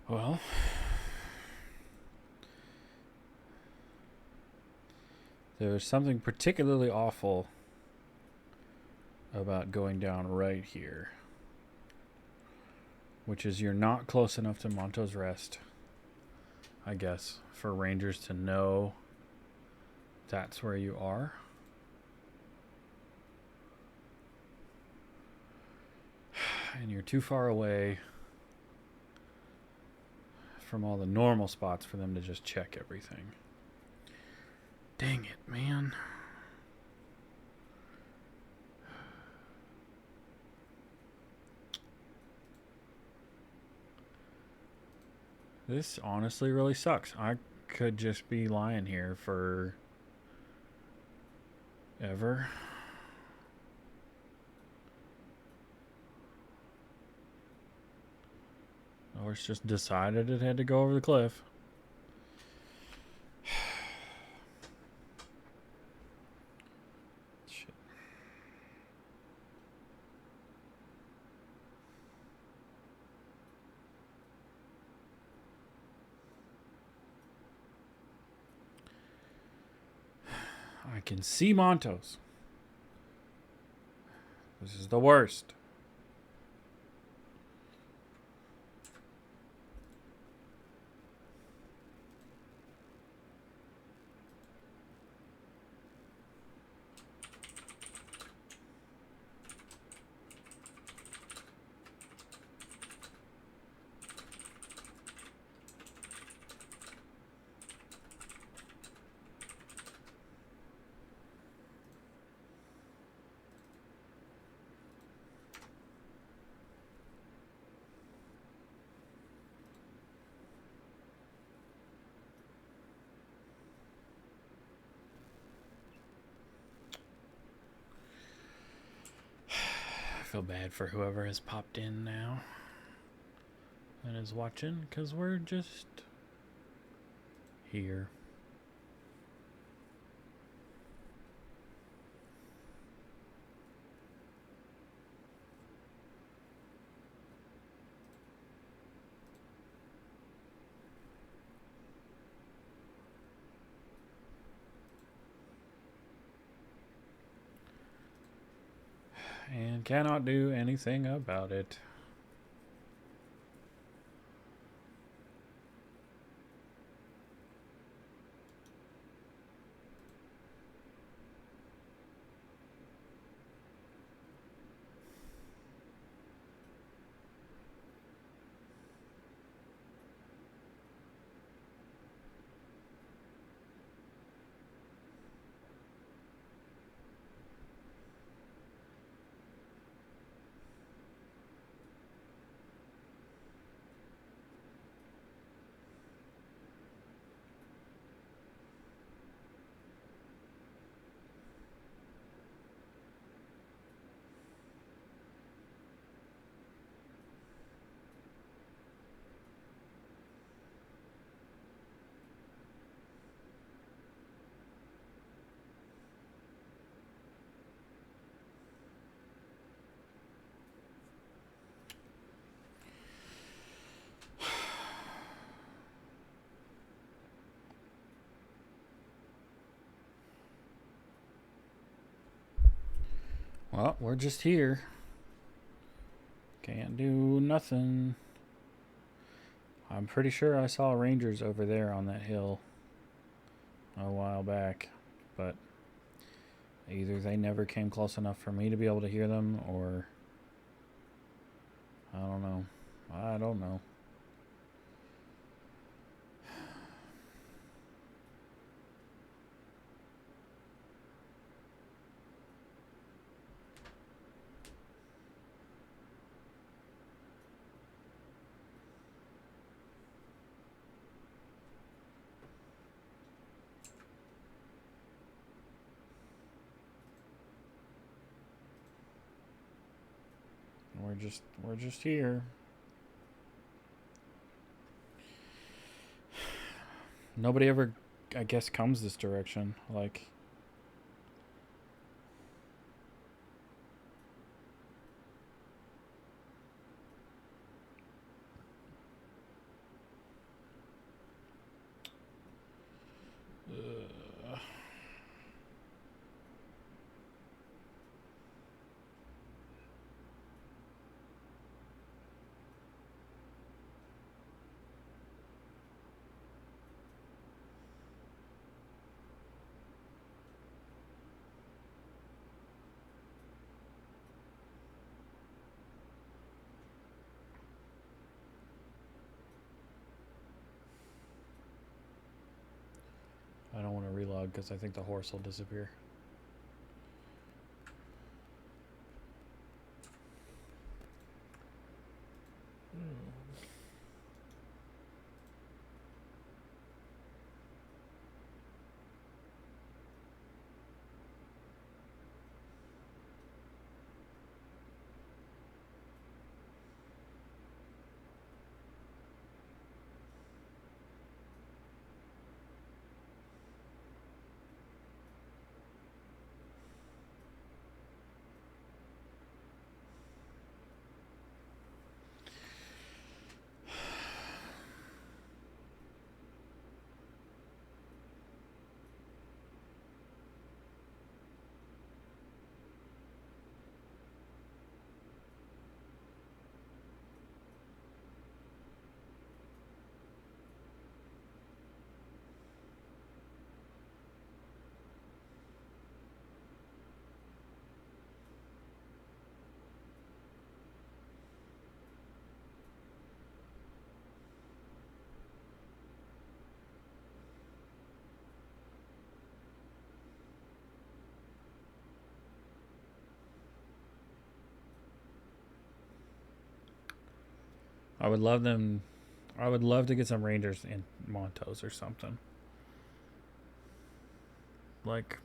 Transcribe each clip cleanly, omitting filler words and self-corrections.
Well, there's something particularly awful about going down right here, which is you're not close enough to Monto's Rest, I guess, for Rangers to know that's where you are. And you're too far away from all the normal spots for them to just check everything. Dang it, man. This honestly really sucks. I could just be lying here for ever. Or it's just decided it had to go over the cliff. Shit. I can see Montos. This is the worst. I feel bad for whoever has popped in now and is watching, because we're just here. And cannot do anything about it. Well, we're just here. Can't do nothing. I'm pretty sure I saw Rangers over there on that hill a while back, but either they never came close enough for me to be able to hear them, or I don't know. I don't know. We're just here. Nobody ever, I guess, comes this direction. Like, dog because I think the horse will disappear. I would love them. I would love to get some Rangers in Montos or something. Like,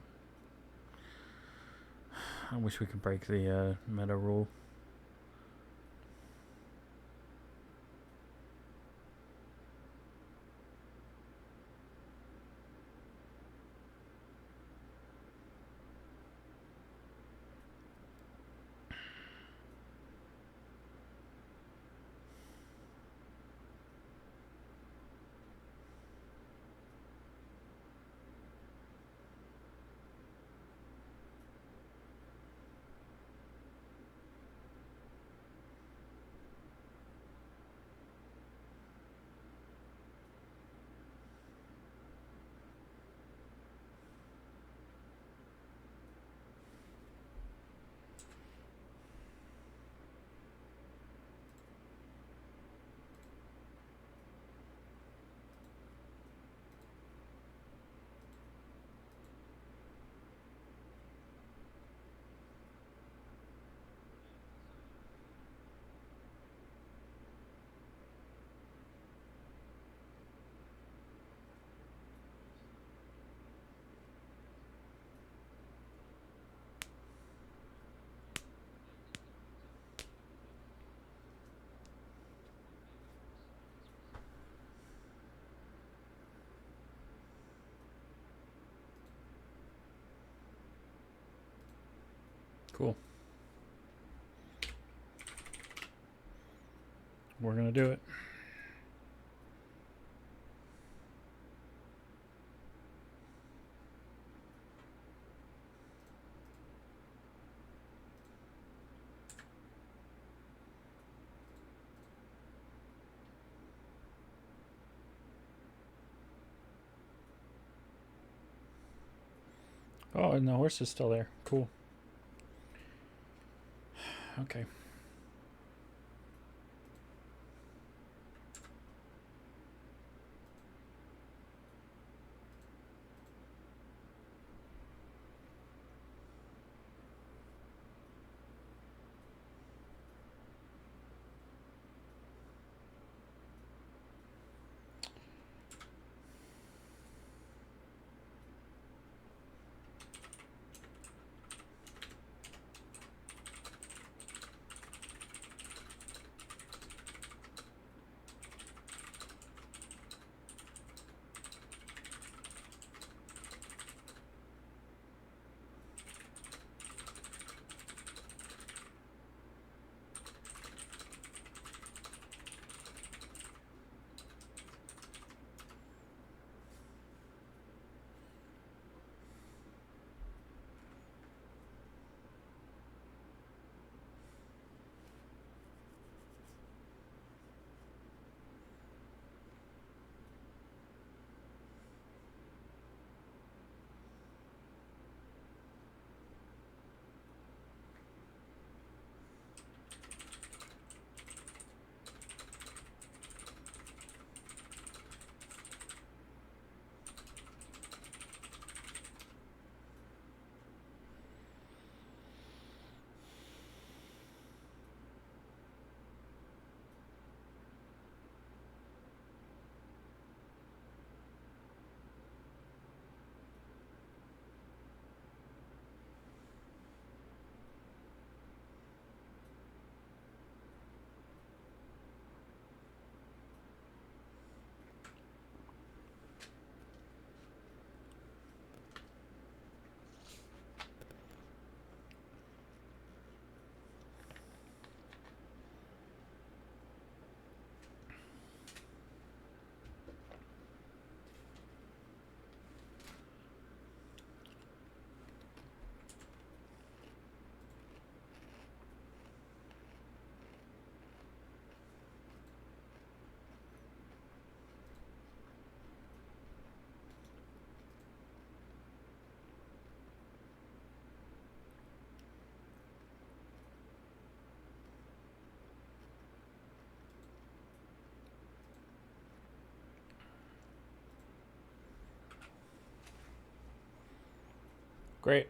I wish we could break the meta rule. Cool. We're gonna do it. Oh, and the horse is still there. Cool. Okay. Great.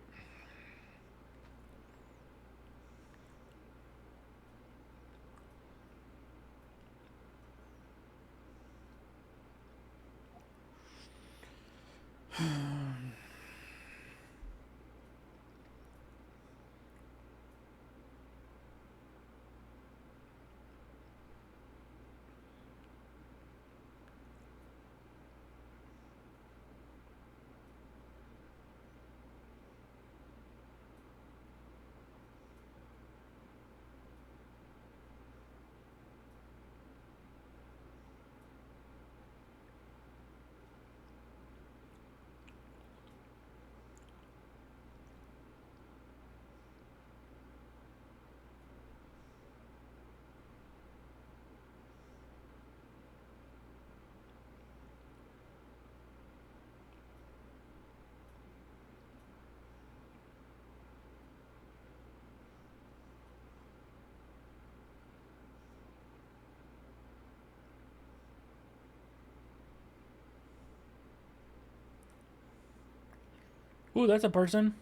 Ooh, that's a person.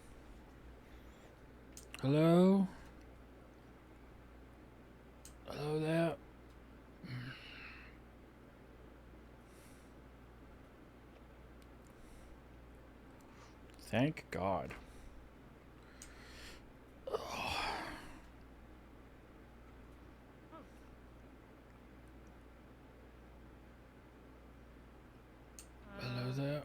Hello? Hello there. Thank God. Hello there.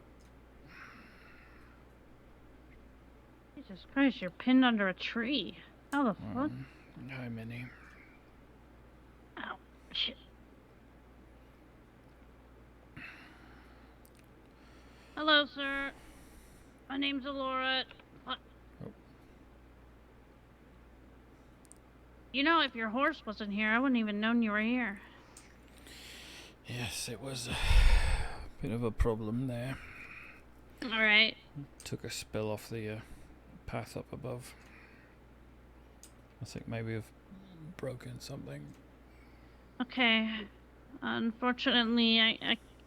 Jesus Christ, you're pinned under a tree. How the fuck? Hi, Minnie. Ow, shit. Hello, sir. My name's Alora. What? Oh. You know, if your horse wasn't here, I wouldn't even known you were here. Yes, it was a bit of a problem there. Alright. Took a spill off the path up above. I think maybe I've broken something. Okay. Unfortunately,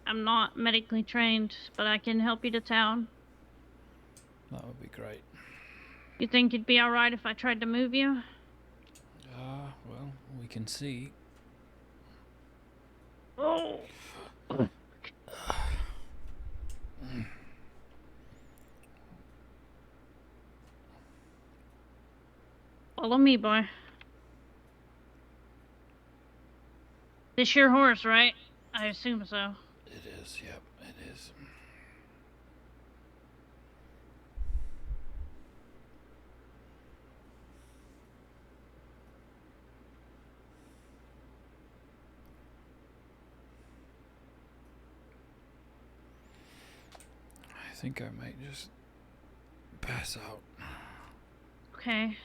I'm not medically trained, but I can help you to town. That would be great. You think you'd be alright if I tried to move you? Well, we can see. Oh! Follow me, boy. This your horse, right? I assume so. It is, yep, it is. I think I might just pass out. Okay.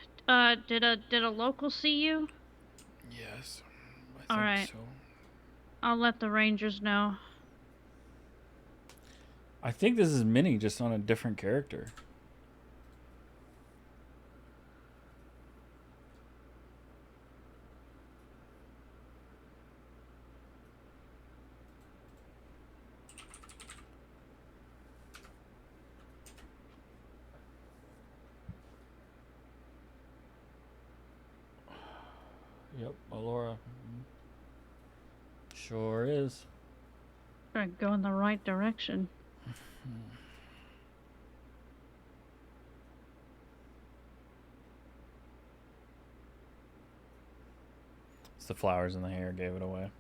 Did a local see you? Yes, I think Alright. so. I'll let the rangers know. I think this is Minnie, just on a different character. Yep, Alora. Sure is. Try to go in the right direction. It's the flowers in the hair gave it away.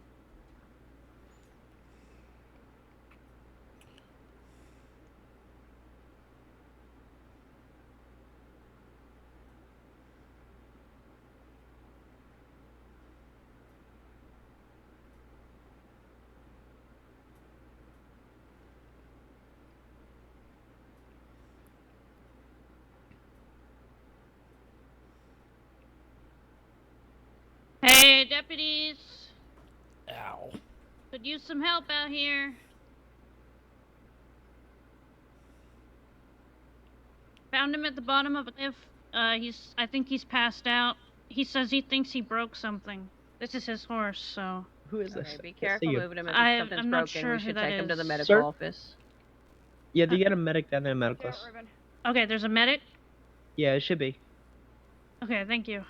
Hey, deputies! Ow. Could use some help out here. Found him at the bottom of a cliff. I think he's passed out. He says he thinks he broke something. This is his horse, so. Who is this? Be careful moving him if something's I'm not broken. sure We who should that take him to the is. medical Sir? office. Yeah, they get a medic down there in medical. Okay, there's a medic. Yeah, it should be. Okay, thank you.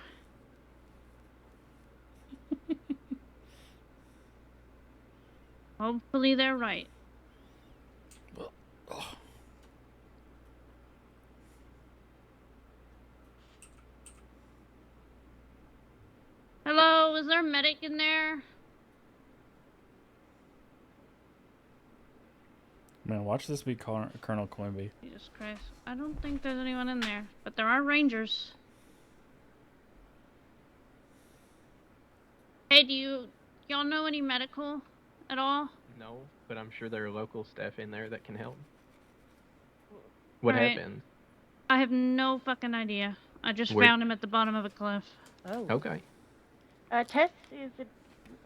Hopefully they're right. Hello, is there a medic in there? Man, watch this be Colonel Quimby. Jesus Christ. I don't think there's anyone in there, but there are rangers. Hey, do y'all know any medical at all? No, but I'm sure there are local staff in there that can help. What Alright. happened? I have no fucking idea. I just Where- found him at the bottom of a cliff. Oh. Okay. Tess is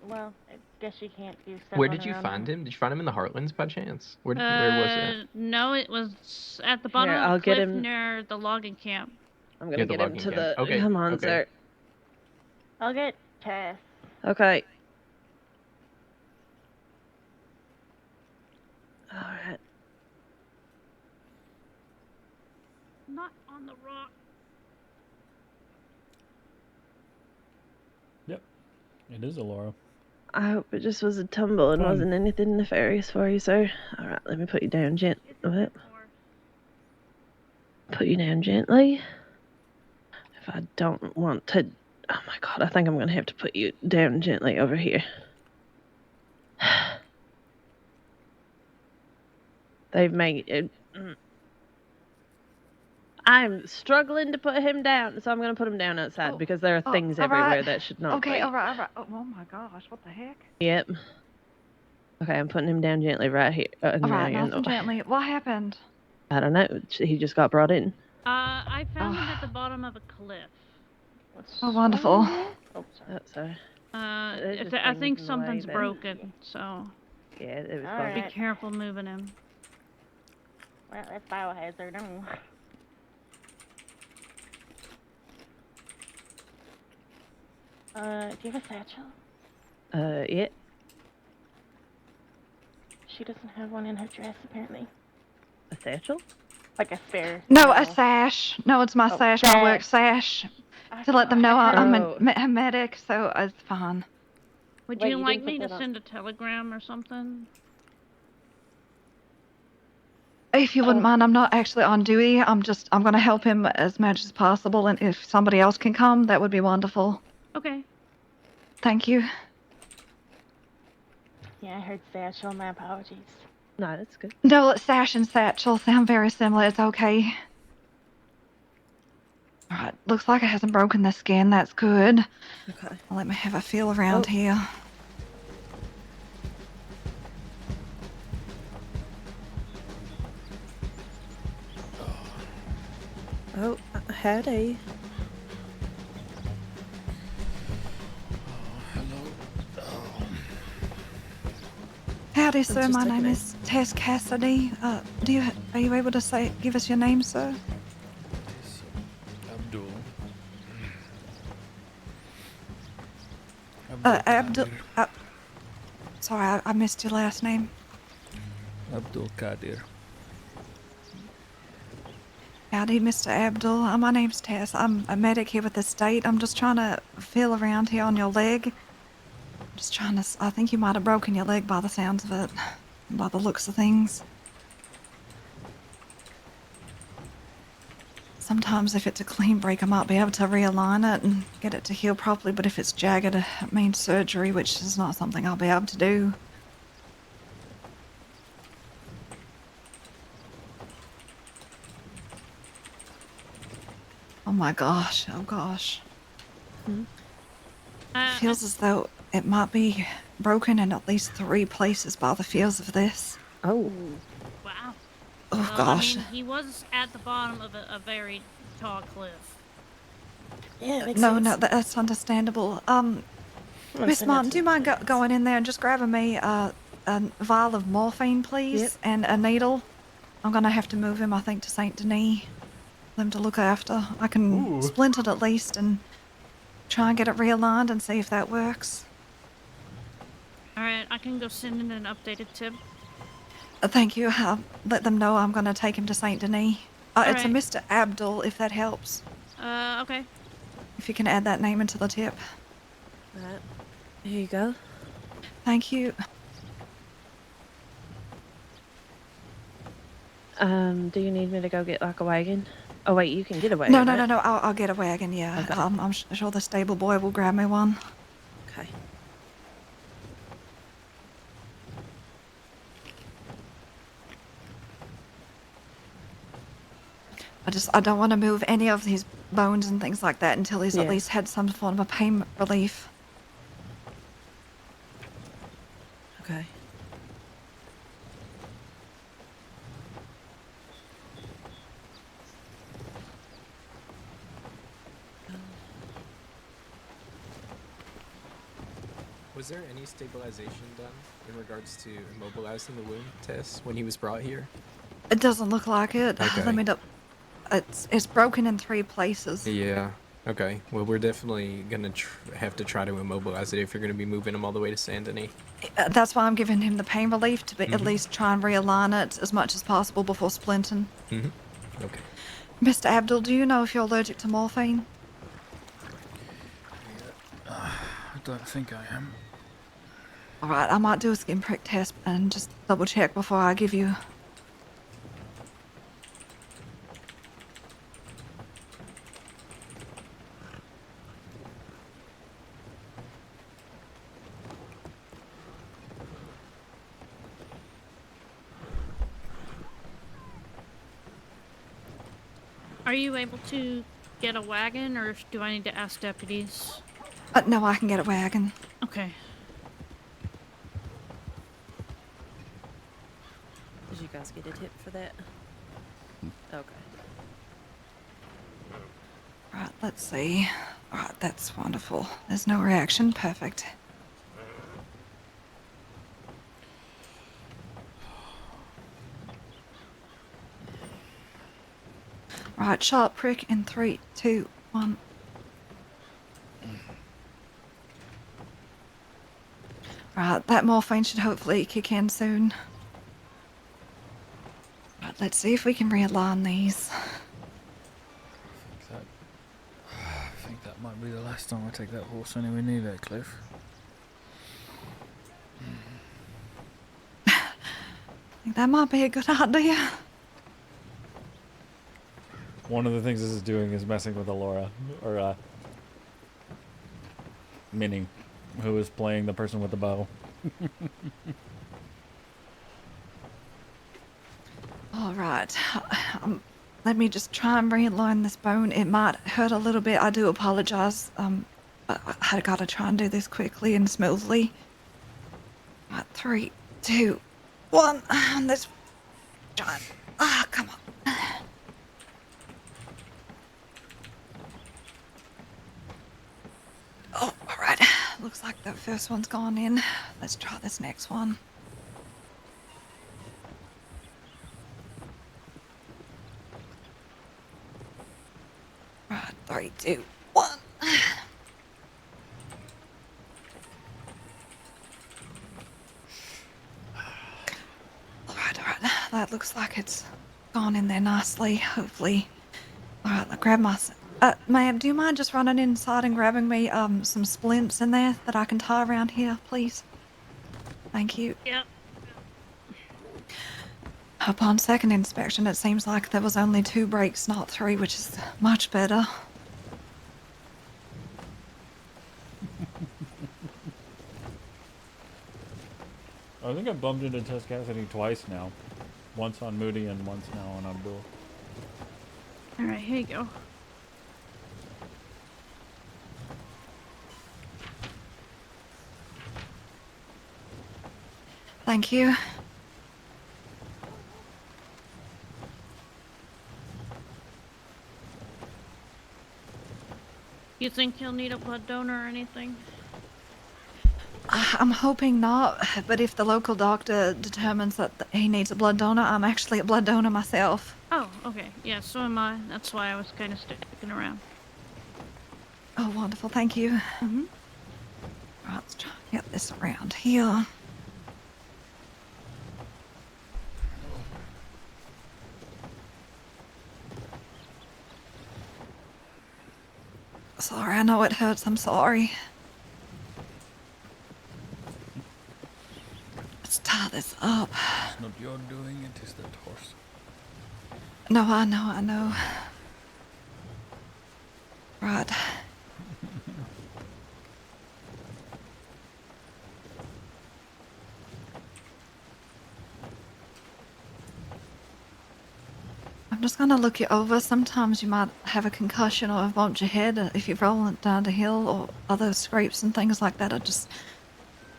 well, I guess she can't do stuff. Where did you find him? Did you find him in the Heartlands by chance? Where was it? No, it was at the bottom Here, of I'll the get cliff him. near the logging camp. I'm gonna Near the get him logging to camp. the. Okay, Come on, okay. sir. I'll get Tess. Okay. All right. Not on the rock. It is Alora. I hope it just was a tumble and Fine. wasn't anything nefarious for you, sir. All right, let me put you down gently. Put you down gently. If I don't want to... Oh my god, I think I'm going to have to put you down gently over here. They've made it... I'm struggling to put him down, so I'm going to put him down outside because there are things everywhere that should not be. Okay, alright. Oh my gosh, what the heck? Yep. Okay, I'm putting him down gently right here. Alright, nice and gently. What happened? I don't know. He just got brought in. I found him at the bottom of a cliff. Oh, wonderful. Oh, sorry. Sorry. There's just I things think in the way something's then. broken, so Yeah, it was All fine. be right. careful moving him. Well, that's biohazard. Do you have a satchel? Yeah. She doesn't have one in her dress, apparently. A satchel? Like a spare. No, a satchel. sash. No, it's my Oh, sash, my work sash. To let them know I'm a medic, so it's fine. Would Wait, you you like didn't me put to that on- send a telegram or something? If you wouldn't mind, I'm not actually on duty. I'm going to help him as much as possible, and if somebody else can come, that would be wonderful. Okay. Thank you. Yeah, I heard satchel. My apologies. No, that's good. No, sash and satchel sound very similar. It's okay. Alright, looks like it hasn't broken the skin. That's good. Okay. Let me have a feel around Oh. here. Oh, howdy. Howdy, sir. just My taking name it. is Tess Cassidy. Are you able to give us your name, sir? Abdul. Abdul. Sorry, I missed your last name. Abdul-Qadir. Howdy, Mr. Abdul. My name's Tess. I'm a medic here with the state. I'm just trying to feel around here on your leg. Just trying to... I think you might have broken your leg by the sounds of it. By the looks of things. Sometimes if it's a clean break, I might be able to realign it and get it to heal properly, but if it's jagged, it means surgery, which is not something I'll be able to do. Oh my gosh, oh gosh. It feels as though it might be broken in at least 3 places by the feels of this. Oh. Wow. Oh gosh. I mean, he was at the bottom of a very tall cliff. Yeah, makes No, sense. no, that's understandable. Miss Martin, do you mind going in there and just grabbing me a vial of morphine, please? Yep. And a needle? I'm gonna have to move him, I think, to St. Denis. For them to look after. I can splint it at least and try and get it realigned and see if that works. Alright, I can go send in an updated tip. Thank you. I'll let them know I'm gonna take him to St. Denis. It's a Alright. Mr. Abdul, if that helps. Okay. If you can add that name into the tip. Right. Here you go. Thank you. Do you need me to go get like a wagon? Oh wait, you can get a wagon. No. right? I'll get a wagon. Yeah. Okay. I'm sure the stable boy will grab me one. Okay. I don't want to move any of his bones and things like that until he's at Yeah. least had some form of a pain relief. Okay. Was there any stabilization done in regards to immobilizing the wound, Tess, when he was brought here? It doesn't look like it. Okay. Let me it's broken in 3 places. Yeah. Okay. Well, we're definitely gonna have to try to immobilize it if you're gonna be moving him all the way to Saint Denis. That's why I'm giving him the pain relief to at Mhm. least try and realign it as much as possible before splinting. Mm-hmm. Okay. Mr. Abdul, do you know if you're allergic to morphine? I don't think I am. Alright, I might do a skin prick test and just double check before I give you. Are you able to get a wagon, or do I need to ask deputies? No, I can get a wagon. Okay. Did you guys get a tip for that? Okay. Right, let's see. Alright, that's wonderful. There's no reaction. Perfect. Right, sharp prick in 3, 2, 1. Right, that morphine should hopefully kick in soon. Right, let's see if we can realign these. I think that might be the last time I take that horse anywhere near that cliff. I think that might be a good idea. One of the things this is doing is messing with Alora, or Minnie, who is playing the person with the bow. All right. Let me just try and realign this bone. It might hurt a little bit. I do apologize. I gotta try and do this quickly and smoothly. Right, 3, 2, 1. Let's try. Come on. Oh, all right. Looks like the first one's gone in. Let's try this next one. Right, 3, 2, 1. All right. That looks like it's gone in there nicely, hopefully. All right, I'll grab my... ma'am, do you mind just running inside and grabbing me some splints in there that I can tie around here, please? Thank you. Yep. Upon second inspection, it seems like there was only 2 breaks, not 3, which is much better. I think I bumped into Tess Cassidy twice now. Once on Moody and once now on Abdul. Alright, here you go. Thank you. You think he'll need a blood donor or anything? I'm hoping not, but if the local doctor determines that he needs a blood donor, I'm actually a blood donor myself. Oh, okay. Yeah, so am I. That's why I was kind of sticking around. Oh, wonderful. Thank you. Mm-hmm. Right, let's try and get this around here. know it hurts. I'm sorry. Let's tie this up. It's not your doing, it is that horse. No, I know. Right. I'm just gonna look you over. Sometimes you might have a concussion or have bumped your head if you're rolling down the hill or other scrapes and things like that.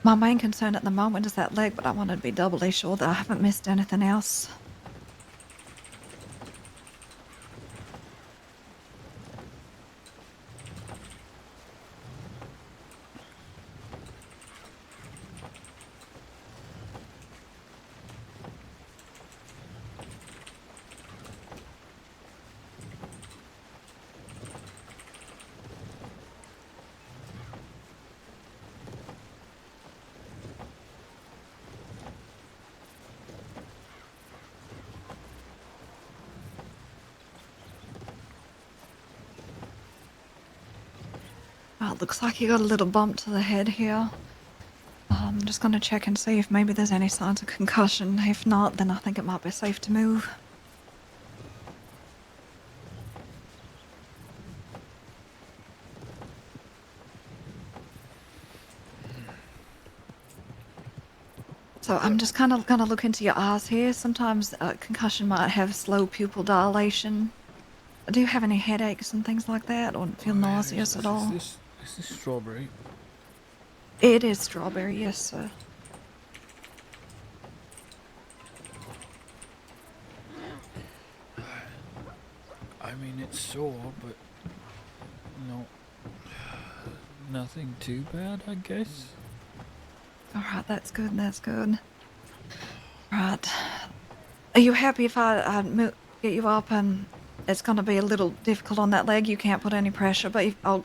My main concern at the moment is that leg, but I wanted to be doubly sure that I haven't missed anything else. Well, it looks like you got a little bump to the head here. I'm just gonna check and see if maybe there's any signs of concussion. If not, then I think it might be safe to move. So I'm just kind of gonna look into your eyes here. Sometimes concussion might have slow pupil dilation. Do you have any headaches and things like that, or feel nauseous at all? Is this strawberry? It is strawberry, yes, sir. I mean, it's sore, but no, nothing too bad, I guess. All right, that's good. That's good. Right. Are you happy if I get you up? And it's going to be a little difficult on that leg. You can't put any pressure, but I'll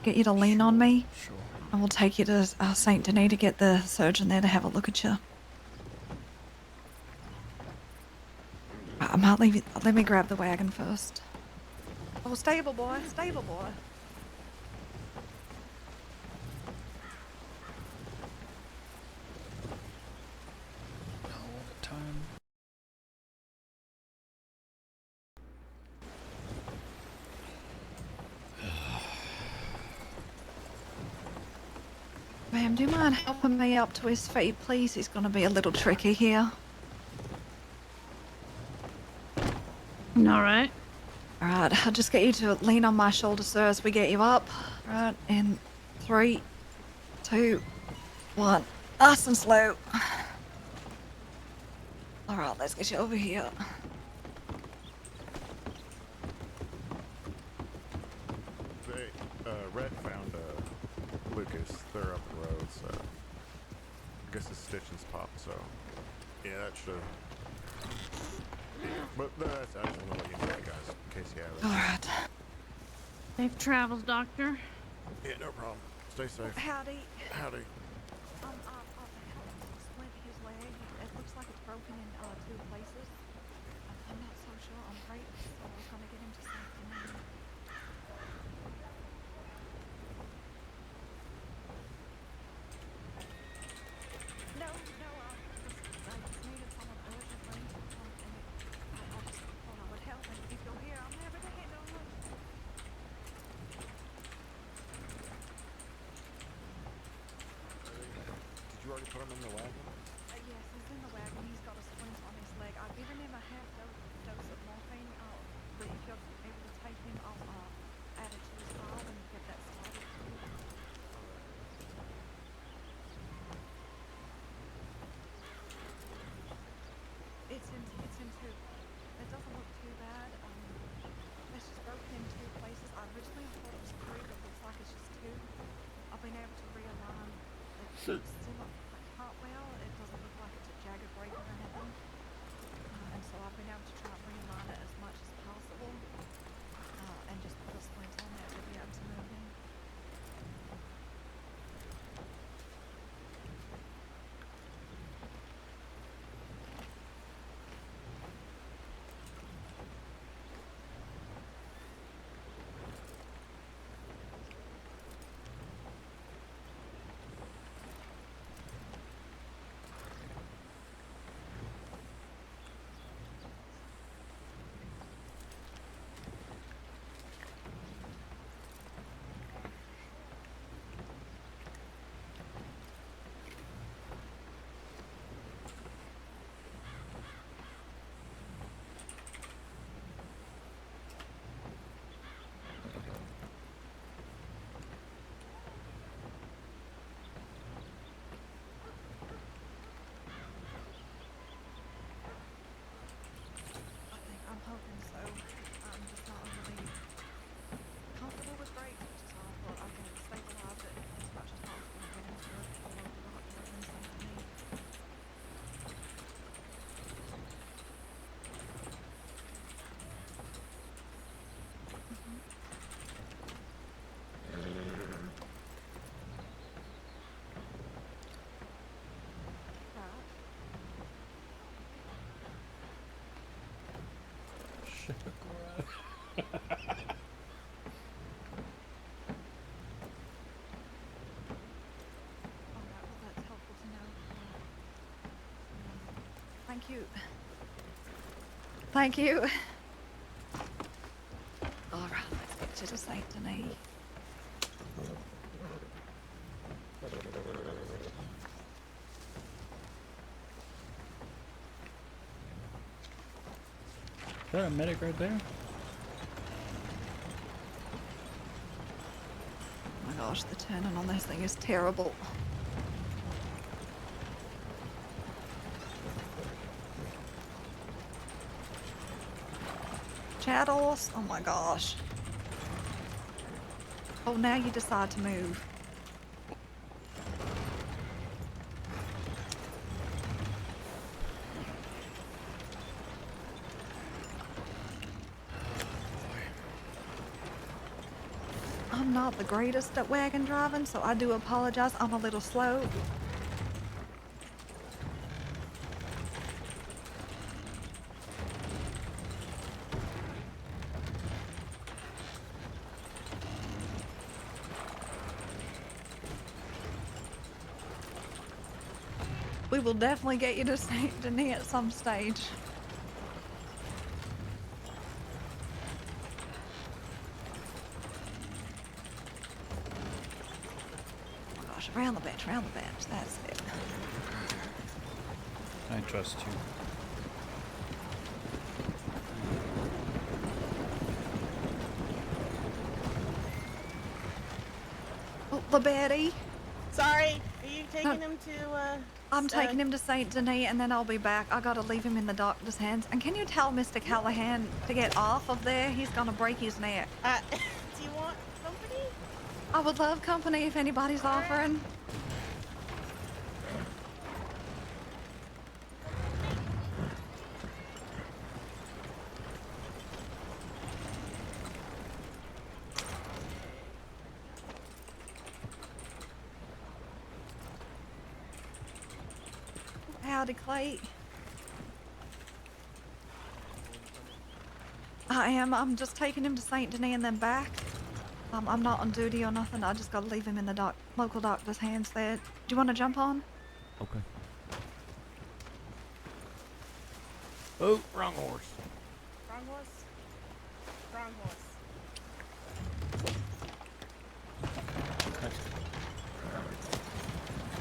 get you to lean on me, Sure. and we'll take you to St. Denis to get the surgeon there to have a look at you. I might leave you. Let me grab the wagon first. Oh, stable boy, stable boy. All the time. Ma'am, do you mind helping me up to his feet, please? He's going to be a little tricky here. All right. All right, I'll just get you to lean on my shoulder, sir, as we get you up. Right, in 3, 2, 1. Nice and slow. All right, let's get you over here. Red found Lucas. They're up the road, so I guess his stitching's popped. So yeah, that should. Yeah, but that's, I just want to let you know, guys, in case you have it. All right. Safe travels, doctor. Yeah, no problem. Stay safe. Howdy. Howdy. I'll splint his leg. It looks like it's broken in 2 places. I'm not so sure. I'm afraid. So we're gonna get him to St. Denis. No, I just needed someone urgently. And I just thought I would help. And if you're here, I'm happy to handle it. Did you already put him in the wagon? Yes, he's in the wagon. He's got a splint on his leg. I've given him a half dose of morphine. But if you're able to take him, I'll add it to his file and get that started. It's in 2. It doesn't look too bad. It's just broken in 2 places. I originally thought it was 3, but looks like it's just 2. I've been able to realign. It's still not well. It doesn't look like it's a jagged break or anything. And so I've been able to try and realign it as much as possible. And just put a splint on there to be able to move him. Alright, well that's helpful to know. Thank you. Thank you. Alright, let's get you to Saint Denis. Is that a medic right there? Oh my gosh, the turning on this thing is terrible. Chattels? Oh my gosh. Oh, now you decide to move. I'm not the greatest at wagon driving, so I do apologize. I'm a little slow. We will definitely get you to Saint Denis at some stage. Oh my gosh, around the bench, that's it. I trust you. Oh, the Betty. Sorry, are you taking him to, I'm taking him to Saint Denis and then I'll be back. I gotta leave him in the doctor's hands. And can you tell Mr. Callahan to get off of there? He's gonna break his neck. do you want company? I would love company if anybody's offering. Howdy, Clay. I am. I'm just taking him to Saint Denis and then back. I'm not on duty or nothing. I just gotta leave him in the local doctor's hands there. Do you want to jump on? Okay. Oh, wrong horse. Wrong horse? Wrong horse.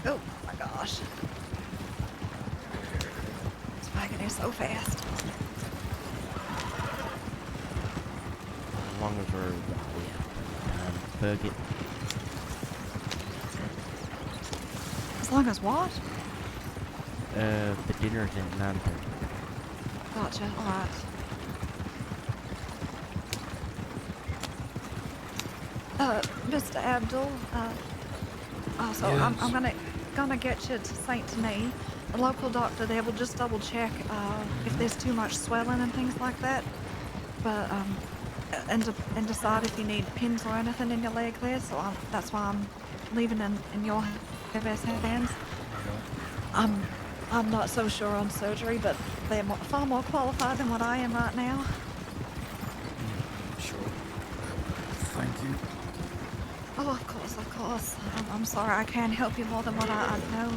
Oh my gosh. This wagon is so fast. As long as we're bug it. As long as what? The dinner's at 9:30. Gotcha. All right. Mr. Abdul. Also, Yes. I'm gonna get you to Saint Denis. The local doctor there will just double check if there's too much swelling and things like that. But and decide if you need pins or anything in your leg there. So that's why I'm leaving in your best hands. I'm not so sure on surgery, but they're far more qualified than what I am right now. Sure. Thank you. Oh, of course, of course. I'm sorry I can't help you more than what I know.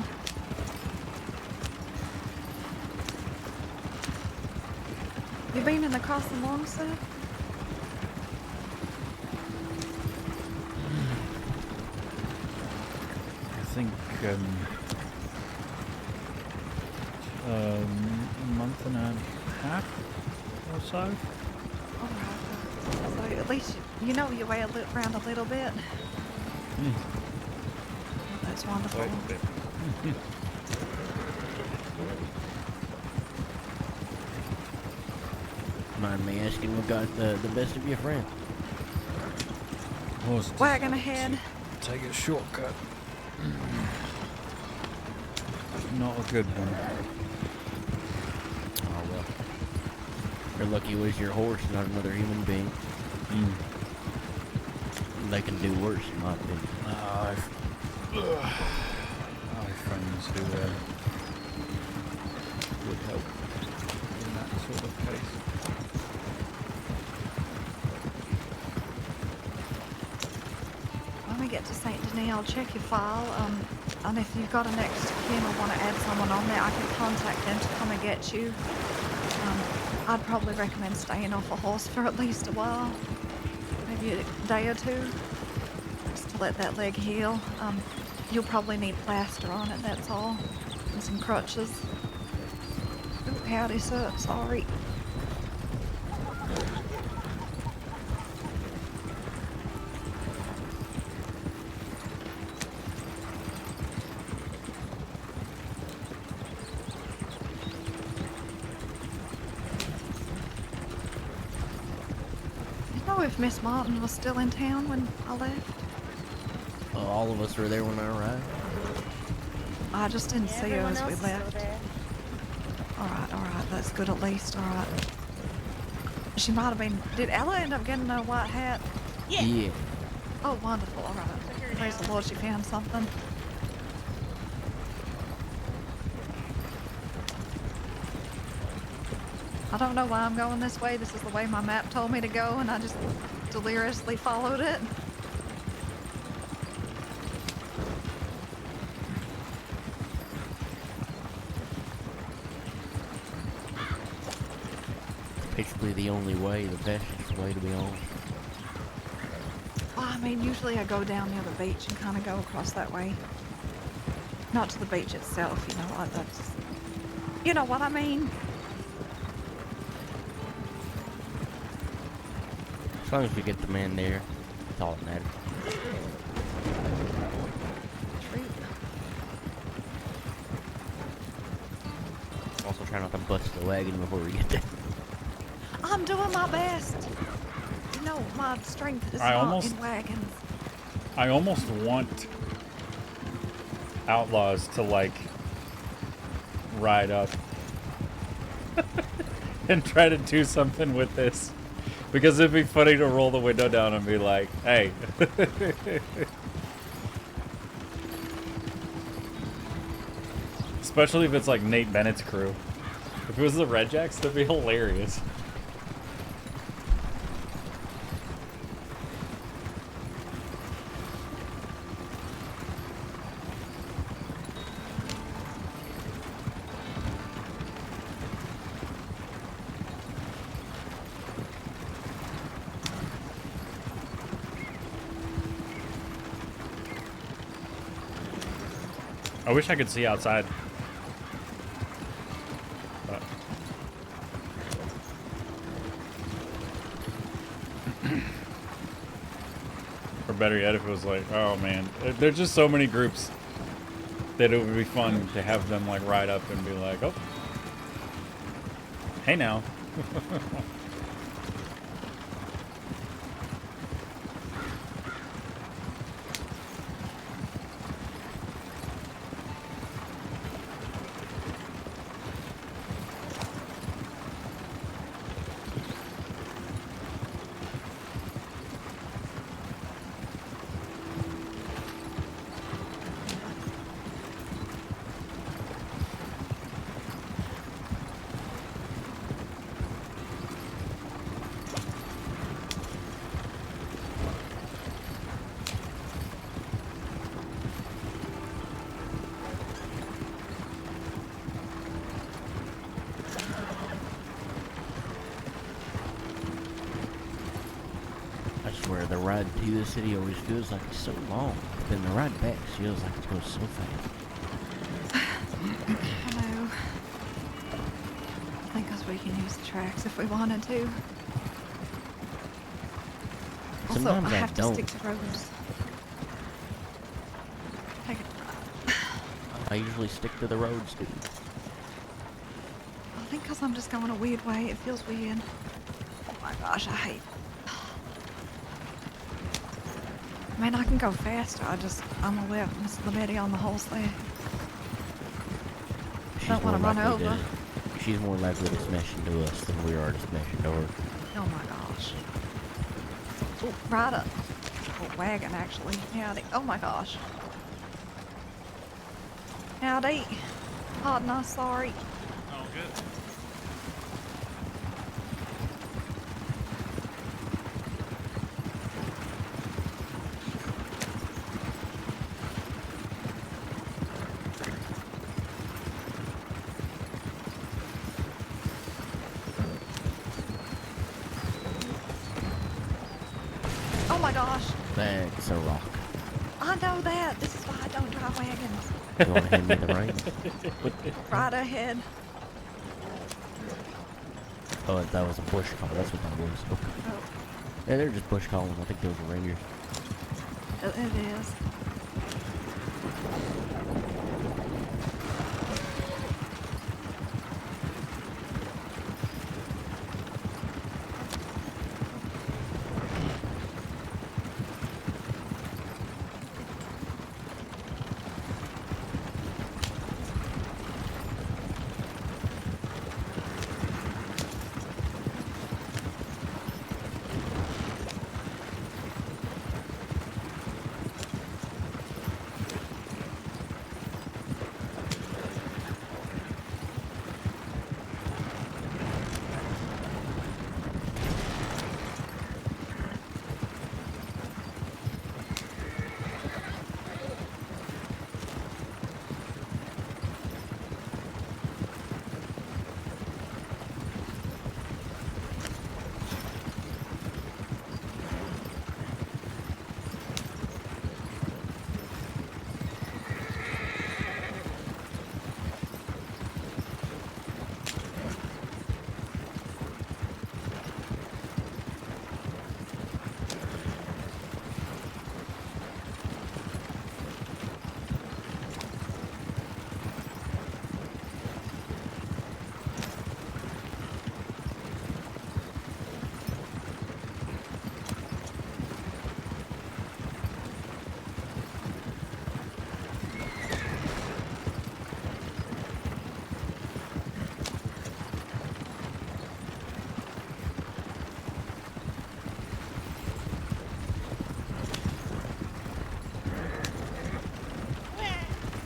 You been in the crossing long, sir? I think a month and a half or so. Alright. So at least you know your way around a little bit. That's wonderful. Quite a bit. Mind me asking what got the best of your friend? Horse Wagon ahead. Take a shortcut. Not a good one. Oh well. You're lucky it was your horse, not another human being. They can do worse, in my opinion. I've friends who would help in that sort of case. to St. Denis, I'll check your file. And if you've got a next of kin or want to add someone on there, I can contact them to come and get you. I'd probably recommend staying off a horse for at least a while, maybe a day or two, just to let that leg heal. You'll probably need plaster on it, that's all, and some crutches. Ooh, howdy, sir. Sorry. If Miss Martin was still in town when I left. All of us were there when I arrived. I just didn't see her everyone as we else is still left. there. Alright, that's good at least, alright. She might have been... Did Ella end up getting a white hat? Yeah. Oh, wonderful, alright. Praise the Lord, she found something. I don't know why I'm going this way. This is the way my map told me to go, and I just deliriously followed it. Basically the only way, the fastest way to be honest. Well, I mean, usually I go down near the beach and kind of go across that way. Not to the beach itself, you know, that's... You know what I mean? As long as we get the man there, that's all that matters. Treat. Also try not to bust the wagon before we get there. I'm doing my best. You know, my strength is I not almost- in wagons. I almost want Outlaws to, like, ride up and try to do something with this. Because it'd be funny to roll the window down and be like, hey. Especially if it's like Nate Bennett's crew. If it was the Red Jacks, that'd be hilarious. I wish I could see outside. But. Or better yet, if it was like, oh man, there's just so many groups that it would be fun to have them like ride up and be like, oh, hey now. Where the ride to the city always feels like it's so long, but then the ride back feels like it goes so fast. I know. I think because we can use the tracks if we wanted to. Also, Sometimes I I have to don't. stick to roads. Take it. I usually stick to the roads, dude. I think because I'm just going a weird way, it feels weird. Oh my gosh, I hate. I mean, I can go faster. I'm gonna let Miss Lametti on the horse there. Don't want to run over. She's more likely to smash into us than we are to smash into her. Oh my gosh. Oh, right up. Oh, wagon, actually. Howdy. Oh my gosh. Howdy. Pardon us, sorry. Oh, good. gosh. That's a rock. I know that. This is why I don't drive wagons. You want to hand me the reins? Right ahead. Oh, that was a bush call. That's what that was. Okay. Oh, Yeah, they're just bush calling. I think those are reindeer. it is.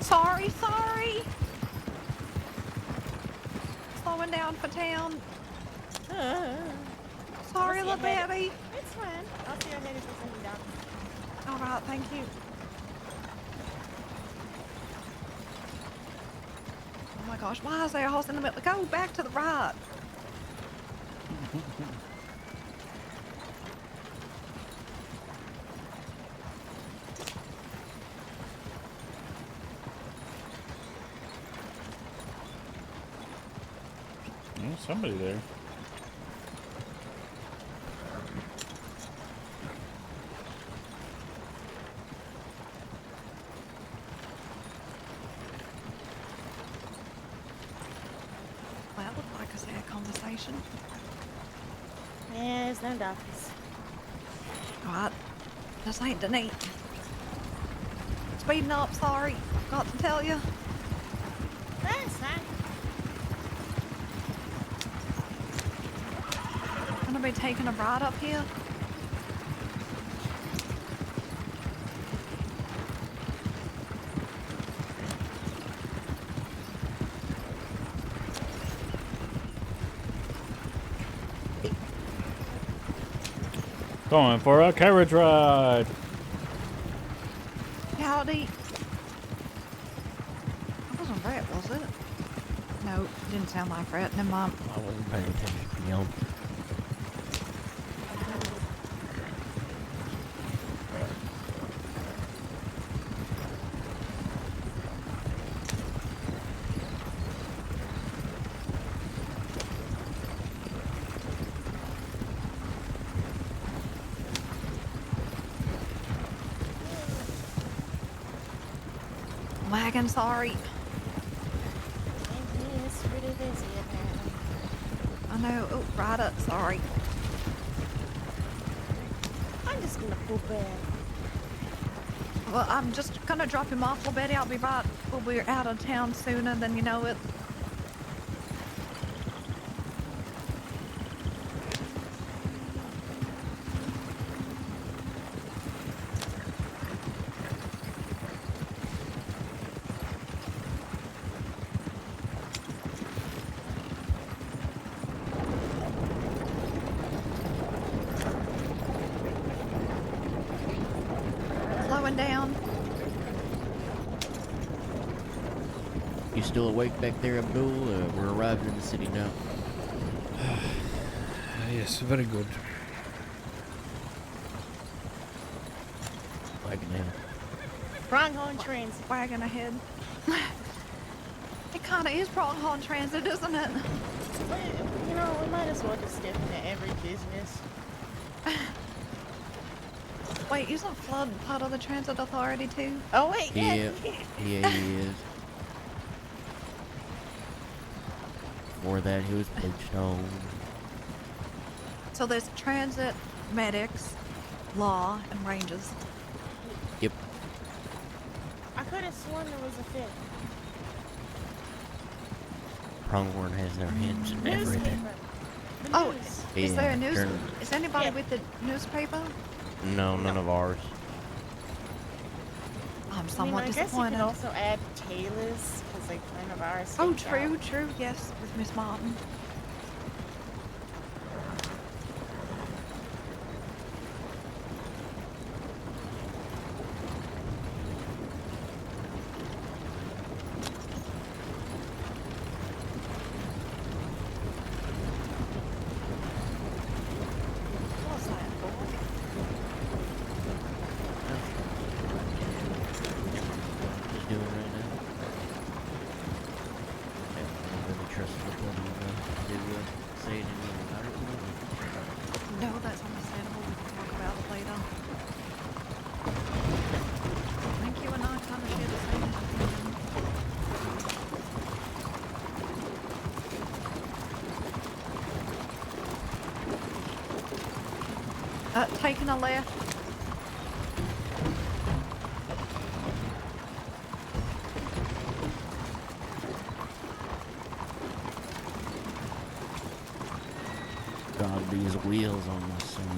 Sorry. Slowing down for town. Sorry, little baby. It's fine. I'll see you ahead if there's something down. All right, thank you. Oh my gosh, why is there a horse in the middle? Go back to the right. There's somebody there. Well, that looked like a sad conversation. Yeah, there's no doctors. All right, this ain't the neat. Speeding up, sorry. Got to tell you. That's fine. Gonna be taking a ride up here. Going for a carriage ride. Howdy. That wasn't Brett, was it? No, didn't sound like Brett. Never mind. I wasn't paying attention. You know. Wagon, sorry. It's pretty busy apparently. I know. Oh, right up, sorry. I'm just gonna poop in. Well, I'm just gonna drop him off, little Betty. I'll be right. We'll be out of town sooner than you know it. Slowing down. You still awake back there, Abdul? We're arriving in the city now. Yes, very good. Pronghorn Transit. Wagon ahead. It kind of is Pronghorn Transit, isn't it? Well, you know, we might as well just step into every business. Wait, isn't Flood part of the transit authority too? Oh wait, yeah. Yeah, he is. Before that, he was Bridgestone. So there's transit, medics, law, and rangers. Yep. I could have sworn there was a fifth. Pronghorn has their hands in everything. Newspaper. The Oh, news. is there a news? turn- Is anybody Yeah. with the newspaper? No, none of ours. I'm I mean, somewhat I guess you disappointed. could also add Taylor's, because like none of ours. Oh, stick true, out. true. Yes, with Miss Martin. What's that for? Just doing right now. Yeah, I don't really trust the bloody to say anything about it. No, that's understandable. We can talk about it later. I think you and I kind of share the same opinion. Taking a left. God, these wheels on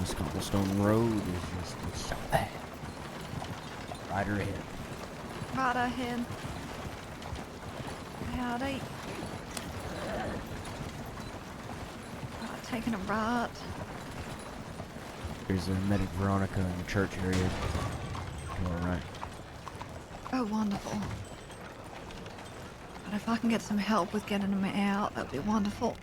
this cobblestone road is just it's so bad. Right ahead. Right ahead. Howdy. Right, taking a right. There's a medic Veronica in the church area. All right. Oh, wonderful. But if I can get some help with getting them out, that'd be wonderful.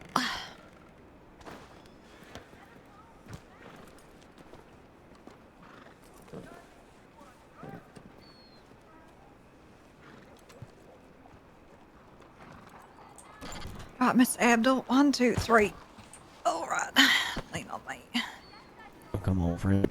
Right, Miss Abdul. 1, 2, 3. All right. Lean on me. Oh, come on, friend.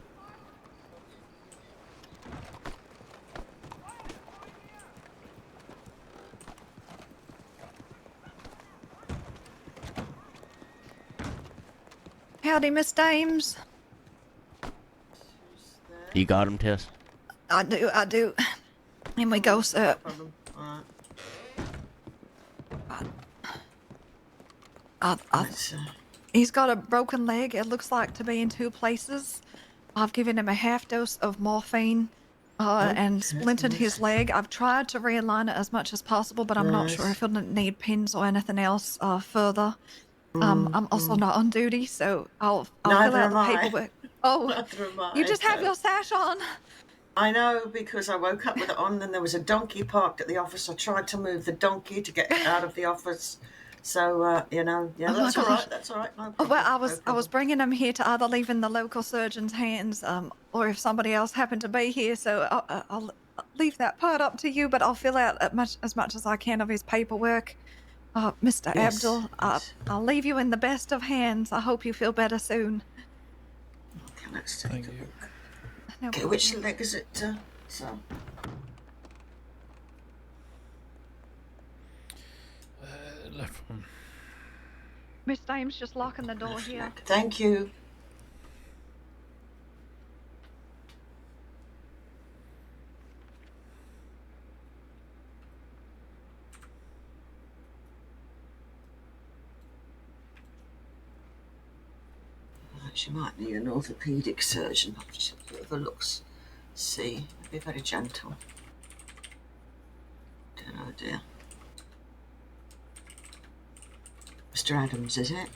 Howdy, Miss Dames. You got him, Tess? I do, I do. In we go, sir. Problem. Alright. Let's, He's got a broken leg. It looks like to be in 2 places. I've given him a half dose of morphine and splintered his leg. I've tried to realign it as much as possible, but I'm not sure if he'll need pins or anything else further. I'm also not on duty, so I'll fill Neither out the am I. paperwork. Oh, Neither am I, you just have so- your sash on. I know, because I woke up with it on and there was a donkey parked at the office. I tried to move the donkey to get out of the office. So, you know, yeah, Oh my that's all gosh. right. That's all right. No Oh, problem, well, no I was problem. bringing him here to either leave in the local surgeon's hands, or if somebody else happened to be here. So I'll leave that part up to you, but I'll fill out as much as I can of his paperwork. Mr. Yes, Abdul, yes. I'll leave you in the best of hands. I hope you feel better soon. Okay, let's take Thank a you. look. No Okay, which problem. leg is it? So, Left one. Miss Dame's just locking the door left here. leg. Thank you. She might need an orthopaedic surgeon. I'll just have a look, see. Be very gentle. Oh dear. Mr. Adams, is it?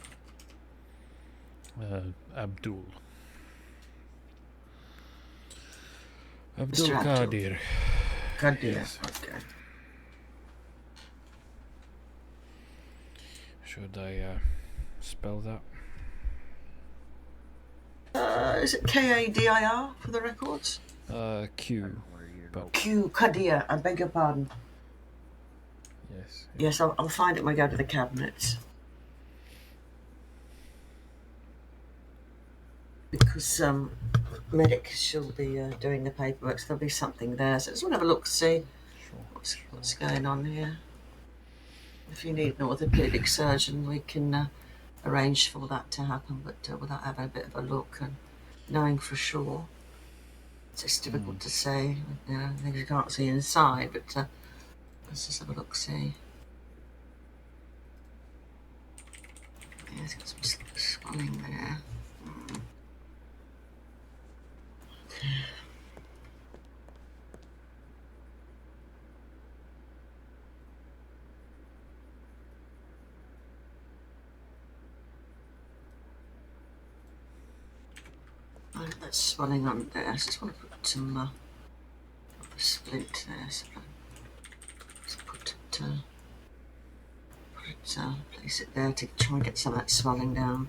Abdul. Mr. Abdul. Abdul-Qadir. Qadir. Yes. Okay. Should I spell that? Is it Kadir for the records? Q. Where you're But Abdul-Qadir, I beg your pardon. yes. Yes, I'll find it when we go to the cabinets. Because medic she'll be doing the paperwork, so there'll be something there. So I just want to have a look, see what's going on here. If you need an orthopedic surgeon, we can arrange for that to happen, but without having a bit of a look and knowing for sure. It's just difficult to say, you know, things you can't see inside, but let's just have a look, see. Yeah, it's got some swelling there. Okay. That's swelling on there. I just want to put some a splint there. So just place it there to try and get some of that swelling down.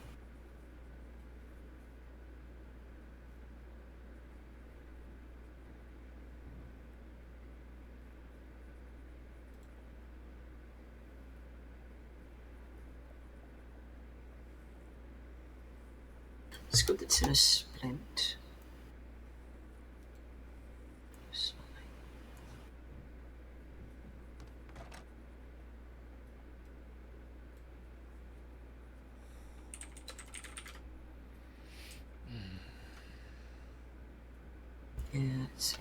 It's good that it's in a splint. Yeah, it's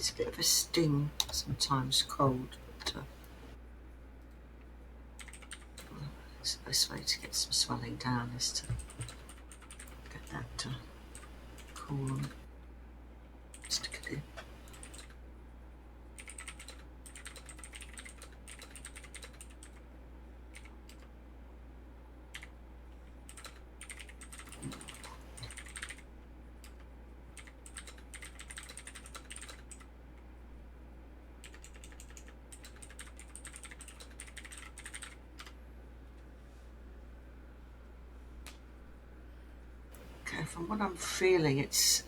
a bit of a sting, sometimes cold, but it's the best way to get some swelling down is to get that cool on it. Stick it in. From what I'm feeling, it's.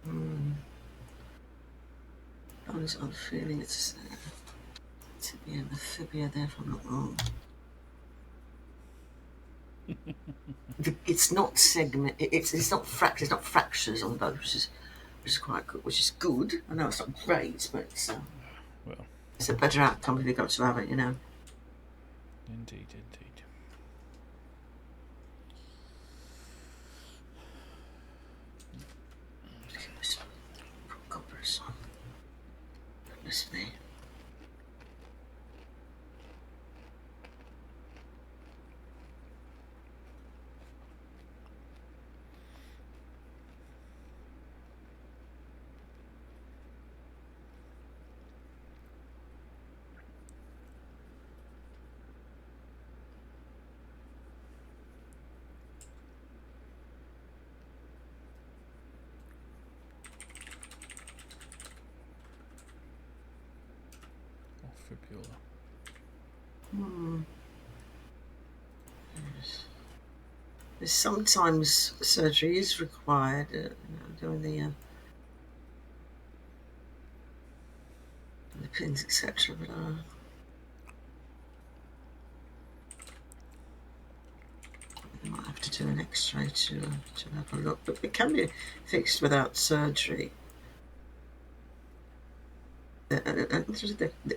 I'm feeling it's tibia and the fibia there, if I'm not wrong. It's not segment. It's not fractures. It's not fractures on both, which is quite good. Which is good. I know it's not great, but it's a better outcome if you've got to have it, you know. Indeed. Coppers on. Goodness me. Fibula. Yes. There's sometimes surgery is required, doing the pins, etc. But we might have to do an X-ray to have a look. But it can be fixed without surgery.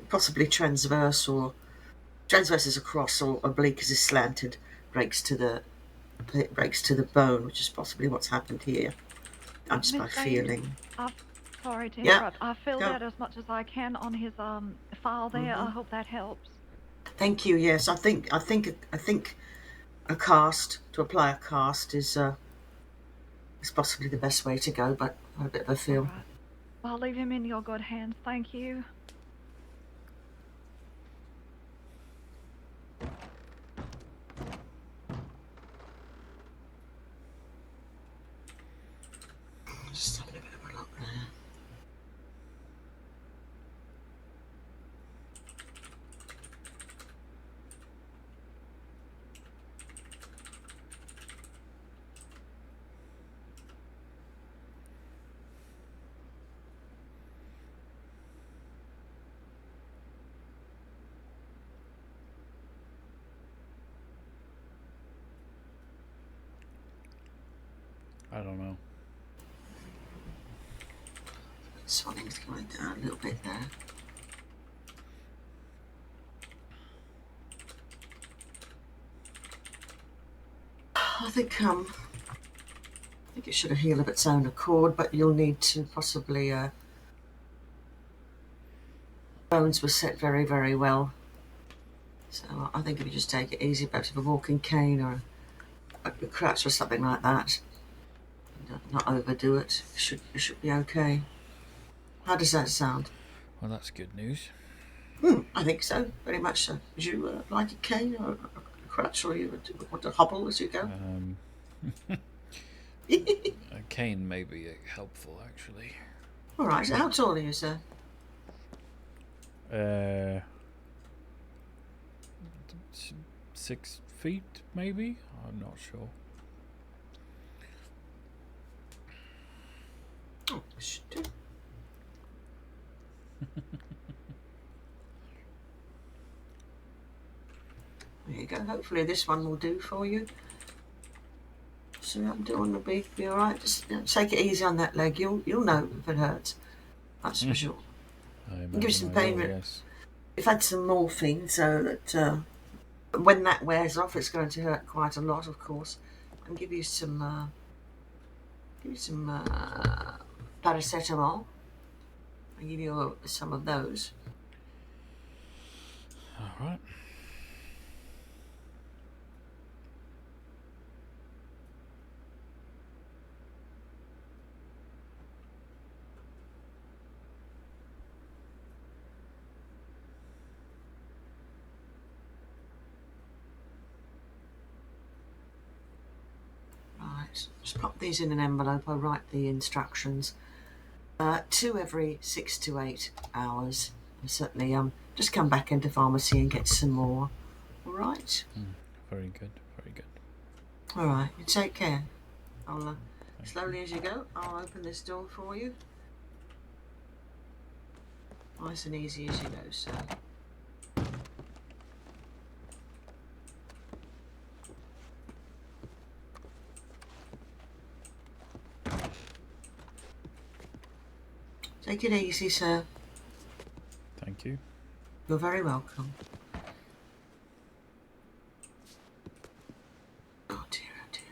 Possibly transverse is across, or oblique is slanted, breaks to the bone, which is possibly what's happened here. I'm just by feeling. Sorry to interrupt. I filled out as much as I can on his file there. I hope that helps. Thank you. Yes, I think a cast, to apply a cast is possibly the best way to go, but I have a bit of a feel. Right. I'll leave him in your good hands. Thank you. Just having a bit of a look there. I don't know. Swelling's going down a little bit there. I think it should have healed of its own accord, but you'll need to possibly bones were set very, very well. So I think if you just take it easy, perhaps with a walking cane or a crutch or something like that, not overdo it. It should be okay. How does that sound? Well, that's good news. I think so, very much so. Would you like a cane or a crutch, or you want to hobble as you go? A cane may be helpful, actually. All right. So how tall are you, sir? 6 feet, maybe? I'm not sure. Oh, should do. There you go. Hopefully this one will do for you. So I'm doing the beef. Be all right. Just take it easy on that leg. You'll know if it hurts. That's for sure. Give you some pain. Yes. We've had some morphine, so that when that wears off, it's going to hurt quite a lot, of course. And give you some paracetamol. I'll give you some of those. All right. Just pop these in an envelope. I'll write the instructions. 2 every 6 to 8 hours. And certainly just come back into pharmacy and get some more. All right? Very good, very good. All right, you take care. I'll slowly as you go, I'll open this door for you. Nice and easy as you go, sir. Take it easy, sir. Thank you. You're very welcome. Oh dear, oh dear.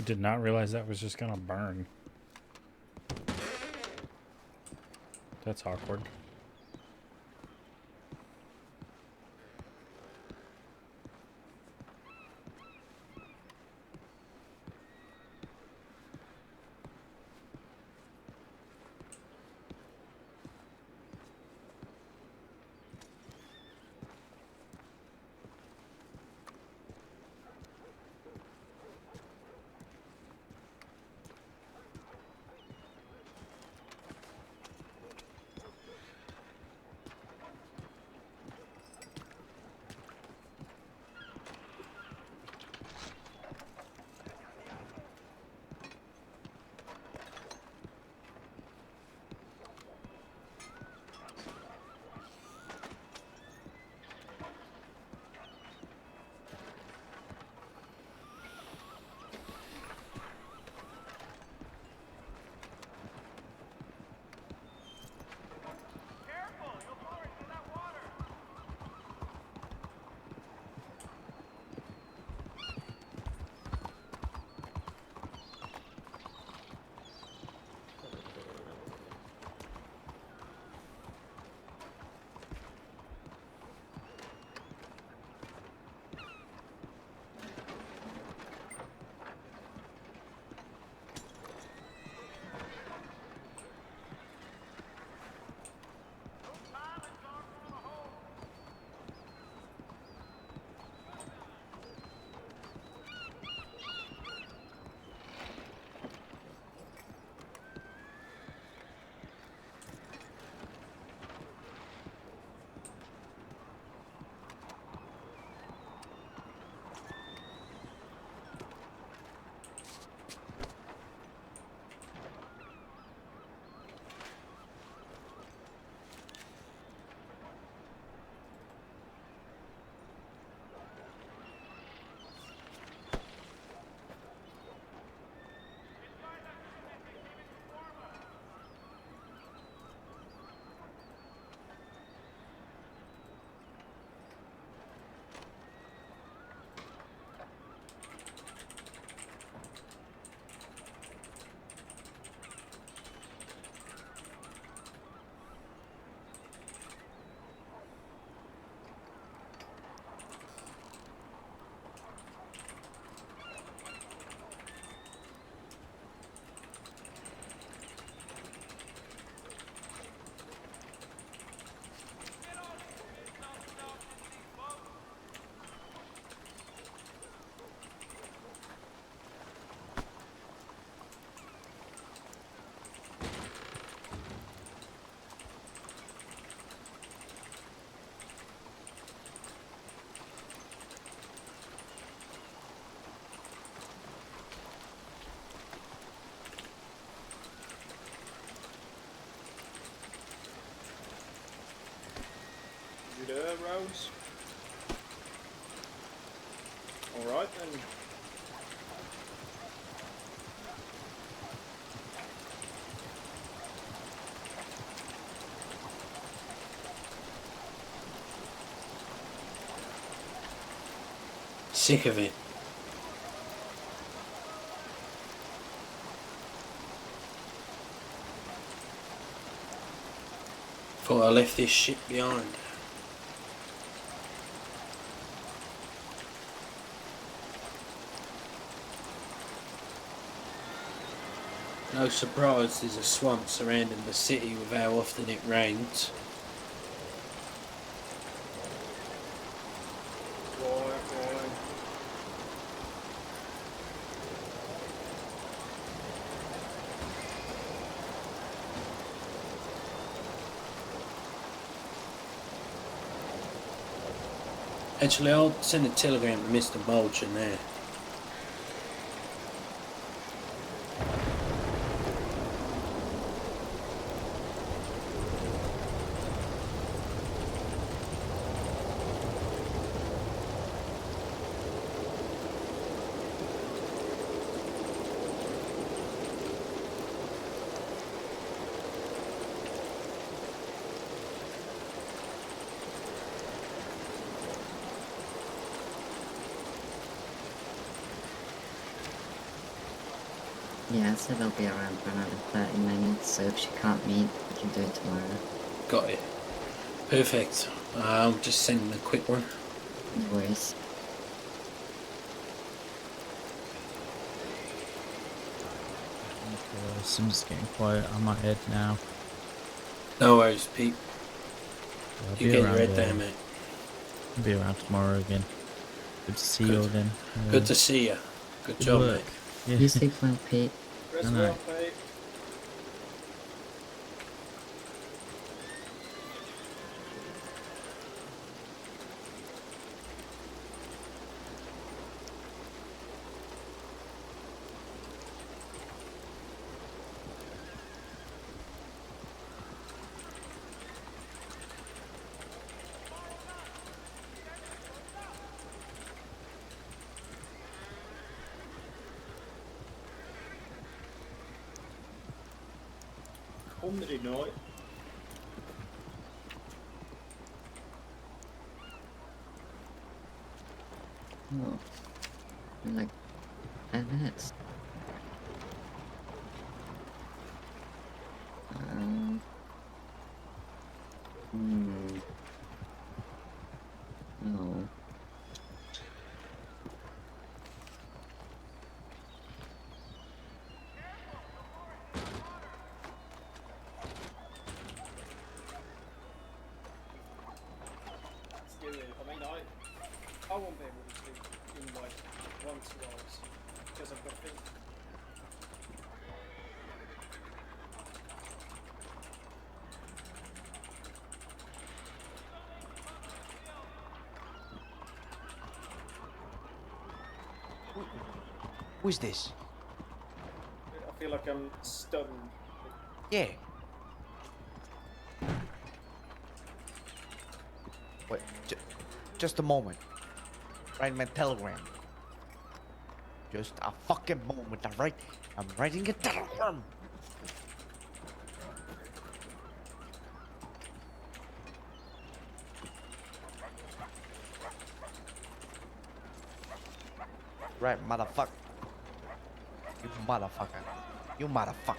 did not realize that was just gonna burn. That's awkward. You there, Rose? Alright then. Sick of it. Thought I left this shit behind. No surprise there's a swamp surrounding the city with how often it rains. Actually, I'll send a telegram to Mr. Bolger now. Yeah, I said I'll be around for another 30 minutes, so if she can't meet, we can do it tomorrow. Got it. Perfect. I'll just send a quick one. No worries. I'm just getting quiet. I'm on head now. No worries, Pete. I'll You be get your around, head there, mate. I'll be around tomorrow again. Good to see you Good. again. Good to see you. Good job, work. mate. Yeah. You sleep well, Pete. Rest No, no. well, Pete. Comedy night. Oh. In like 10 minutes. No. I mean, I won't be able to sleep in like 1-2 hours because I've got things. Who's this? I feel like I'm stunned. Yeah. Wait, just a moment. Write my telegram. Just a fucking moment, alright? I'm writing a telegram. Right, motherfucker. You motherfucker. You motherfucker.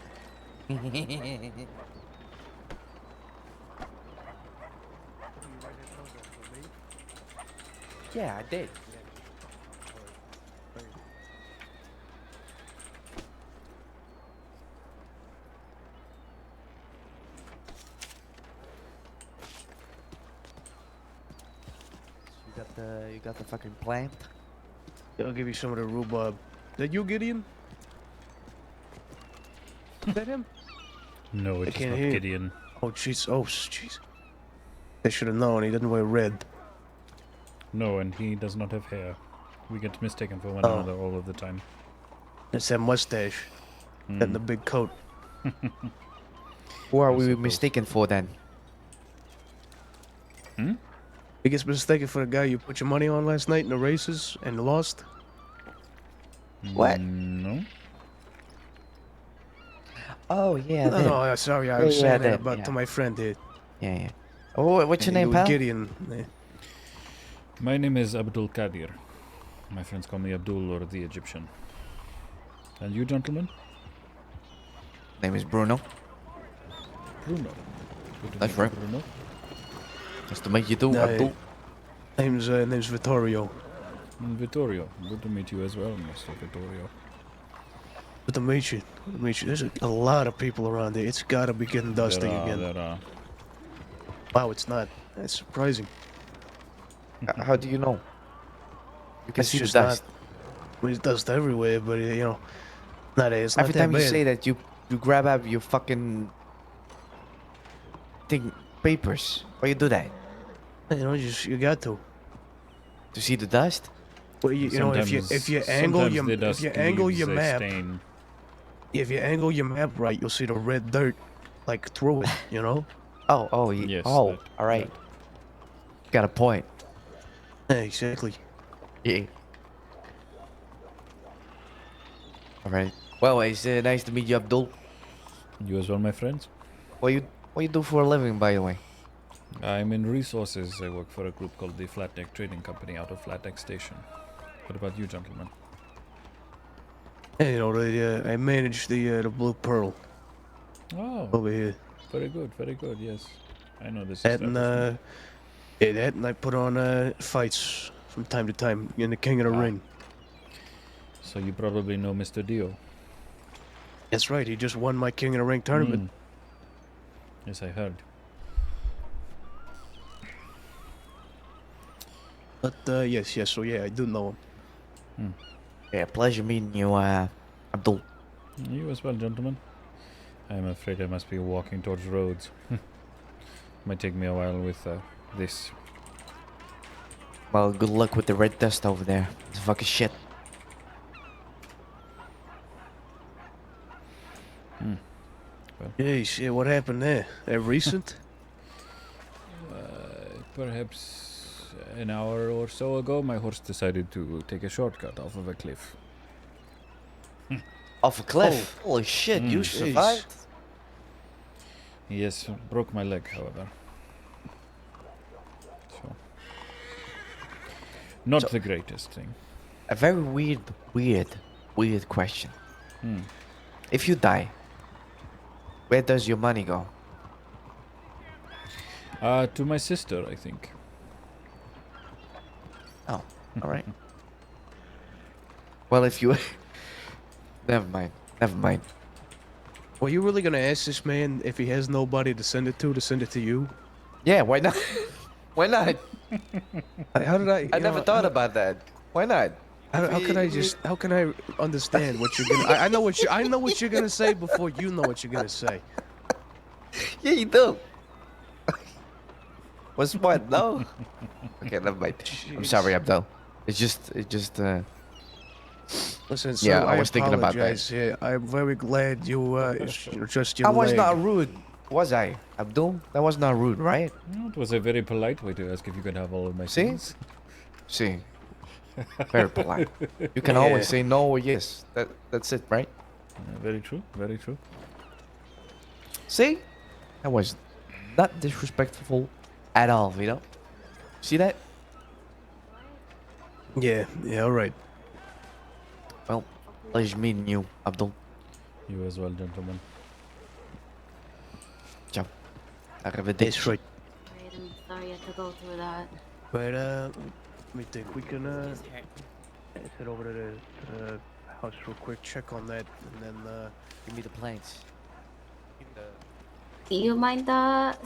Yeah, I did. You got the fucking plant? I'll give you some of the rhubarb. Is that you, Gideon? Is that him? No, I it's can't not hear you. Gideon. Oh, jeez. Oh, jeez. I should have known. He doesn't wear red. No, and he does not have hair. We get mistaken for one Oh. another all of the time. It's that mustache and the big coat. Who are I we suppose. mistaken for then? He gets mistaken for the guy you put your money on last night in the races and lost. What? No. Oh yeah, No, no, sorry. I was saying that about to my friend here. Yeah, yeah. Oh, what's your name, pal? Gideon. My name is Abdul-Qadir. My friends call me Abdul or the Egyptian. And you, gentlemen? Name is Bruno. Bruno. Good to That's meet you, right. Bruno. Nice to meet you too, Abdul. Name's Vittorio. Vittorio. Good to meet you as well, Mr. Vittorio. Good to meet you. Good to meet you. There's a lot of people around here. It's gotta be getting dusty again. There are. Wow, it's not. That's surprising. How do you know? You can It's see the just dust. There's dust everywhere, but it's not Every that time you bad. say that, you grab up your fucking thing papers. Why you do that? You got to see the dust. Well, if you angle your map, if you angle your map right, you'll see the red dirt like through it. Oh, yes. all right. Got a point. Yeah, exactly. Yeah. All right. Well, it's nice to meet you, Abdul. You as well, my friends. What you do for a living, by the way? I'm in resources. I work for a group called the Flat Neck Trading Company out of Flat Neck Station. What about you, gentlemen? And, you know, I managed the Blue Pearl Oh, over here. very good, very good. Yes, I know this That and establishment. yeah, that and I put on fights from time to time in the King of the Ring. So you probably know Mr. Dio. That's right. He just won my King of the Ring tournament. Yes, I heard. But yes. So yeah, I do know him. Yeah, pleasure meeting you, Abdul. You as well, gentlemen. I am afraid I must be walking towards roads. Might take me a while with this. Well, good luck with the red dust over there. It's fucking shit. Hey, shit, what happened there? Recent? Perhaps an hour or so ago, my horse decided to take a shortcut off of a cliff. Off a cliff? Holy shit, you survived? Yes, broke my leg, however. So, not the greatest thing. A very weird question. If you die, where does your money go? To my sister, I think. Oh, alright. Well, if you... Never mind. Well, you really gonna ask this man if he has nobody to send it to you? Yeah, why not? Why not? How did I... I never thought about that. Why not? How can I understand what you're gonna... I know what you're gonna say before you know what you're gonna say. Yeah, you do. What's what? No. Okay, never mind. I'm sorry, Abdul. It's just. Listen, so yeah, I was thinking about that. Yeah, I'm very glad you just your I was leg. not rude, was I, Abdul? That was not rude, right? No, it was a very polite way to ask if you could have all of my things. See, very polite. You can always say no or yes. That's it, right? Very true. Very true. See, that was not disrespectful at all. You know? See that? Yeah, all right. Well, pleasure meeting you, Abdul. You as well, gentlemen. Ciao. Arrivederci. That's right. I'm sorry you had to go through that. But let me think. We can head over to the house real quick, check on that, and then give me the planks. Do you mind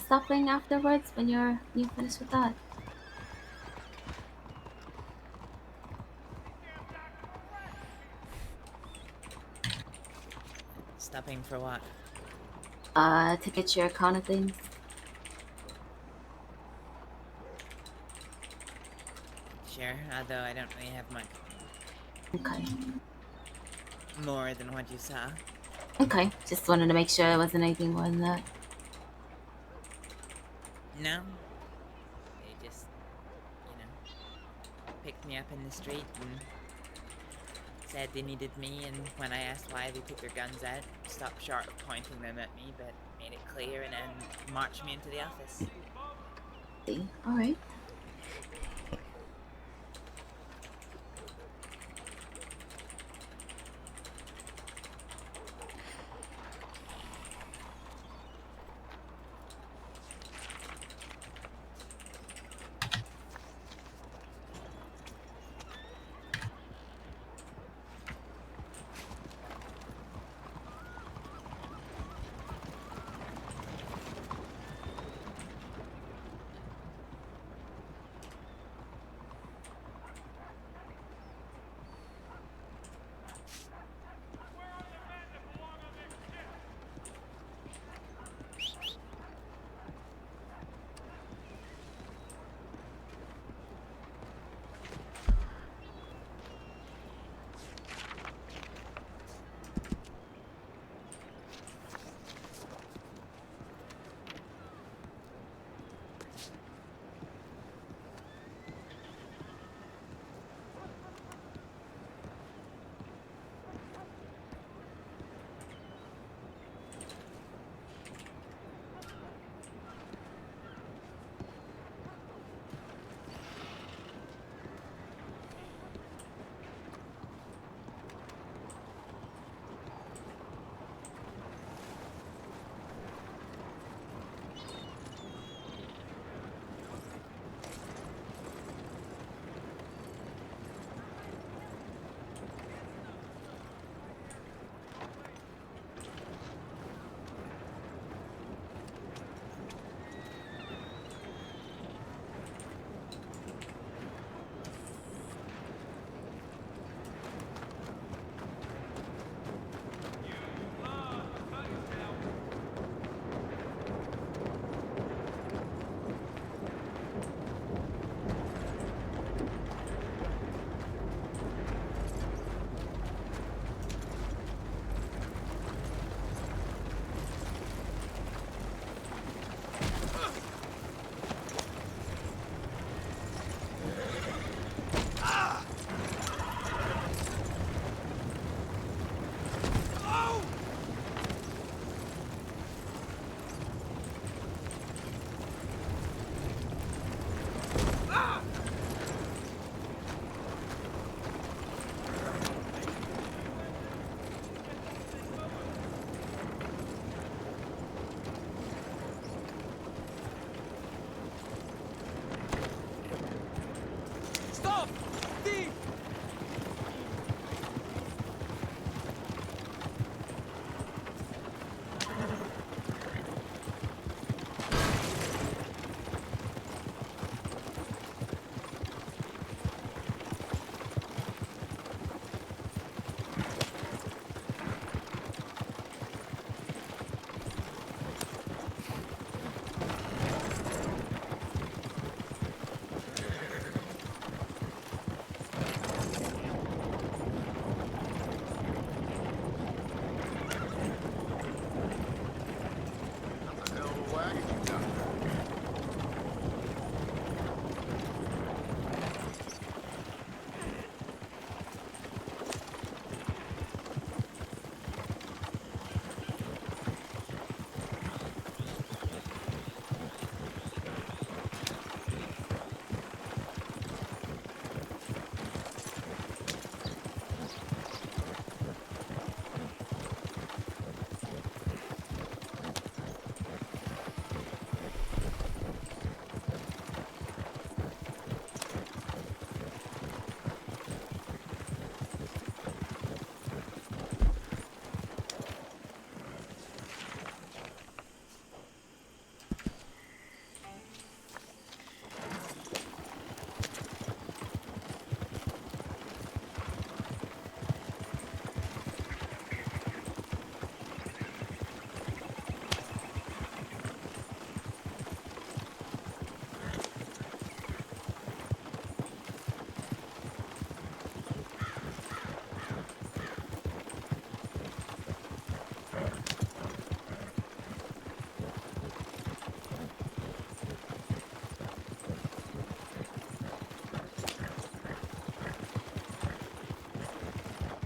stopping afterwards when you finish with that? Stopping for what? To get your account of things. Sure, although I don't really have much. Okay. More than what you saw. Okay, just wanted to make sure there wasn't anything more than that. No. They just, picked me up in the street and said they needed me, and when I asked why, they took their guns out, stopped short of pointing them at me, but made it clear and then marched me into the office. See, alright.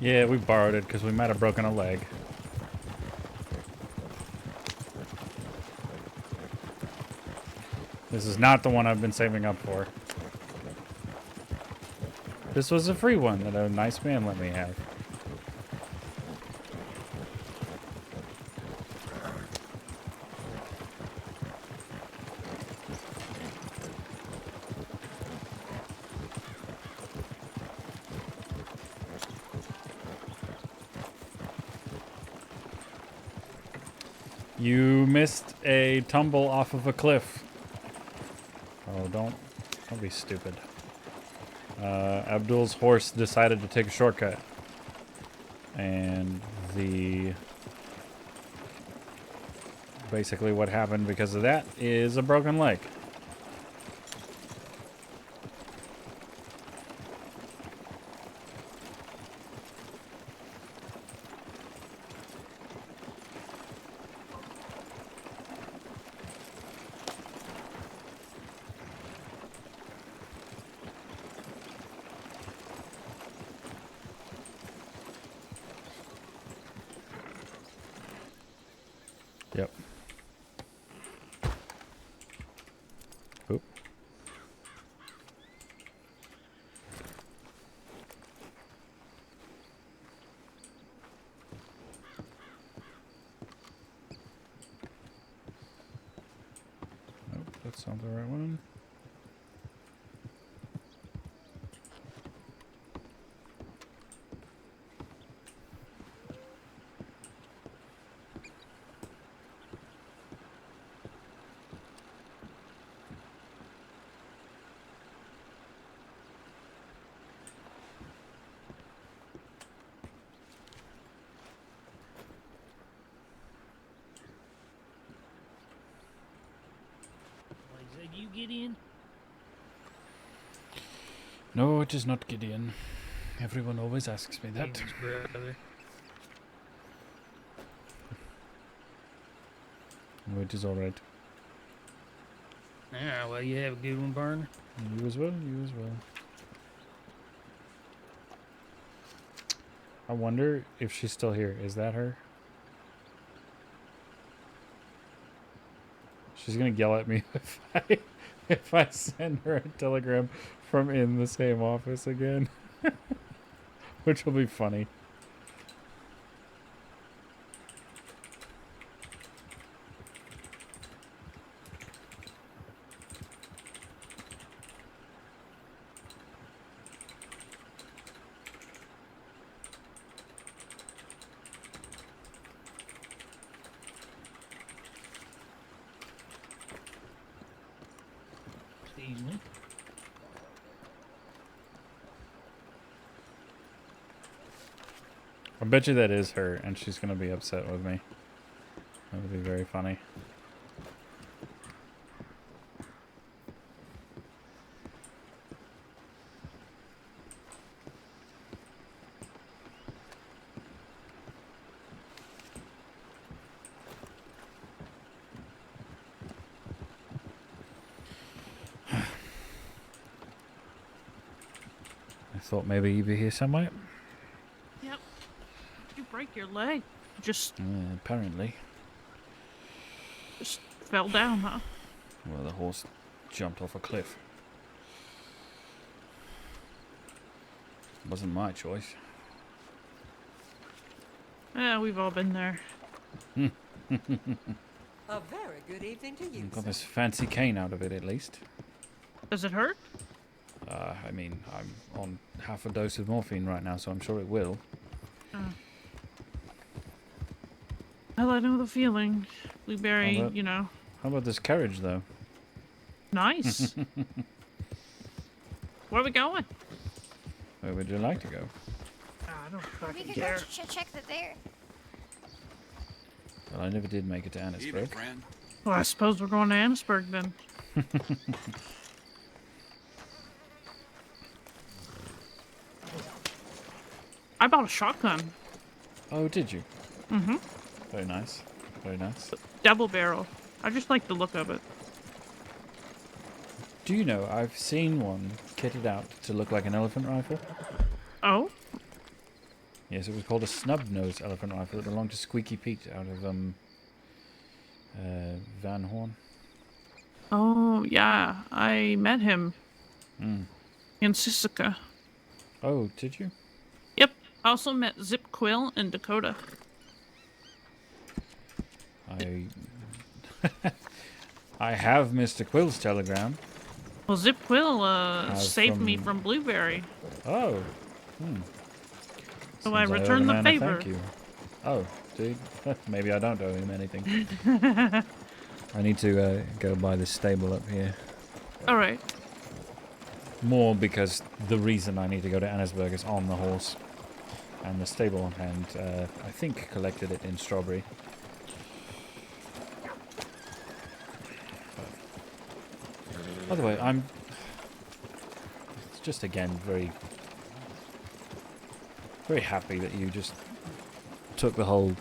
Yeah, we borrowed it because we might have broken a leg. This is not the one I've been saving up for. This was a free one that a nice man let me have. You missed a tumble off of a cliff. Oh, don't be stupid. Abdul's horse decided to take a shortcut. And basically what happened because of that is a broken leg. Yep. Oop. Nope, that's not the right one. Did you get in? No, it is not Gideon. Everyone always asks me that. James' brother. Oh, it is alright. Yeah, well, you have a good one, Burner. You as well, you as well. I wonder if she's still here. Is that her? She's gonna yell at me if I send her a telegram from in the same office again. Which will be funny. Excuse me. I bet you that is her, and she's gonna be upset with me. That would be very funny. I thought maybe you'd be here somewhere. Yep. You break your leg. Just Apparently. just fell down, huh? Well, the horse jumped off a cliff. Wasn't my choice. Yeah, we've all been there. A very good evening to you. Got this fancy cane out of it, at least. Does it hurt? I mean, I'm on half a dose of morphine right now, so I'm sure it will. Well, I know the feeling. Blueberry, How about- you know. How about this carriage, though? Nice. Where are we going? Where would you like to go? I don't We fucking could care. go check that there. Well, I never did make it to Annisburg. Well, I suppose we're going to Annisburg then. I bought a shotgun. Oh, did you? Mm-hmm. Very nice. Very nice. Double barrel. I just like the look of it. Do you know, I've seen one kitted out to look like an elephant rifle. Oh? Yes, it was called a snub-nosed elephant rifle. It belonged to Squeaky Pete out of Van Horn. Oh, yeah. I met him Mm. in Sisika. Oh, did you? Yep. I also met Zip Quill in Dakota. I have Mr. Quill's telegram. Well, Zip Quill saved me from- from Blueberry. Oh. So I Seems owe returned the man a favor. Thank you. Oh, dude. Maybe I don't owe him anything. I need to go by this stable up here. All right. More because the reason I need to go to Annesburg is on the horse. And the stable hand, I think, collected it in Strawberry. By the way, it's just again very happy that you just took the whole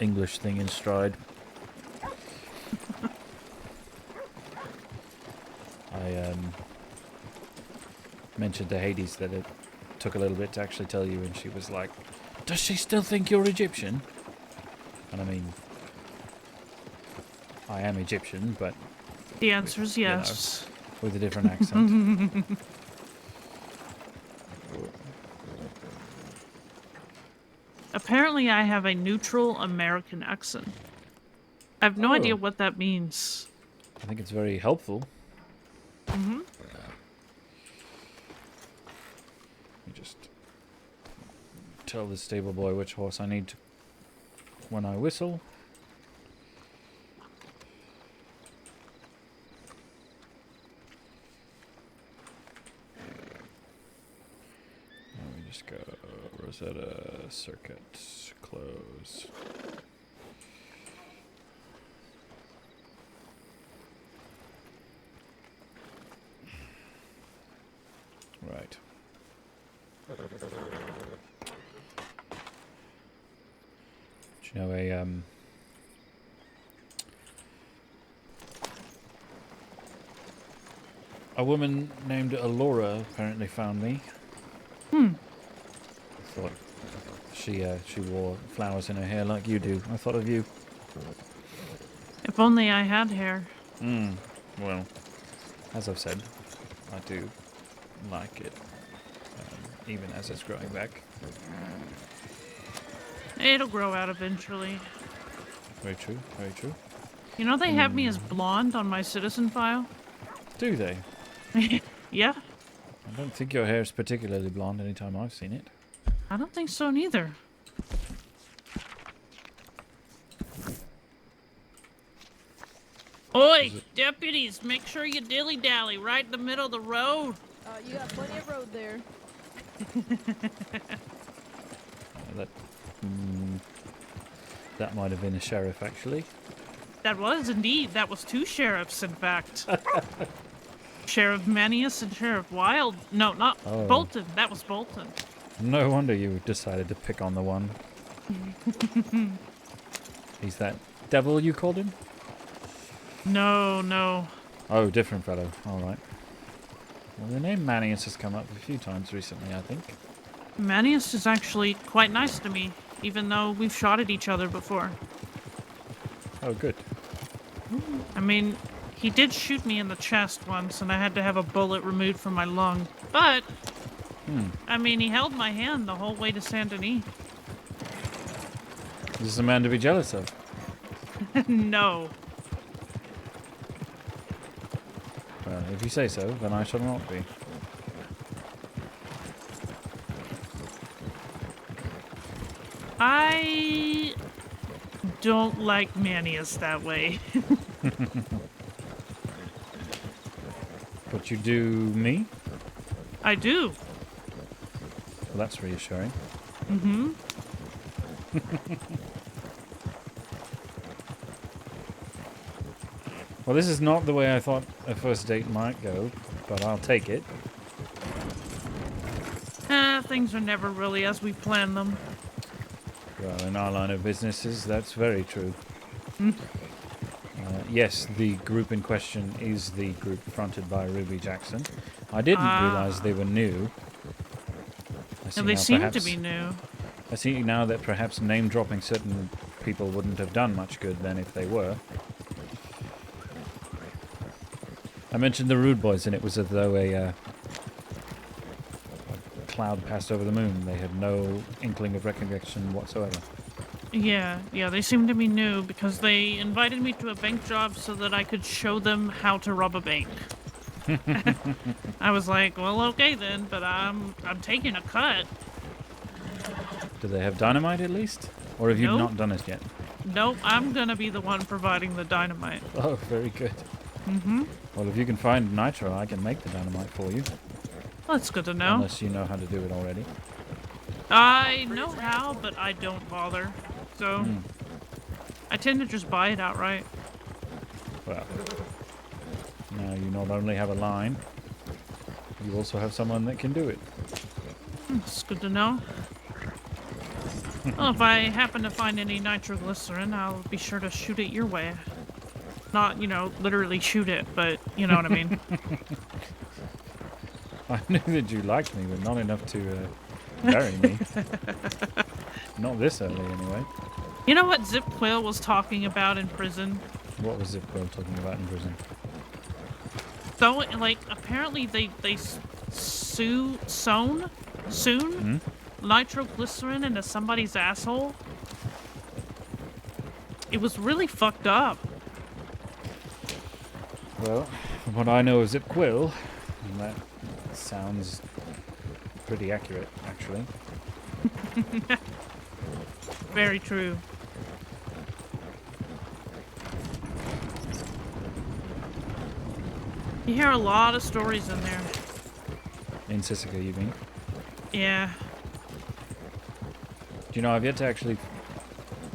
English thing in stride. I mentioned to Hades that it took a little bit to actually tell you, and she was like, "Does she still think you're Egyptian?" And I mean, I am Egyptian, but The answer is you know, yes. with a different accent. Apparently, I have a neutral American accent. I have no idea what that means. I think it's very helpful. Mm-hmm. You just tell the stable boy which horse I need when I whistle. Let me just go Rosetta Circuit close. Right. Do you know a woman named Alora apparently found me. Hmm. I thought she wore flowers in her hair like you do. I thought of you. If only I had hair. Well, as I've said, I do like it, even as it's growing back. It'll grow out eventually. Very true, very true. You know they have me as blonde on my citizen file? Do they? Yeah. I don't think your hair is particularly blonde anytime I've seen it. I don't think so neither. Oi, deputies, make sure you dilly-dally right in the middle of the road. You got plenty of road there. That might have been a sheriff, actually. That was indeed. That was two sheriffs, in fact. Sheriff Manius and Sheriff Wild. No, not Bolton. That was Bolton. No wonder you decided to pick on the one. He's that devil you called him? No. Oh, different fellow. All right. Well, the name Manius has come up a few times recently, I think. Manius is actually quite nice to me, even though we've shot at each other before. Oh, good. I mean, he did shoot me in the chest once, and I had to have a bullet removed from my lung. But, I mean, he held my hand the whole way to Saint Denis. Is this a man to be jealous of? No. Well, if you say so, then I shall not be. I don't like Manius that way. But you do me? I do. Well, that's reassuring. Mm-hmm. Well, this is not the way I thought a first date might go, but I'll take it. Things are never really as we planned them. Well, in our line of businesses, that's very true. Yes, the group in question is the group fronted by Ruby Jackson. I didn't realize they were new. They seem to be new. I see now that perhaps name-dropping certain people wouldn't have done much good then if they were. I mentioned the Rude Boys, and it was as though a cloud passed over the moon. They had no inkling of recognition whatsoever. Yeah, they seem to be new because they invited me to a bank job so that I could show them how to rob a bank. I was like, well, okay then, but I'm taking a cut. Do they have dynamite at least? Or have you Nope. not done it yet? Nope, I'm gonna be the one providing the dynamite. Oh, very good. Mm-hmm. Well, if you can find nitro, I can make the dynamite for you. Well, that's good to know. Unless you know how to do it already. I know how, but I don't bother. So, Hmm. I tend to just buy it outright. Well, now you not only have a line, you also have someone that can do it. It's good to know. Well, if I happen to find any nitroglycerin, I'll be sure to shoot it your way. Not, literally shoot it, but you know what I mean. I knew that you liked me, but not enough to bury me. Not this early, anyway. You know what Zip Quill was talking about in prison? What was Zip Quill talking about in prison? So, like, apparently they sewn nitroglycerin into somebody's asshole. It was really fucked up. Well, from what I know of Zip Quill, that sounds pretty accurate, actually. Very true. You hear a lot of stories in there. In Sisika, you mean? Yeah. Do you know, I've yet to actually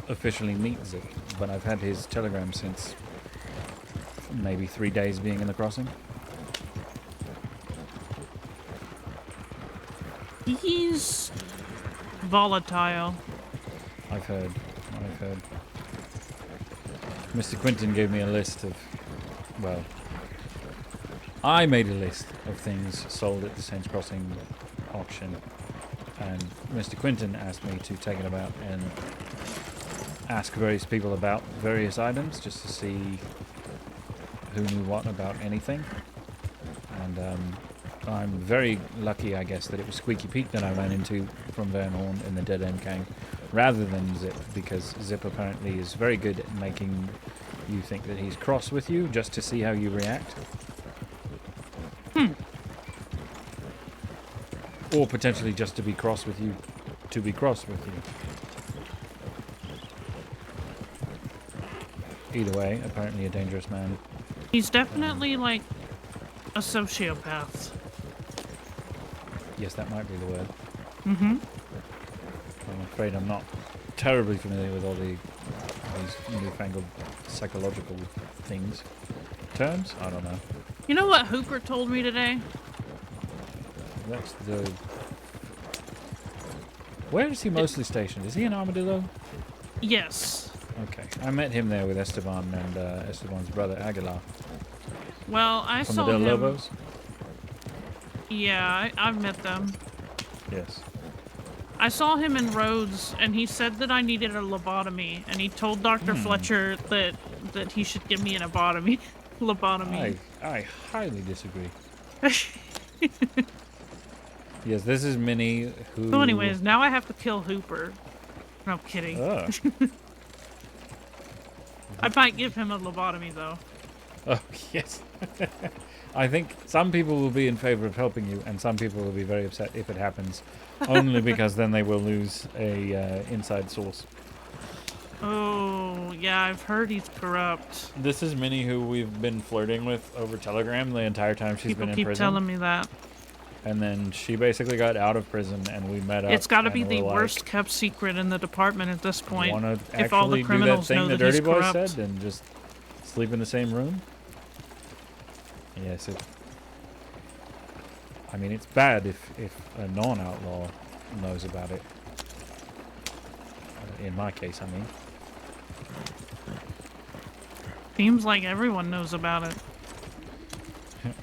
officially meet Zip, but I've had his telegram since maybe 3 days being in the crossing. He's volatile. I've heard. Mr. Quinton gave me a list of, well, I made a list of things sold at the Saints Crossing auction, and Mr. Quinton asked me to take it about and ask various people about various items just to see who knew what about anything. And I'm very lucky, I guess, that it was Squeaky Pete that I ran into from Van Horn in the Dead End Gang rather than Zip, because Zip apparently is very good at making you think that he's cross with you just to see how you react. Or potentially just to be cross with you, to be cross with you. Either way, apparently a dangerous man. He's definitely like a sociopath. Yes, that might be the word. Mm-hmm. I'm afraid I'm not terribly familiar with all these newfangled psychological things. Terms? I don't know. You know what Hooper told me today? That's the... Where is he mostly stationed? Is he in Armadillo? Yes. Okay. I met him there with Esteban and Esteban's brother Aguilar. Well, I From saw the Del him... Lobos? Yeah, I've met them. Yes. I saw him in Rhodes, and he said that I needed a lobotomy, and he told Dr. Fletcher that he should give me an lobotomy. I highly disagree. Yes, this is Minnie who... So anyways, now I have to kill Hooper. No, kidding. I might give him a lobotomy, though. Oh, yes. I think some people will be in favor of helping you, and some people will be very upset if it happens, only because then they will lose a inside source. Oh, yeah, I've heard he's corrupt. This is Minnie, who we've been flirting with over Telegram the entire time she's been in prison. People keep telling me that. And then she basically got out of prison, and we met up. It's got to be and the we're worst kept secret in the department at this point. Want to if all the actually do that criminals thing know the that he's Dirty Boy corrupt. said and just sleep in the same room? Yes, I mean, it's bad if a non-outlaw knows about it. In my case, I mean. Seems like everyone knows about it.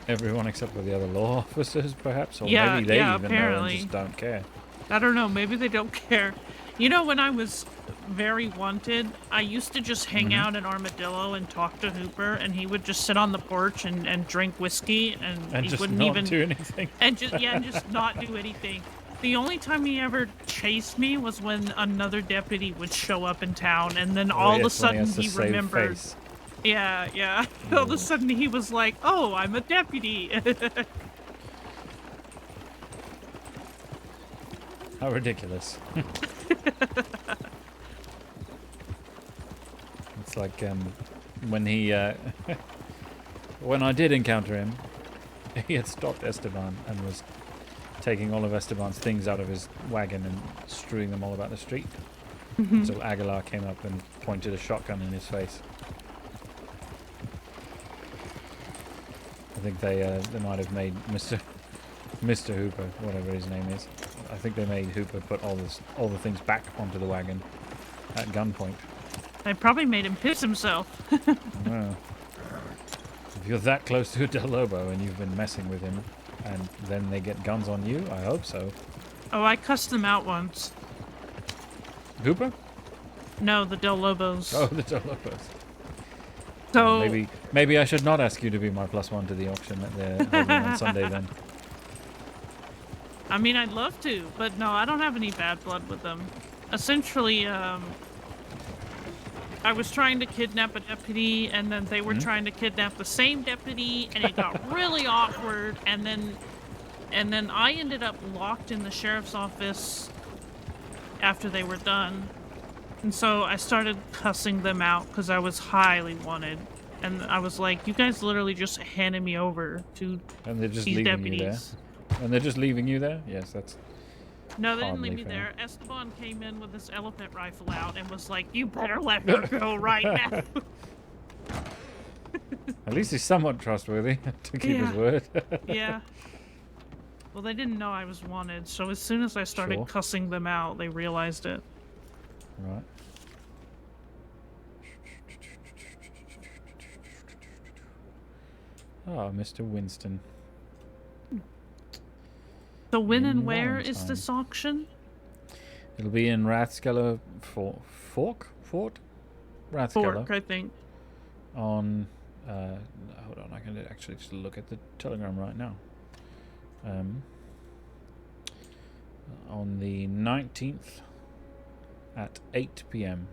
Everyone except for the other law officers, perhaps? Or Yeah, maybe they yeah, even apparently. know and just don't care. I don't know, maybe they don't care. You know, when I was very wanted, I used to just hang out in Armadillo and talk to Hooper, and he would just sit on the porch and drink whiskey, and he just wouldn't not even do anything. And just not do anything. The only time he ever chased me was when another deputy would show up in town, and then all of a sudden he remembered. Face. Yeah. All of a sudden he was like, "Oh, I'm a deputy." How ridiculous. It's like when he when I did encounter him, he had stopped Esteban and was taking all of Esteban's things out of his wagon and strewing them all about the street. Until Aguilar came up and pointed a shotgun in his face. I think they might have made Mr. Hooper, whatever his name is. I think they made Hooper put all the things back onto the wagon at gunpoint. I probably made him piss himself. Well, if you're that close to a Del Lobo and you've been messing with him, and then they get guns on you, I hope so. Oh, I cussed them out once. Hooper? No, the Del Lobos. Oh, the Del Lobos. So maybe I should not ask you to be my +1 to the auction that they're holding on Sunday then. I mean, I'd love to, but no, I don't have any bad blood with them. Essentially, I was trying to kidnap a deputy, and then they were trying to kidnap the same deputy, and it got really awkward, and then I ended up locked in the sheriff's office after they were done. And so I started cussing them out because I was highly wanted. And I was like, you guys literally just handed me over to and they're just these leaving deputies. You there. And they're just leaving you there? Yes, that's... No, they didn't leave me fair. there. Esteban came in with his elephant rifle out and was like, you better let her go right now. At least he's somewhat trustworthy to keep his word. Yeah. Well, they didn't know I was wanted, so as soon as I started cussing them out, they realized it. Right. Oh, Mr. Winston. So when and where is this auction? It'll be in Rathskeller Fort? Rathskeller. Fork, I think. On, hold on, I can actually just look at the telegram right now. On the 19th at 8 p.m.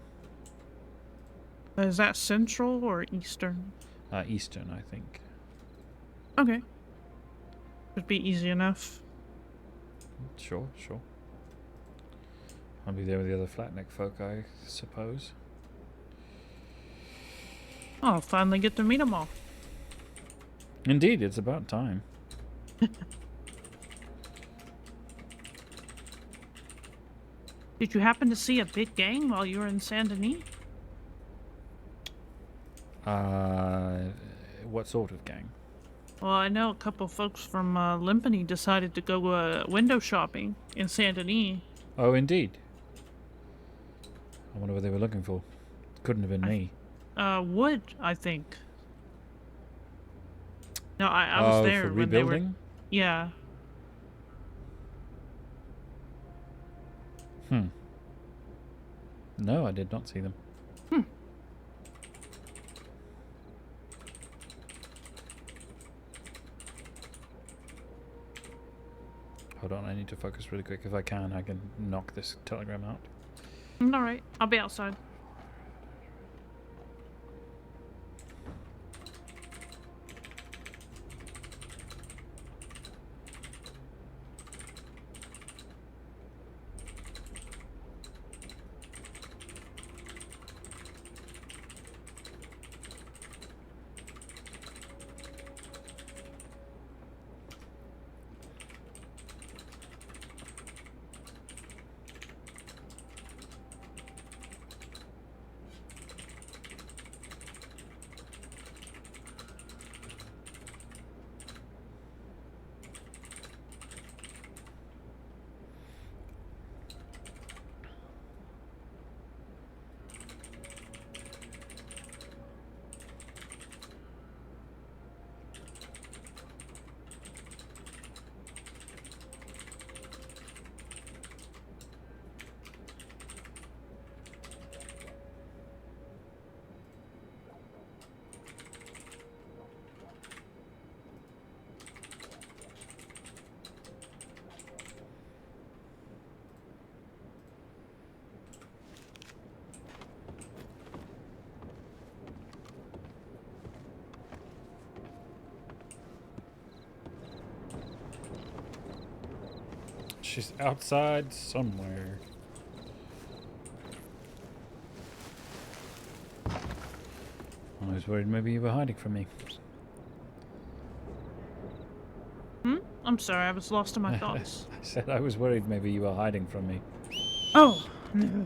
Is that Central or Eastern? Eastern, I think. Okay. Should be easy enough. Sure. I'll be there with the other flatneck folk, I suppose. I'll finally get to meet them all. Indeed, it's about time. Did you happen to see a big gang while you were in Saint Denis? What sort of gang? Well, I know a couple folks from Limpany decided to go window shopping in Saint Denis. Oh, indeed. I wonder what they were looking for. Couldn't have been me. Wood, I think. No, I was there for when they were. rebuilding? Yeah. No, I did not see them. Hold on, I need to focus really quick. If I can knock this telegram out. Alright, I'll be outside. She's outside somewhere. I was worried maybe you were hiding from me. I'm sorry, I was lost in my thoughts. I said I was worried maybe you were hiding from me. Oh, no.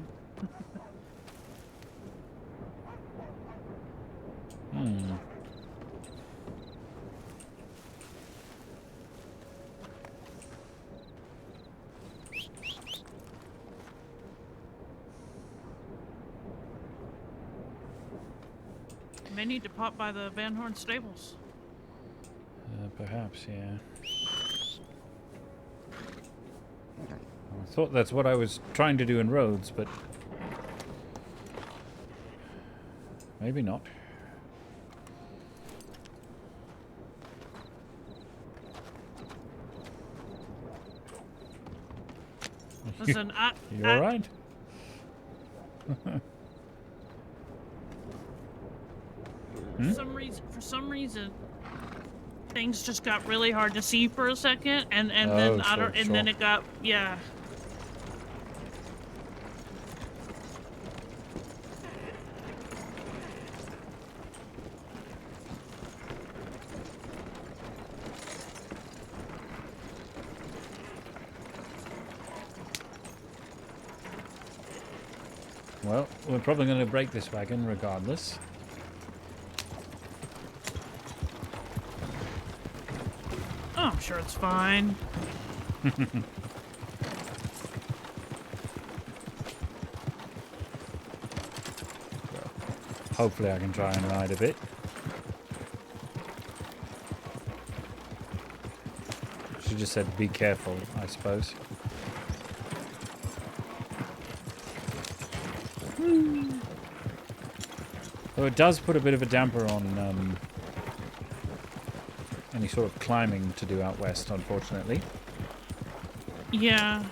May need to pop by the Van Horn stables. Perhaps, yeah. I thought that's what I was trying to do in Rhodes, but maybe not. Listen, You alright? For some reason, things just got really hard to see for a second, and then then it got Well, we're probably going to break this wagon regardless. Oh, I'm sure it's fine. Hopefully I can try and ride a bit. She just said be careful, I suppose. Though it does put a bit of a damper on any sort of climbing to do out west, unfortunately. Yeah.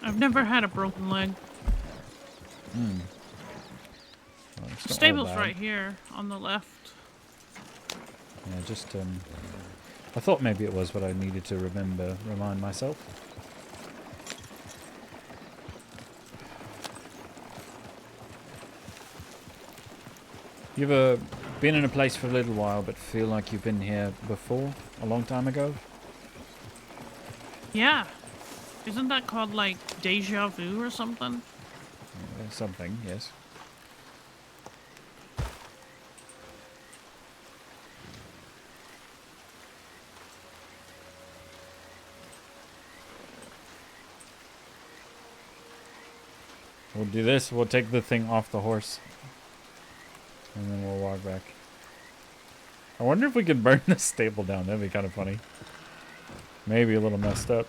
I've never had a broken leg. Well, it's not all Stable's bad. right here on the left. Yeah, just I thought maybe it was, but I needed to remind myself. You ever been in a place for a little while but feel like you've been here before, a long time ago? Yeah. Isn't that called like deja vu or something? Something, yes. We'll do this, we'll take the thing off the horse. And then we'll walk back. I wonder if we could burn the stable down. That'd be kind of funny. Maybe a little messed up.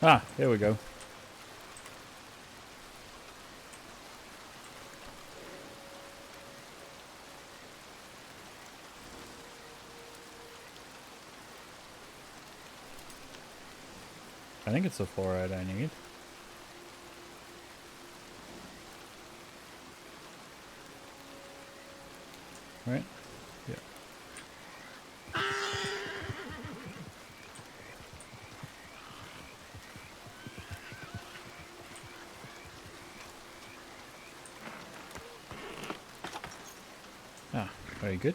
Ah, there we go. I think it's the fluoride I need. Right? Yeah. Ah, very good.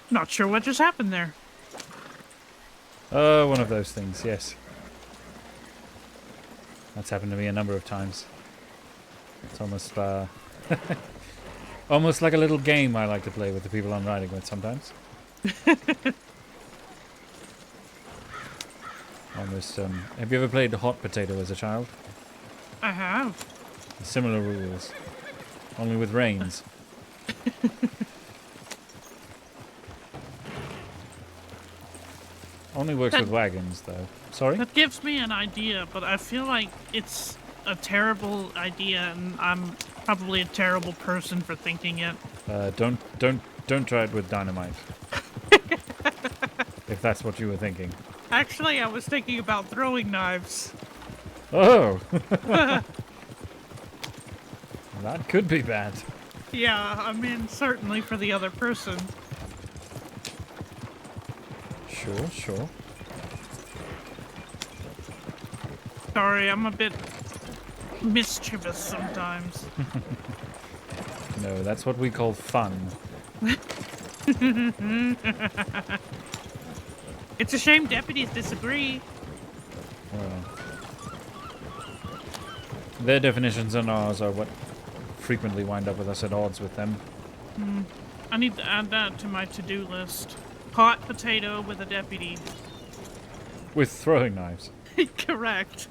Not sure what just happened there. One of those things, yes. That's happened to me a number of times. It's almost, almost like a little game I like to play with the people I'm riding with sometimes. Almost, have you ever played Hot Potato as a child? I have. Similar rules, only with reins. Only works with wagons, though. Sorry? That gives me an idea, but I feel like it's a terrible idea, and I'm probably a terrible person for thinking it. Don't try it with dynamite. If that's what you were thinking. Actually, I was thinking about throwing knives. Oh! That could be bad. Yeah, I mean, certainly for the other person. Sure, sure. Sorry, I'm a bit mischievous sometimes. No, that's what we call fun. It's a shame deputies disagree. Well, their definitions and ours are what frequently wind up with us at odds with them. I need to add that to my to-do list. Hot potato with a deputy. With throwing knives. Correct.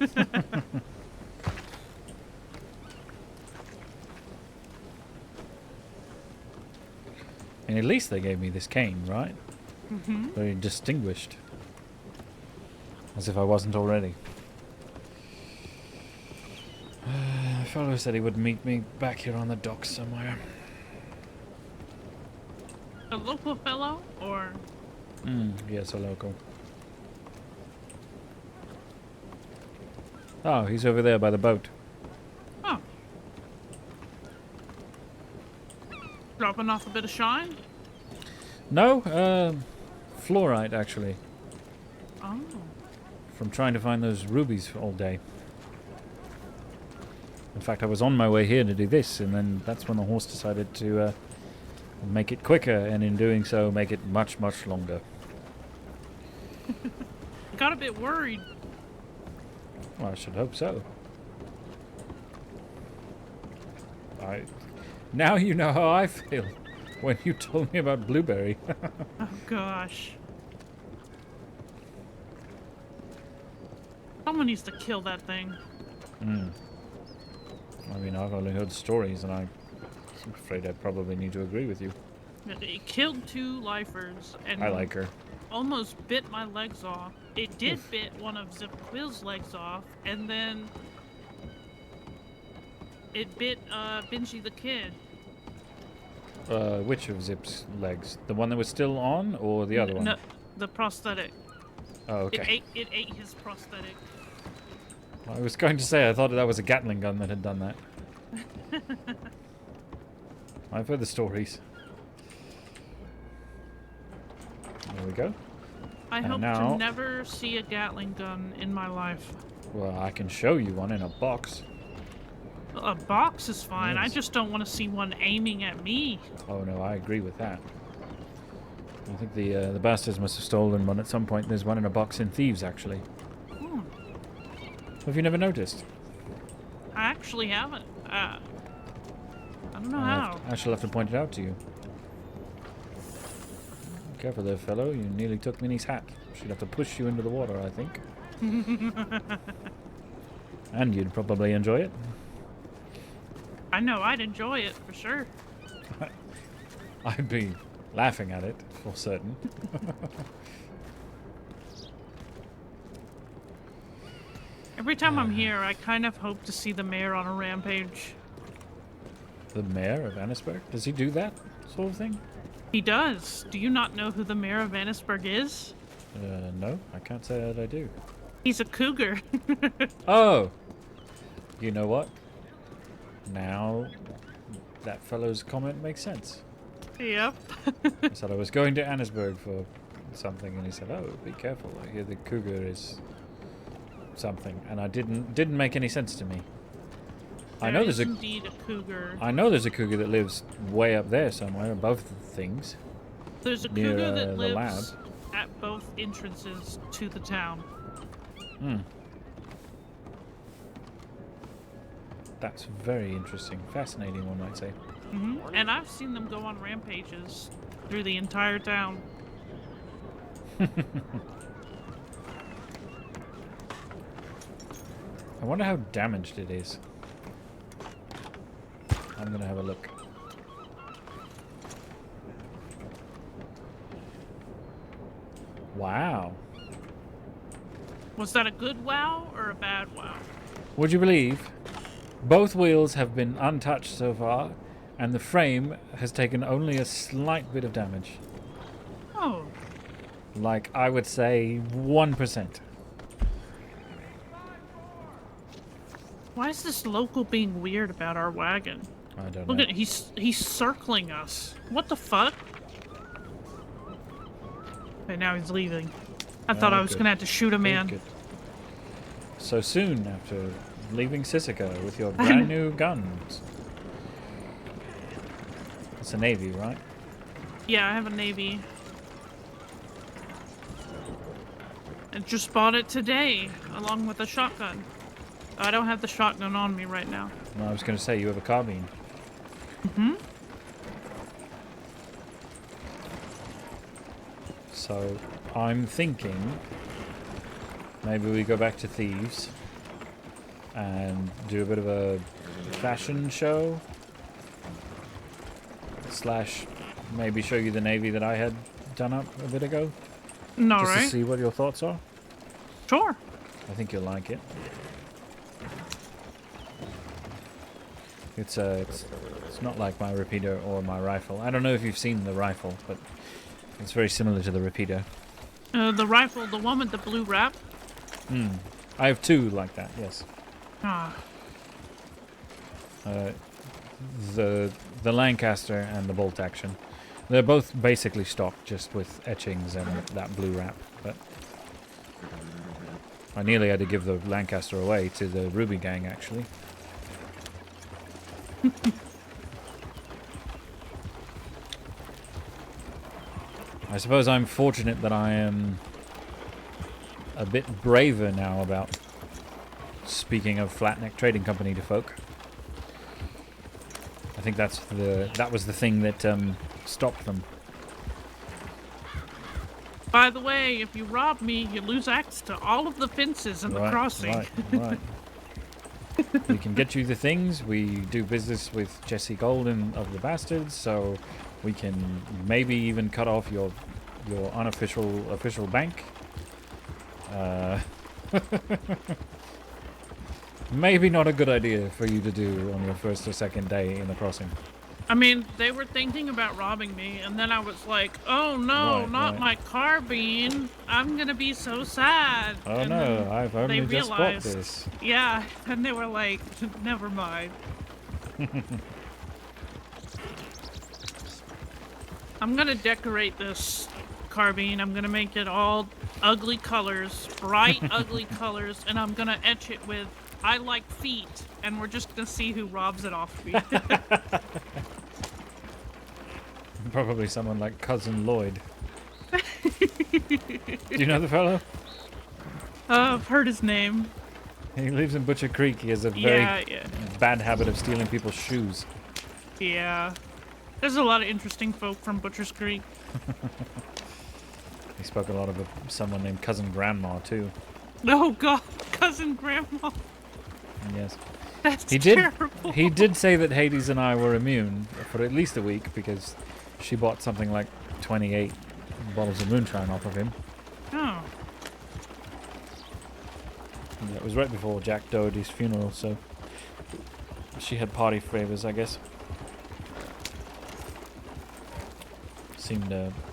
And at least they gave me this cane, right? Mm-hmm. Very distinguished. As if I wasn't already. The fellow said he would meet me back here on the docks somewhere. A local fellow, or? Yes, a local. Oh, he's over there by the boat. Oh. Dropping off a bit of shine? No, fluorite, actually. Oh. From trying to find those rubies all day. In fact, I was on my way here to do this, and then that's when the horse decided to make it quicker, and in doing so, make it much, much longer. Got a bit worried. Well, I should hope so. Now you know how I feel when you told me about Blueberry. Oh, gosh. Someone needs to kill that thing. I mean, I've only heard stories, and I'm afraid I probably need to agree with you. It killed 2 lifers, and I like her. almost bit my legs off. It did bit one of Zip Quill's legs off, and then it bit Benji the Kid. Which of Zip's legs? The one that was still on, or the other one? No, the prosthetic. Oh, okay. It ate his prosthetic. I was going to say, I thought that was a Gatling gun that had done that. I've heard the stories. There we go. I And hope now, to never see a Gatling gun in my life. well, I can show you one in a box. A box is fine. I Yes. just don't want to see one aiming at me. Oh no, I agree with that. I think the bastards must have stolen one at some point. There's one in a box in Thieves, actually. Have you never noticed? I actually haven't. I don't know how. I shall have to point it out to you. Careful there, fellow. You nearly took Minnie's hat. She'd have to push you into the water, I think. And you'd probably enjoy it. I know I'd enjoy it for sure. I'd be laughing at it, for certain. Every time I'm here, I kind of hope to see the mayor on a rampage. The mayor of Annisburg? Does he do that sort of thing? He does. Do you not know who the mayor of Annisburg is? No, I can't say that I do. He's a cougar. Oh! You know what? Now, that fellow's comment makes sense. Yep. I said I was going to Annisburg for something, and he said, "Oh, be careful. I hear the cougar is something," and I didn't make any sense to me. I know there's indeed a cougar. I know there's a cougar that lives way up there somewhere above the things. There's a near, cougar that the lab. lives at both entrances to the town. That's very interesting, fascinating, one might say. And I've seen them go on rampages through the entire town. I wonder how damaged it is. I'm gonna have a look. Wow. Was that a good wow or a bad wow? Would you believe both wheels have been untouched so far, and the frame has taken only a slight bit of damage. Oh. Like, I would say 1%. Why is this local being weird about our wagon? I don't know. Look at he's circling us. What the fuck? Okay, now he's leaving. I thought I was gonna have to shoot a man. Good. So soon after leaving Sisika with your brand new guns. It's a Navy, right? Yeah, I have a Navy. I just bought it today, along with a shotgun. I don't have the shotgun on me right now. No, I was going to say, you have a carbine. Mm-hmm. So, I'm thinking maybe we go back to Thieves and do a bit of a fashion show. / maybe show you the Navy that I had done up a bit ago. No, just right? to see what your thoughts are. Sure. I think you'll like it. It's not like my repeater or my rifle. I don't know if you've seen the rifle, but it's very similar to the repeater. The rifle, the one with the blue wrap? I have two like that, yes. Ah. The Lancaster and the bolt action. They're both basically stock, just with etchings and that blue wrap. But I nearly had to give the Lancaster away to the Ruby gang, actually. I suppose I'm fortunate that I am a bit braver now about speaking of Flatneck Trading Company to folk. I think that was the thing that stopped them. By the way, if you rob me, you lose access to all of the fences in the crossing. Right. We can get you the things. We do business with Jesse Golden of the Bastards, so we can maybe even cut off your official bank. Maybe not a good idea for you to do on your first or second day in the crossing. I mean, they were thinking about robbing me, and then I was like, oh no, not my carbine. I'm gonna be so sad. Oh and no, I've only just bought this. Yeah, and they were like, never mind. I'm gonna decorate this carbine. I'm gonna make it all ugly colors, bright ugly colors, and I'm gonna etch it with I like feet, and we're just gonna see who robs it off me. Probably someone like Cousin Lloyd. Do you know the fellow? I've heard his name. He lives in Butcher Creek. He has a very bad habit of stealing people's shoes. Yeah. There's a lot of interesting folk from Butcher's Creek. He spoke a lot of someone named Cousin Grandma, too. Oh, God. Cousin Grandma. Yes. That's terrible. He did say that Hades and I were immune for at least a week because she bought something like 28 bottles of moonshine off of him. Oh. And it was right before Jack Doherty's funeral, so she had party favors, I guess.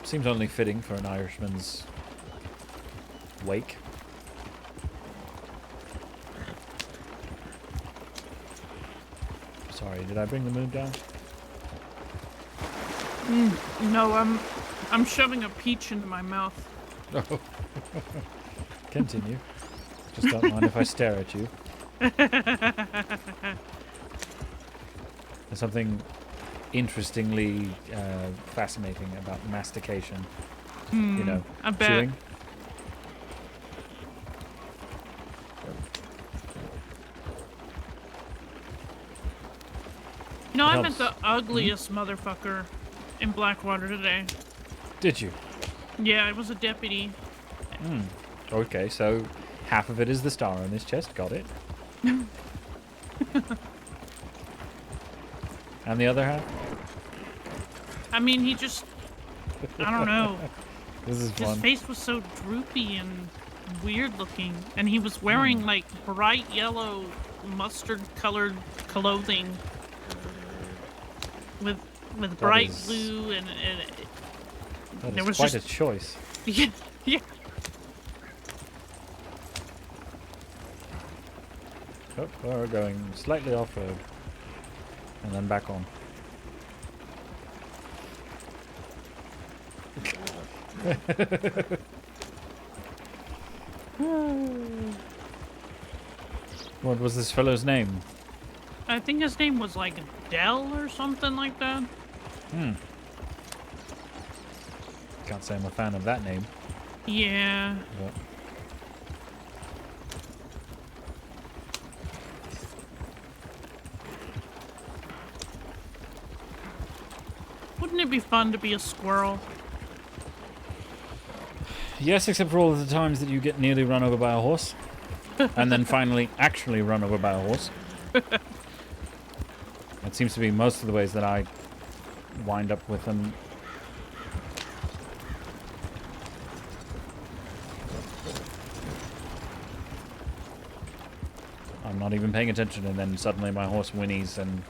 Seems only fitting for an Irishman's wake. Sorry, did I bring the moon down? No, I'm shoving a peach into my mouth. Oh. Continue. Just don't mind if I stare at you. There's something interestingly fascinating about mastication. You know, I bet. chewing. You know, I met the ugliest motherfucker in Blackwater today. Did you? Yeah, I was a deputy. Okay, so half of it is the star on his chest. Got it. And the other half? I mean, he just... I don't know. This is fun. His face was so droopy and weird looking, and he was wearing like bright yellow, mustard-colored clothing with bright blue, and that there is was quite just a choice. yeah. Oh, we're going slightly off-road. And then back on. What was this fellow's name? I think his name was like Dell or something like that. Can't say I'm a fan of that name. Yeah. But Wouldn't it be fun to be a squirrel? yes, except for all of the times that you get nearly run over by a horse. And then finally actually run over by a horse. It seems to be most of the ways that I wind up with them. I'm not even paying attention, and then suddenly my horse whinnies and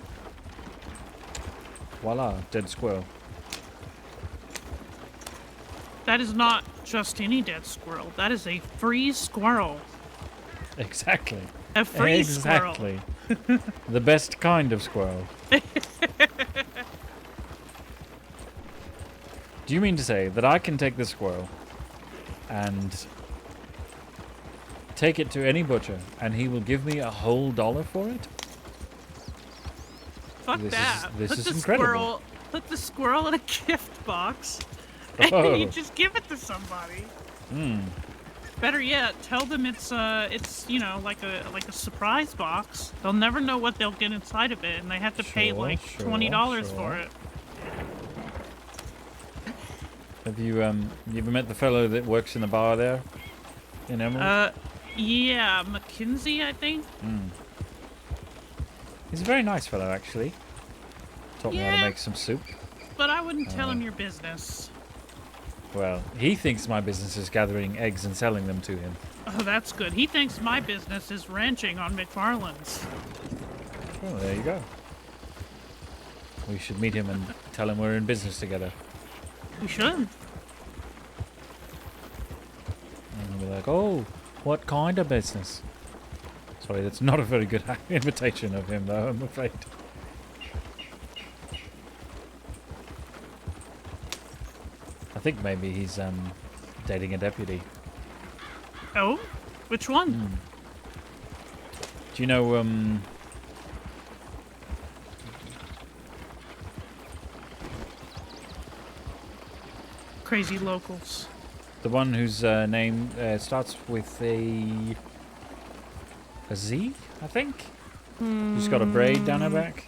voila, dead squirrel. That is not just any dead squirrel. That is a free squirrel. Exactly. A free squirrel. Exactly. The best kind of squirrel. Do you mean to say that I can take this squirrel and take it to any butcher and he will give me a whole $1 for it? Fuck that. This Put is the incredible. Put the squirrel in a gift box, and then you just give it to somebody. Better yet, tell them it's you know, like a surprise box. They'll never know what they'll get inside of it, and they have to pay like $20 for it. Have you ever met the fellow that works in the bar there in Emerald? Yeah, Mackenzie, I think. He's a very nice fellow, actually. Taught me how to make some soup. But I wouldn't tell him your business. Well, he thinks my business is gathering eggs and selling them to him. Oh, that's good. He thinks my business is ranching on McFarland's. Well, there you go. We should meet him and tell him we're in business together. We should. And he'll be like, oh, what kind of business? Sorry, that's not a very good imitation of him, though, I'm afraid. I think maybe he's dating a deputy. Oh? Which one? Do you know, Crazy locals. the one whose name starts with a Z, I think? Who's got a braid down her back?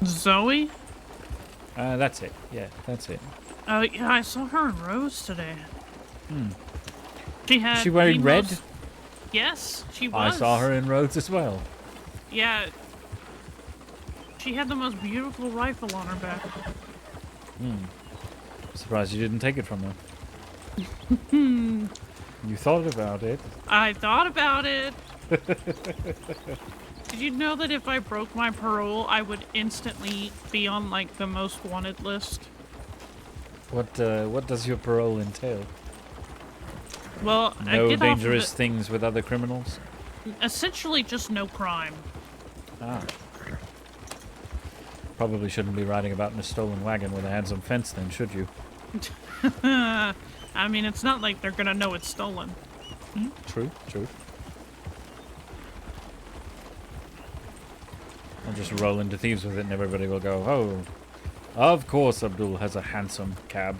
Zoe? That's it. Yeah, that's it. Oh, yeah, I saw her in Rose today. She had. Is she wearing red? Yes, she was. I saw her in Rhodes as well. Yeah. She had the most beautiful rifle on her back. Surprised you didn't take it from her. You thought about it. I thought about it. Did you know that if I broke my parole, I would instantly be on, like, the most wanted list? What does your parole entail? Well, I No get dangerous off of things with other criminals? essentially just no crime. Ah. Probably shouldn't be riding about in a stolen wagon with a handsome fence then, should you? I mean, it's not like they're gonna know it's stolen. True, true. I'll just roll into thieves with it and everybody will go, oh, of course Abdul has a handsome cab.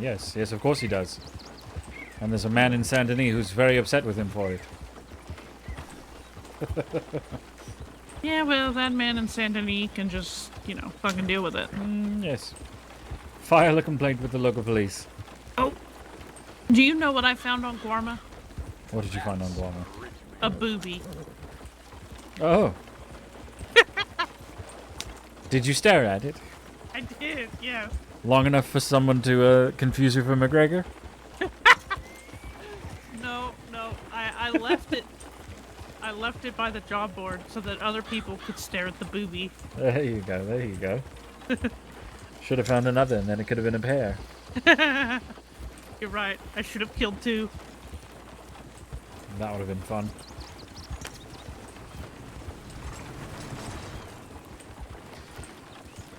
Yes, yes, of course he does. And there's a man in Saint Denis who's very upset with him for it. Yeah, well, that man in Saint Denis can just, you know, fucking deal with it. Yes. File a complaint with the local police. Oh, do you know what I found on Guarma? What did you find on Guarma? A booby. Oh. Did you stare at it? I did, yeah. Long enough for someone to confuse you for McGregor? No, I left it. I left it by the job board so that other people could stare at the boobie. There you go. Should have found another, and then it could have been a pair. You're right. I should have killed two. That would have been fun.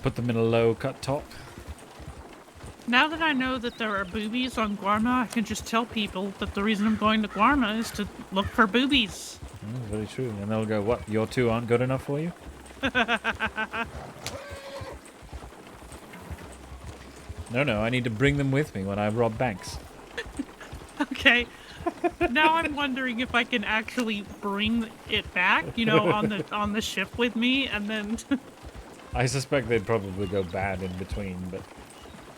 Put them in a low cut top. Now that I know that there are boobies on Guarma, I can just tell people that the reason I'm going to Guarma is to look for boobies. Very true. And they'll go, what, your two aren't good enough for you? No, I need to bring them with me when I rob banks. Okay. Now I'm wondering if I can actually bring it back, on the ship with me, and then... I suspect they'd probably go bad in between, but...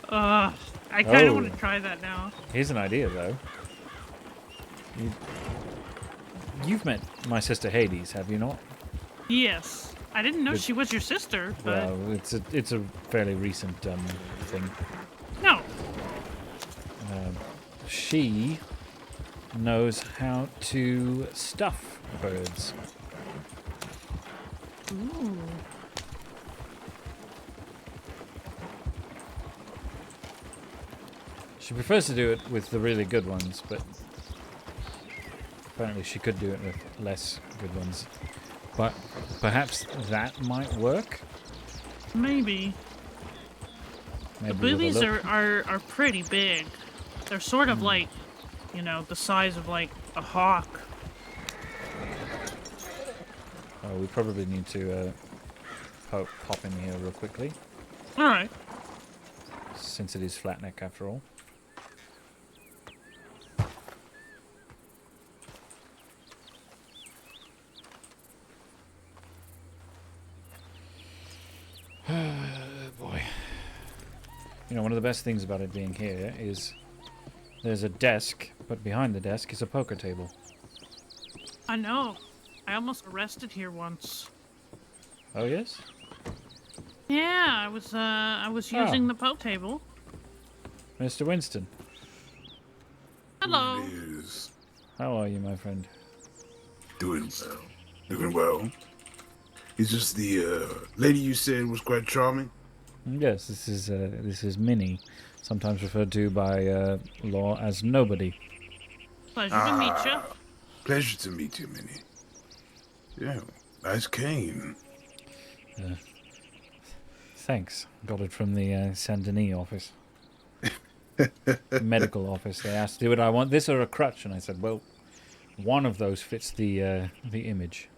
I kind of want to try that now. Here's an idea, though. You've met my sister Hades, have you not? Yes. I didn't know she was your sister, but... Well, it's a fairly recent thing. No. She knows how to stuff birds. Ooh. She prefers to do it with the really good ones, but apparently she could do it with less good ones. But perhaps that might work? Maybe. The boobies are pretty big. They're sort of like, the size of like a hawk. Oh, we probably need to pop in here real quickly. Alright. Since it is flat neck after all. Boy. One of the best things about it being here is there's a desk, but behind the desk is a poker table. I know. I almost arrested here once. Oh, yes? Yeah, I was using the poke table. Mr. Winston. Hello. How are you, my friend? Doing well. Is this the lady you said was quite charming? Yes, this is Minnie, sometimes referred to by law as Nobody. Pleasure to meet you. Pleasure to meet you, Minnie. Yeah, nice cane. Thanks. Got it from the Saint Denis office. Medical office. They asked, "Do I want this or a crutch?" And I said, "Well, one of those fits the image."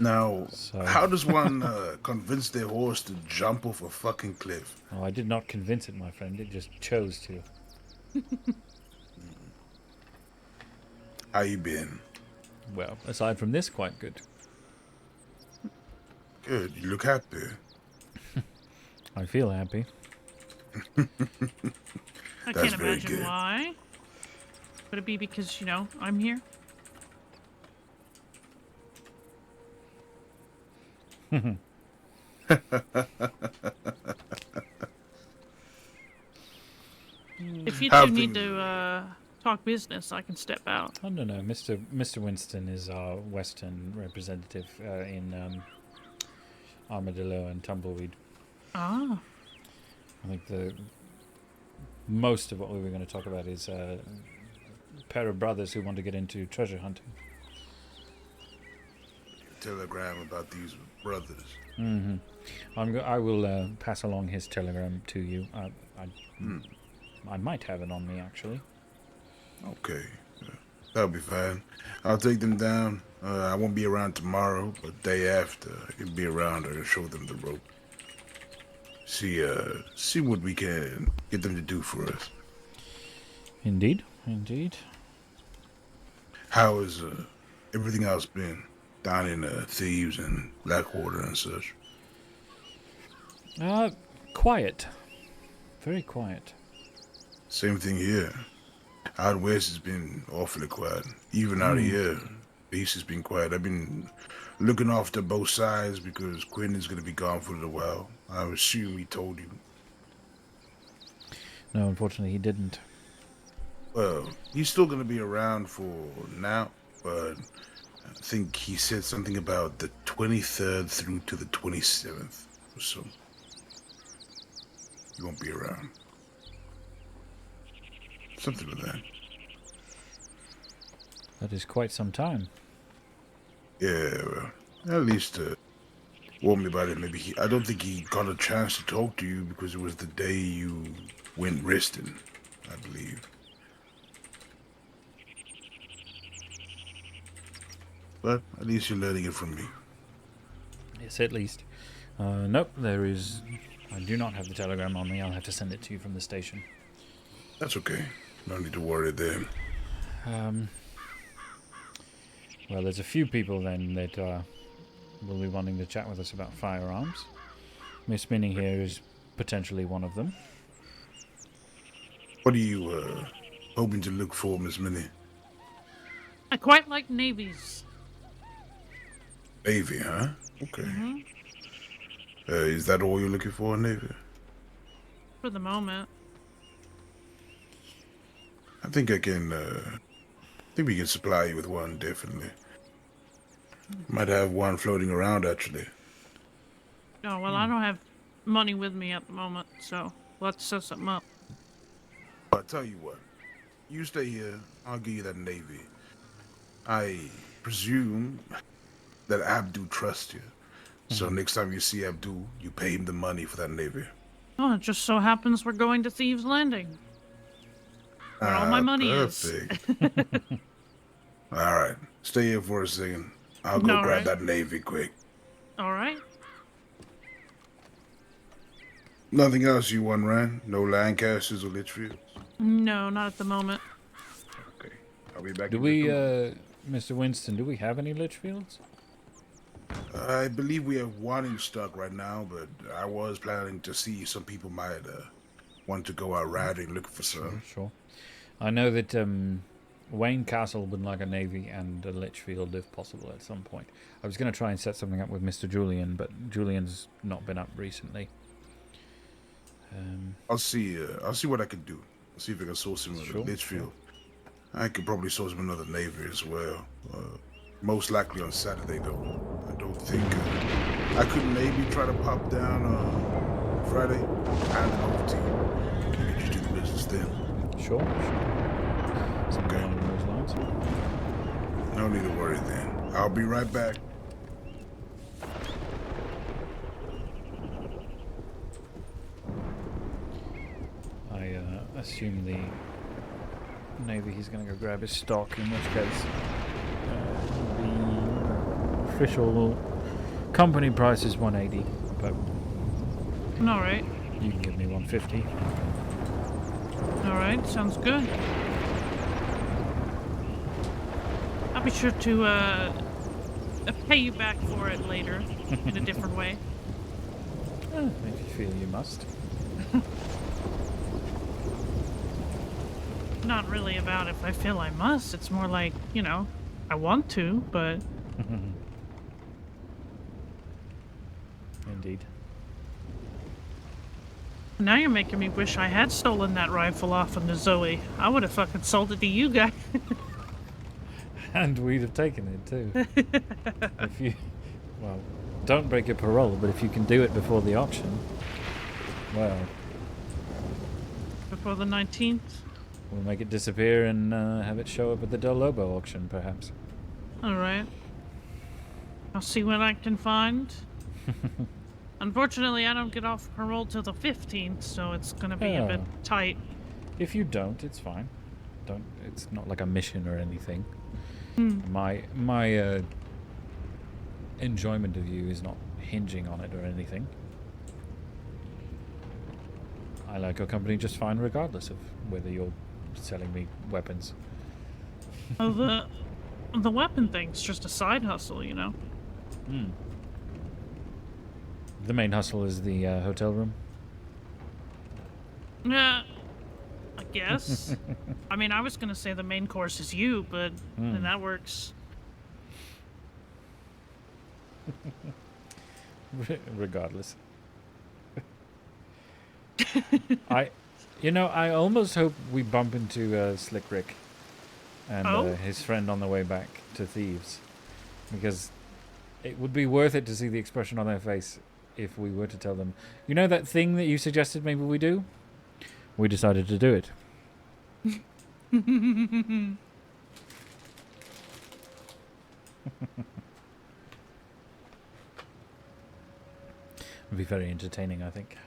Now, how does one convince their horse to jump off a fucking cliff? Oh, I did not convince it, my friend. It just chose to. How you been? Well, aside from this, quite good. Good. You look happy. I feel happy. I can't imagine why. Would it be because, I'm here? If you two need to talk business, I can step out. Oh, no. Mr. Winston is our Western representative in Armadillo and Tumbleweed. Ah. I think most of what we were going to talk about is a pair of brothers who want to get into treasure hunting. Telegram about these brothers. Mm-hmm. I will pass along his telegram to you. I might have it on me, actually. Okay. That'll be fine. I'll take them down. I won't be around tomorrow, but day after, I can be around and show them the rope. See what we can get them to do for us. Indeed. How has everything else been down in Thieves and Blackwater and such? Quiet. Very quiet. Same thing here. Out west has been awfully quiet. Even out here, the east has been quiet. I've been looking after both sides because Quinn is going to be gone for a little while. I assume he told you. No, unfortunately, he didn't. Well, he's still gonna be around for now, but I think he said something about the 23rd through to the 27th or so. He won't be around. Something like that. That is quite some time. Yeah, well, at least warn me about it. Maybe I don't think he got a chance to talk to you because it was the day you went resting, I believe. But at least you're learning it from me. Yes, at least. Nope, there is... I do not have the telegram on me. I'll have to send it to you from the station. That's okay. No need to worry there. Well, there's a few people then that will be wanting to chat with us about firearms. Miss Minnie here is potentially one of them. What are you hoping to look for, Miss Minnie? I quite like navies. Navy, huh? Okay. Mm-hmm. Is that all you're looking for, Navy? For the moment. I think I can, I think we can supply you with one, definitely. Might have one floating around, actually. Oh, well, I don't have money with me at the moment, so let's set something up. I'll tell you what. You stay here, I'll give you that Navy. I presume that Abdul trusts you. So next time you see Abdul, you pay him the money for that Navy. Oh, it just so happens we're going to Thieves' Landing. Where all my money perfect. is. All right. Stay here for a second. I'll go grab that Navy quick. All right. Nothing else you want, Ryan? No Lancasters or Litchfields? No, not at the moment. Okay. I'll be back. Do we, Mr. Winston, do we have any Litchfields? I believe we have one in stock right now, but I was planning to see some people might want to go out riding looking for some. Sure. I know that Wayne Castle would like a Navy and a Litchfield if possible at some point. I was going to try and set something up with Mr. Julian, but Julian's not been up recently. I'll see what I can do. I'll see if I can source him a Litchfield. I could probably source him another Navy as well. Most likely on Saturday, though. I don't think... I could maybe try to pop down Friday. Hand it over to you. Can you just do the business then? Sure. Something along those lines. No need to worry then. I'll be right back. I assume the Navy he's going to go grab his stock, in which case the official company price is 180, but all right. You can give me 150. All right, sounds good. I'll be sure to pay you back for it later in a different way. If you feel you must. Not really about if I feel I must. It's more like, you know, I want to, but... Indeed. Now you're making me wish I had stolen that rifle off of the Zoe. I would have fucking sold it to you guys. And we'd have taken it too. If you... Well, don't break your parole, but if you can do it before the auction, well... Before the 19th? We'll make it disappear and have it show up at the Del Lobo auction, perhaps. Alright. I'll see what I can find. Unfortunately, I don't get off parole till the 15th, so it's gonna be a bit tight. If you don't, it's fine. It's not like a mission or anything. My enjoyment of you is not hinging on it or anything. I like your company just fine regardless of whether you're selling me weapons. Oh, the weapon thing's just a side hustle, you know? The main hustle is the hotel room? Yeah, I guess. I mean, I was gonna say the main course is you, but then that works. Regardless. You know, I almost hope we bump into Slick Rick and his friend on the way back to Thieves, because it would be worth it to see the expression on their face if we were to tell them, you know that thing that you suggested maybe we do? We decided to do it. It'd be very entertaining, I think.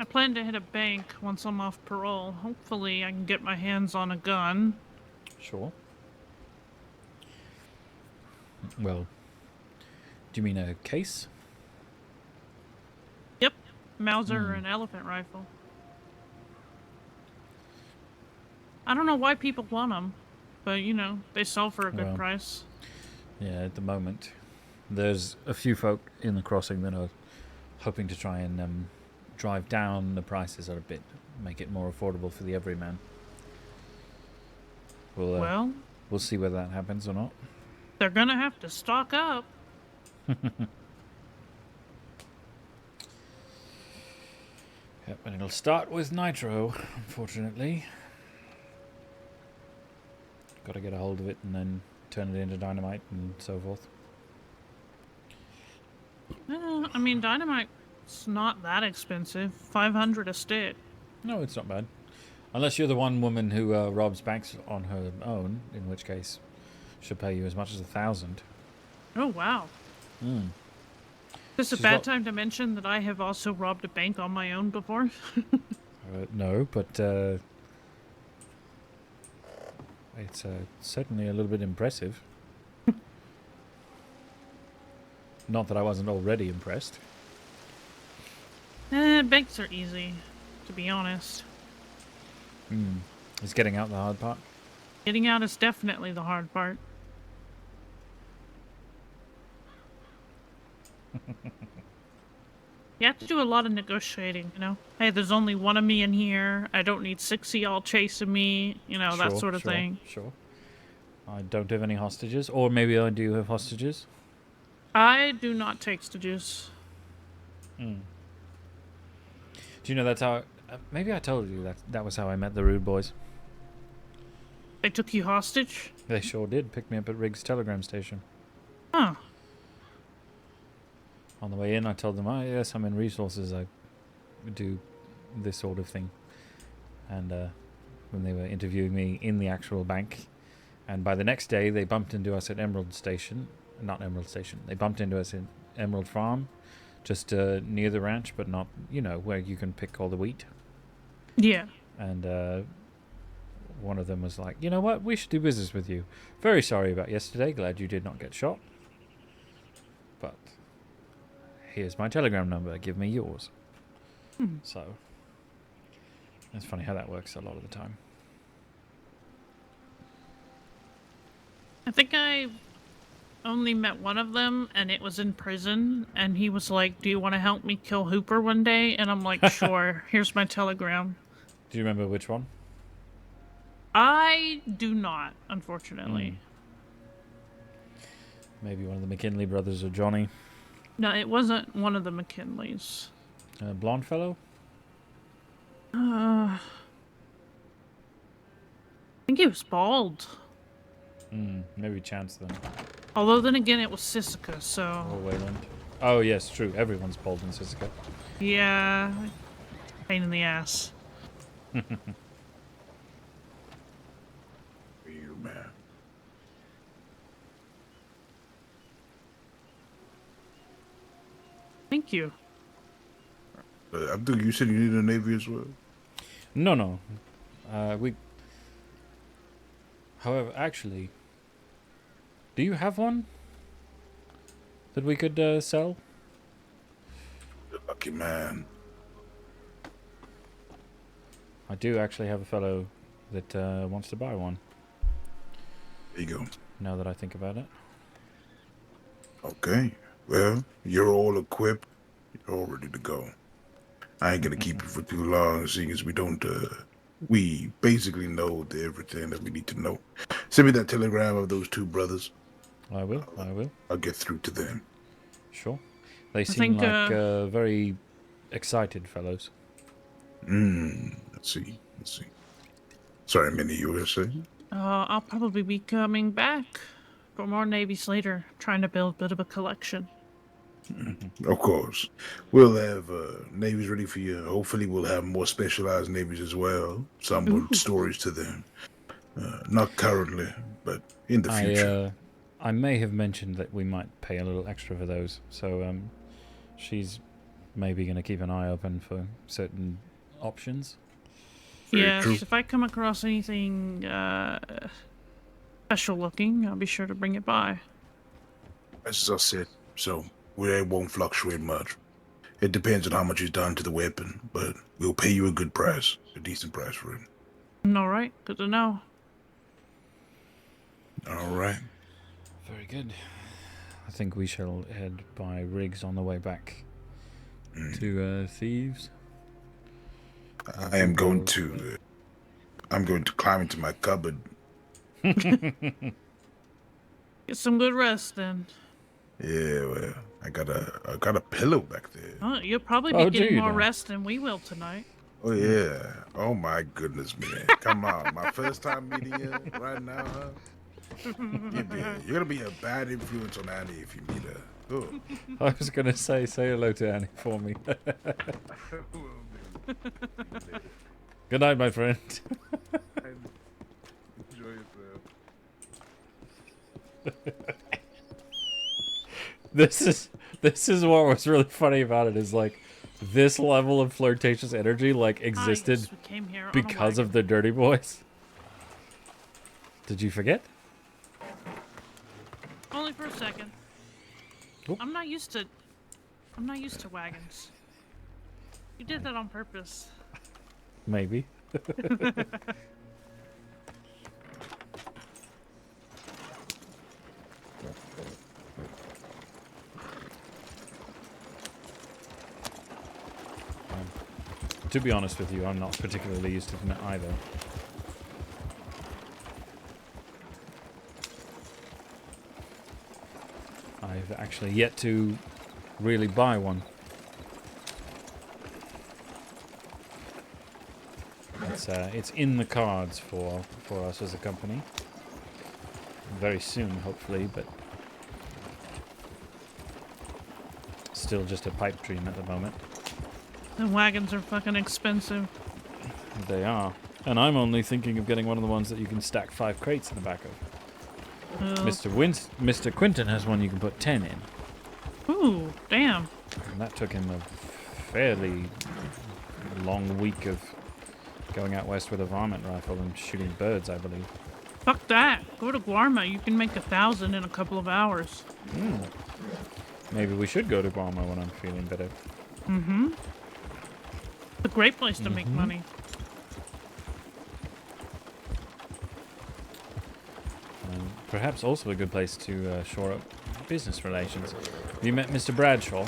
I plan to hit a bank once I'm off parole. Hopefully I can get my hands on a gun. Sure. Well, do you mean a case? Yep. Mauser and elephant rifle. I don't know why people want them, but you know, they sell for a good price. Yeah, at the moment. There's a few folk in the crossing that are hoping to try and drive down the prices a bit, make it more affordable for the everyman. We'll see whether that happens or not. They're gonna have to stock up. Yep, and it'll start with nitro, unfortunately. Got to get a hold of it and then turn it into dynamite and so forth. I mean, dynamite's not that expensive. $500 a stick. No, it's not bad. Unless you're the one woman who robs banks on her own, in which case she'll pay you as much as $1,000. Oh, wow. Is this a bad time to mention that I have also robbed a bank on my own before? No, but it's certainly a little bit impressive. Not that I wasn't already impressed. Banks are easy, to be honest. Is getting out the hard part? Getting out is definitely the hard part. You have to do a lot of negotiating, you know? Hey, there's only one of me in here. I don't need 6 of y'all chasing me. You know, that sort of thing. Sure. I don't have any hostages. Or maybe I do have hostages. I do not take hostages. Do you know that's how... maybe I told you that was how I met the Rude Boys. They took you hostage? They sure did. Picked me up at Riggs Telegram Station. Huh. On the way in, I told them, oh, yes, I'm in resources. I do this sort of thing. And when they were interviewing me in the actual bank, and by the next day, they bumped into us at Emerald Station. Not Emerald Station. They bumped into us in Emerald Farm, just near the ranch, but not, you know, where you can pick all the wheat. Yeah. And one of them was like, you know what, we should do business with you. Very sorry about yesterday. Glad you did not get shot. But here's my Telegram number. Give me yours. So it's funny how that works a lot of the time. I think I only met one of them, and it was in prison, and he was like, do you want to help me kill Hooper one day? And I'm like, sure. Here's my Telegram. Do you remember which one? I do not, unfortunately. Maybe one of the McKinley brothers or Johnny. No, it wasn't one of the McKinleys. Blonde fellow? I think he was bald. Maybe Chance then. Although then again, it was Sissica, so... Or Wayland. Oh, yes, true. Everyone's bald in Sissica. Yeah. Pain in the ass. You, man. Thank you. Abdul, you said you need a Navy as well? No. However, actually, do you have one that we could sell? You're lucky man. I do actually have a fellow that wants to buy one. There you go. Now that I think about it. Okay. Well, you're all equipped. You're all ready to go. I ain't gonna keep you for too long, seeing as we don't, we basically know everything that we need to know. Send me that telegram of those two brothers. I will. I'll get through to them. Sure. They seem like very excited fellows. Let's see. Sorry, Minnie, you were saying? I'll probably be coming back for more navies later, trying to build a bit of a collection. Of course. We'll have navies ready for you. Hopefully we'll have more specialized navies as well. Some with storage to them. Not currently, but in the future. I may have mentioned that we might pay a little extra for those. So she's maybe going to keep an eye open for certain options. Yes, if I come across anything special looking, I'll be sure to bring it by. As I said, so it won't fluctuate much. It depends on how much is done to the weapon, but we'll pay you a good price, a decent price for it. All right, good to know. All right. Very good. I think we shall head by rigs on the way back to Thieves. I'm going to climb into my cupboard. Get some good rest then. Yeah, well, I got a pillow back there. Oh, you'll probably be getting more rest than we will tonight. Oh yeah. Oh my goodness, man. Come on, my first time meeting you right now, huh? You're gonna be a bad influence on Annie if you meet her. Oh. I was gonna say hello to Annie for me. Good night, my friend. Enjoy This yourself. is what was really funny about it is like this level of flirtatious energy like existed because of the Dirty Boys. Did you forget? Only for a second. Oop. I'm not used to wagons. You did that on purpose. Maybe. To be honest with you, I'm not particularly used to them either. I've actually yet to really buy one. It's in the cards for us as a company. Very soon, hopefully, but still just a pipe dream at the moment. The wagons are fucking expensive. They are. And I'm only thinking of getting one of the ones that you can stack 5 crates in the back of. Mr. Quinton has one you can put 10 in. Ooh, damn. And that took him a fairly long week of going out west with a varmint rifle and shooting birds, I believe. Fuck that. Go to Guarma. You can make 1,000 in a couple of hours. Maybe we should go to Guarma when I'm feeling better. Mm-hmm. It's a great place to make money. Perhaps also a good place to shore up business relations. Have you met Mr. Bradshaw?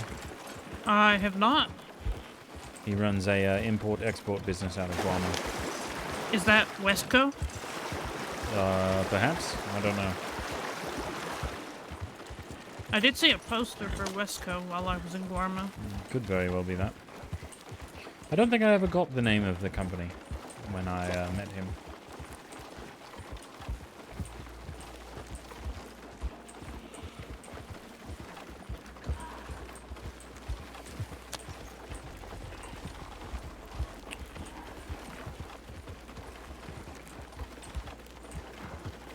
I have not. He runs a import-export business out of Guarma. Is that Westco? Perhaps? I don't know. I did see a poster for Westco while I was in Guarma. Could very well be that. I don't think I ever got the name of the company when I met him.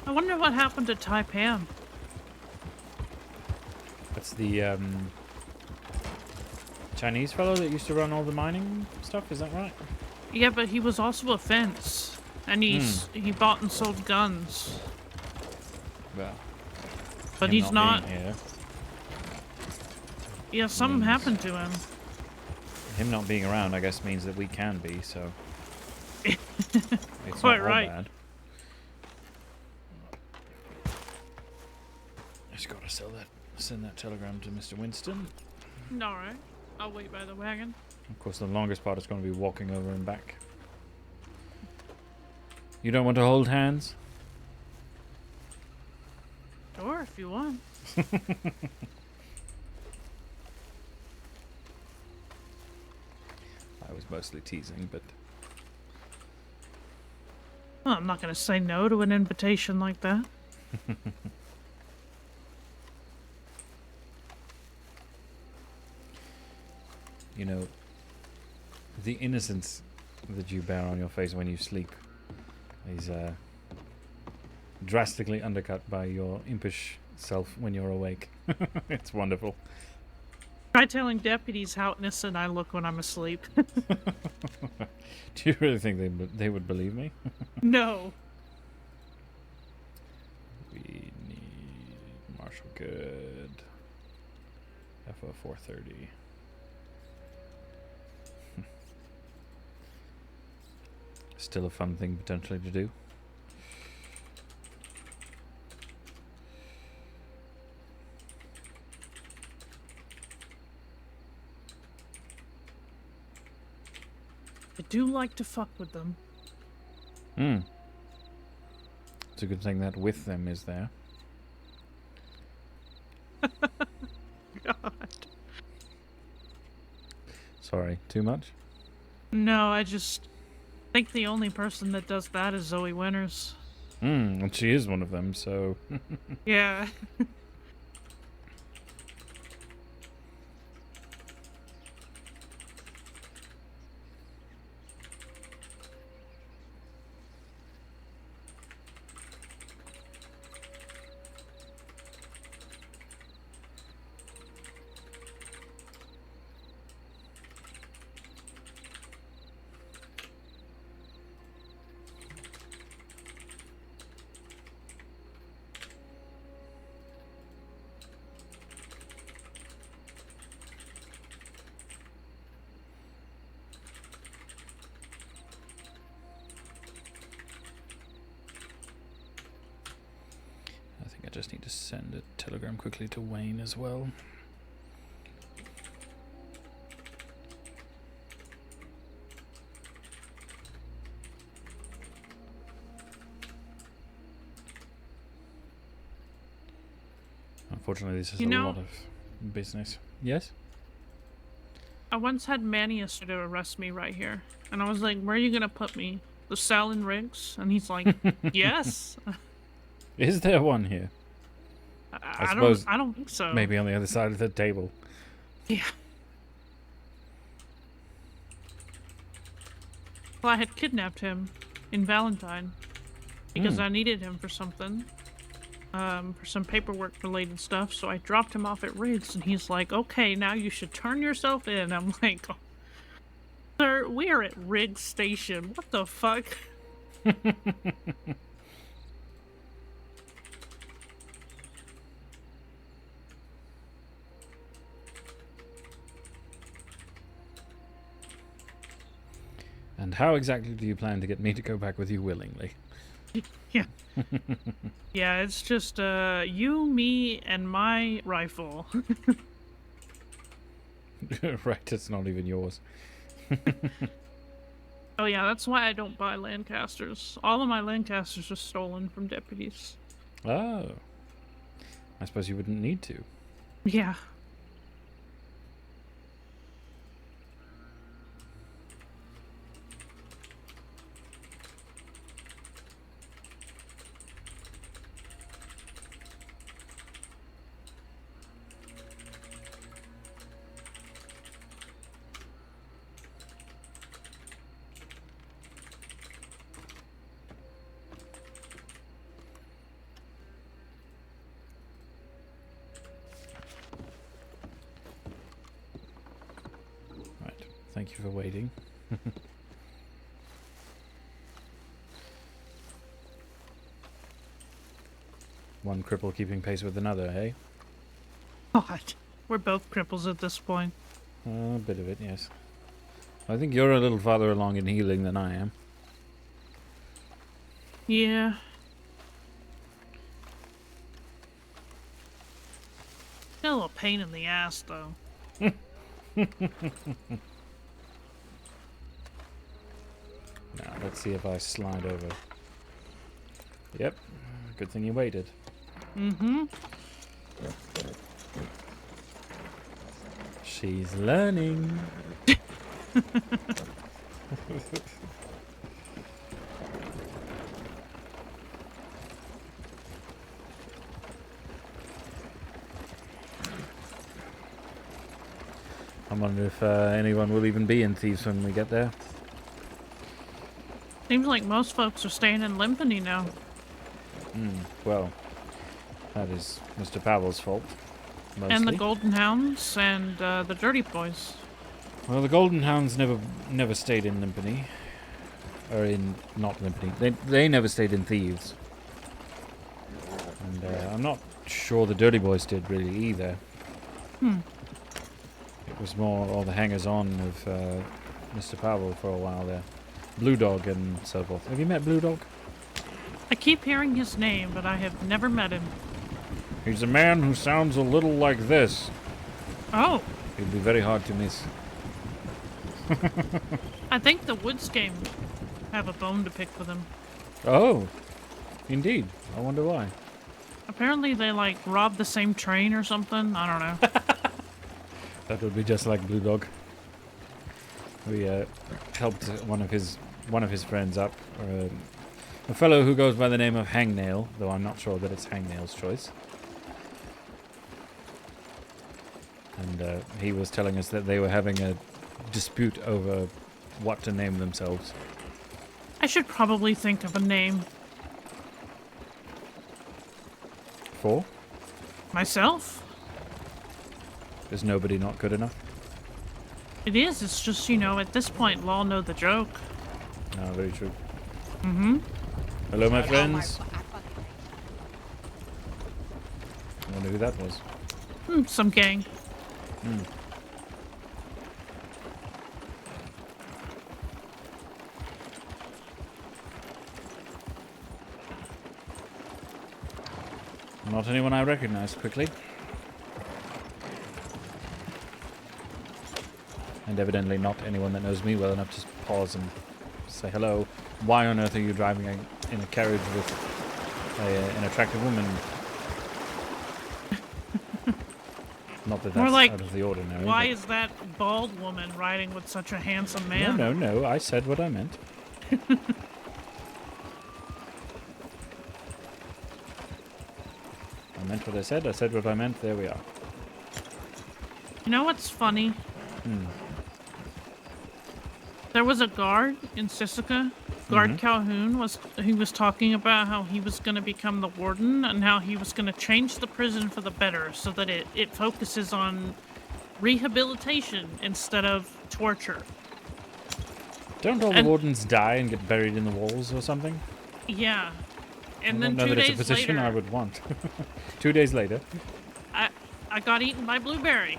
I wonder what happened to Taipan. That's the Chinese fellow that used to run all the mining stuff, is that right? Yeah, but he was also a fence. And he bought and sold guns. Well, but he's not. Here yeah, something happened to him. Him not being around, I guess, means that we can be, so it's quite not all right. bad. Just gotta send that telegram to Mr. Winston. Alright. I'll wait by the wagon. Of course, the longest part is going to be walking over and back. You don't want to hold hands? Sure, if you want. was mostly teasing, but... Well, I'm not going to say no to an invitation like that. You know, the innocence that you bear on your face when you sleep is drastically undercut by your impish self when you're awake. It's wonderful. Try telling deputies how innocent I look when I'm asleep. Do you really think they would believe me? No. We need Marshall Good. FO 430. Still a fun thing potentially to do. I do like to fuck with them. It's a good thing that with them is there. God. Sorry, too much? No, I just think the only person that does that is Zoe Winters. And she is one of them, so... Yeah. I just need to send a telegram quickly to Wayne as well. Unfortunately, this is a lot of business. Yes? I once had Manius to arrest me right here. And I was like, where are you going to put me? The cell in Riggs? And he's like, yes. Is there one here? I suppose don't think so. Maybe on the other side of the table. Yeah. Well, I had kidnapped him in Valentine because I needed him for something. For some paperwork related stuff, so I dropped him off at Riggs, and he's like, okay, now you should turn yourself in. I'm like, oh, sir, we are at Riggs Station. What the fuck? And how exactly do you plan to get me to go back with you willingly? Yeah. Yeah, it's just you, me, and my rifle. Right, it's not even yours. Oh yeah, that's why I don't buy Lancasters. All of my Lancasters are stolen from deputies. Oh. I suppose you wouldn't need to. Yeah. Thank you for waiting. One cripple keeping pace with another, eh? God, we're both cripples at this point. A bit of it, yes. I think you're a little farther along in healing than I am. Yeah. Got a little pain in the ass, though. Now, let's see if I slide over. Yep. Good thing you waited. Mm-hmm. She's learning. I wonder if anyone will even be in Thieves when we get there. Seems like most folks are staying in Limpany now. Well, that is Mr. Powell's fault, mostly. And the Golden Hounds and the Dirty Boys. Well, the Golden Hounds never stayed in Limpany. Or not Limpany. They never stayed in Thieves. And I'm not sure the Dirty Boys did really either. It was more all the hangers-on of Mr. Powell for a while there. Blue Dog and so forth. Have you met Blue Dog? I keep hearing his name, but I have never met him. He's a man who sounds a little like this. Oh. He'd be very hard to miss. I think the Woods game have a bone to pick with him. Oh, indeed. I wonder why. Apparently they like robbed the same train or something. I don't know. That would be just like Blue Dog. We helped one of his friends up, a fellow who goes by the name of Hangnail, though I'm not sure that it's Hangnail's choice. And he was telling us that they were having a dispute over what to name themselves. I should probably think of a name. For? Myself? Is nobody not good enough? It is. It's just, you know, at this point, we'll all know the joke. No, very true. Mm-hmm. Hello, my friends. I wonder who that was. Some gang. Not anyone I recognize quickly. And evidently not anyone that knows me well enough to pause and say hello. Why on earth are you driving in a carriage with an attractive woman? Not that that's like, out of the ordinary. Why but... is that bald woman riding with such a handsome man? No. I said what I meant. I meant what I said. I said what I meant. There we are. You know what's funny? There was a guard in Sisika, Guard Calhoun, he was talking about how he was going to become the warden and how he was going to change the prison for the better so that it focuses on rehabilitation instead of torture. Don't all the wardens die and get buried in the walls or something? Yeah. And I then don't know 2 that days it's a position later, I would want. 2 days later. I got eaten by Blueberry.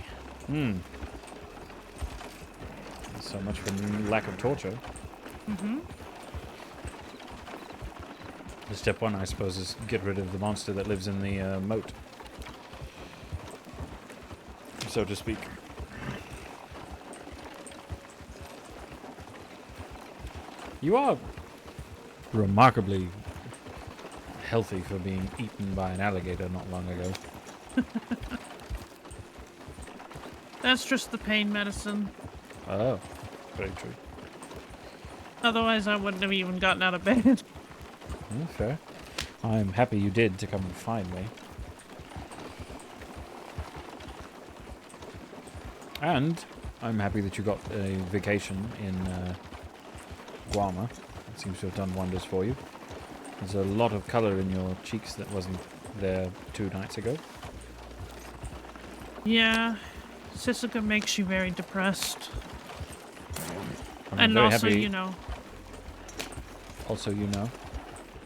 So much for lack of torture. Step one, I suppose, is get rid of the monster that lives in the moat. So to speak. You are remarkably healthy for being eaten by an alligator not long ago. That's just the pain medicine. Oh, very true. Otherwise, I wouldn't have even gotten out of bed. Fair. I'm happy you did to come and find me. And I'm happy that you got a vacation in Guarma. It seems to have done wonders for you. There's a lot of colour in your cheeks that wasn't there 2 nights ago. Yeah, Sisika makes you very depressed. I'm and very also, happy. you know, Also, you know.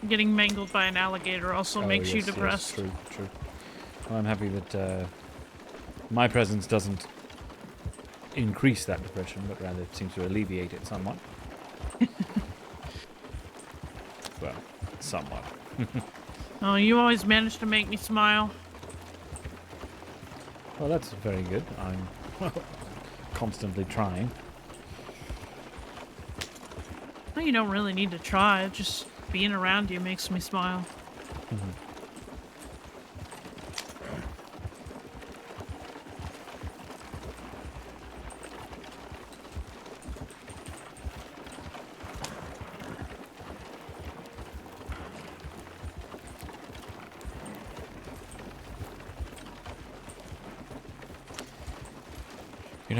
getting mangled by an alligator also makes you depressed. Yes, true. Well, I'm happy that my presence doesn't increase that depression, but rather it seems to alleviate it somewhat. Well, somewhat. Oh, you always manage to make me smile. Well, that's very good. I'm constantly trying. Well, you don't really need to try. Just being around you makes me smile.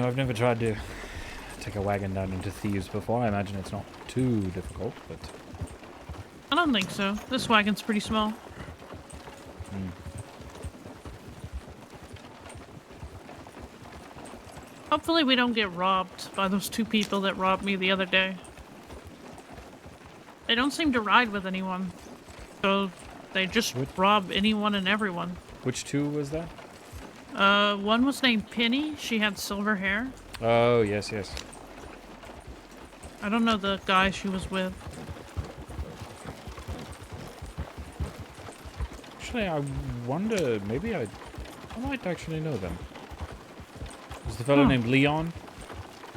know, I've never tried to take a wagon down into Thieves before. I imagine it's not too difficult, but... I don't think so. This wagon's pretty small. Hopefully we don't get robbed by those two people that robbed me the other day. They don't seem to ride with anyone. So they just rob anyone and everyone. Which two was that? One was named Penny. She had silver hair. Oh, yes, yes. I don't know the guy she was with. Actually, I wonder, maybe I might actually know them. Was the fellow named Leon?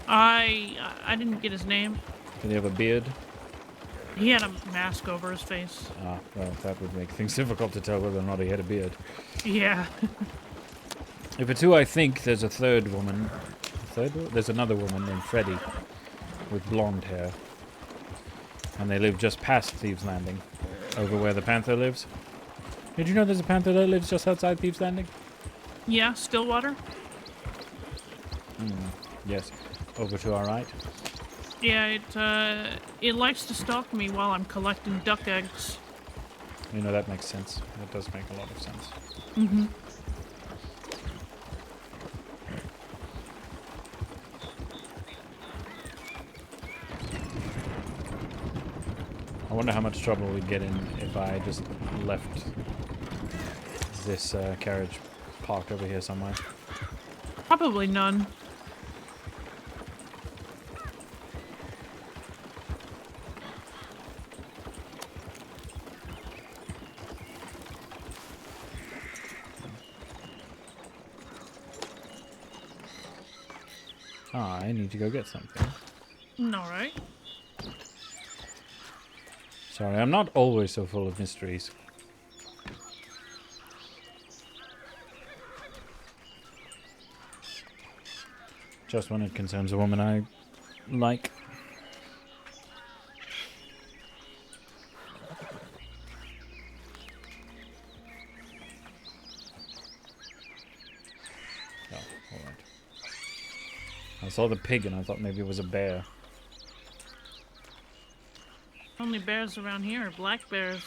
I didn't get his name. Did he have a beard? He had a mask over his face. Ah, well, that would make things difficult to tell whether or not he had a beard. Yeah. If it's who I think, there's a third woman. There's another woman named Freddie with blonde hair. And they live just past Thieves Landing, over where the Panther lives. Did you know there's a Panther that lives just outside Thieves Landing? Yeah, Stillwater. Yes, over to our right. Yeah, it likes to stalk me while I'm collecting duck eggs. You know, that makes sense. That does make a lot of sense. Mm-hmm. I wonder how much trouble we'd get in if I just left this carriage parked over here somewhere. Probably none. I need to go get something. Alright. Sorry, I'm not always so full of mysteries. Just when it concerns a woman I like. Oh, alright. I saw the pig and I thought maybe it was a bear. Only bears around here are black bears.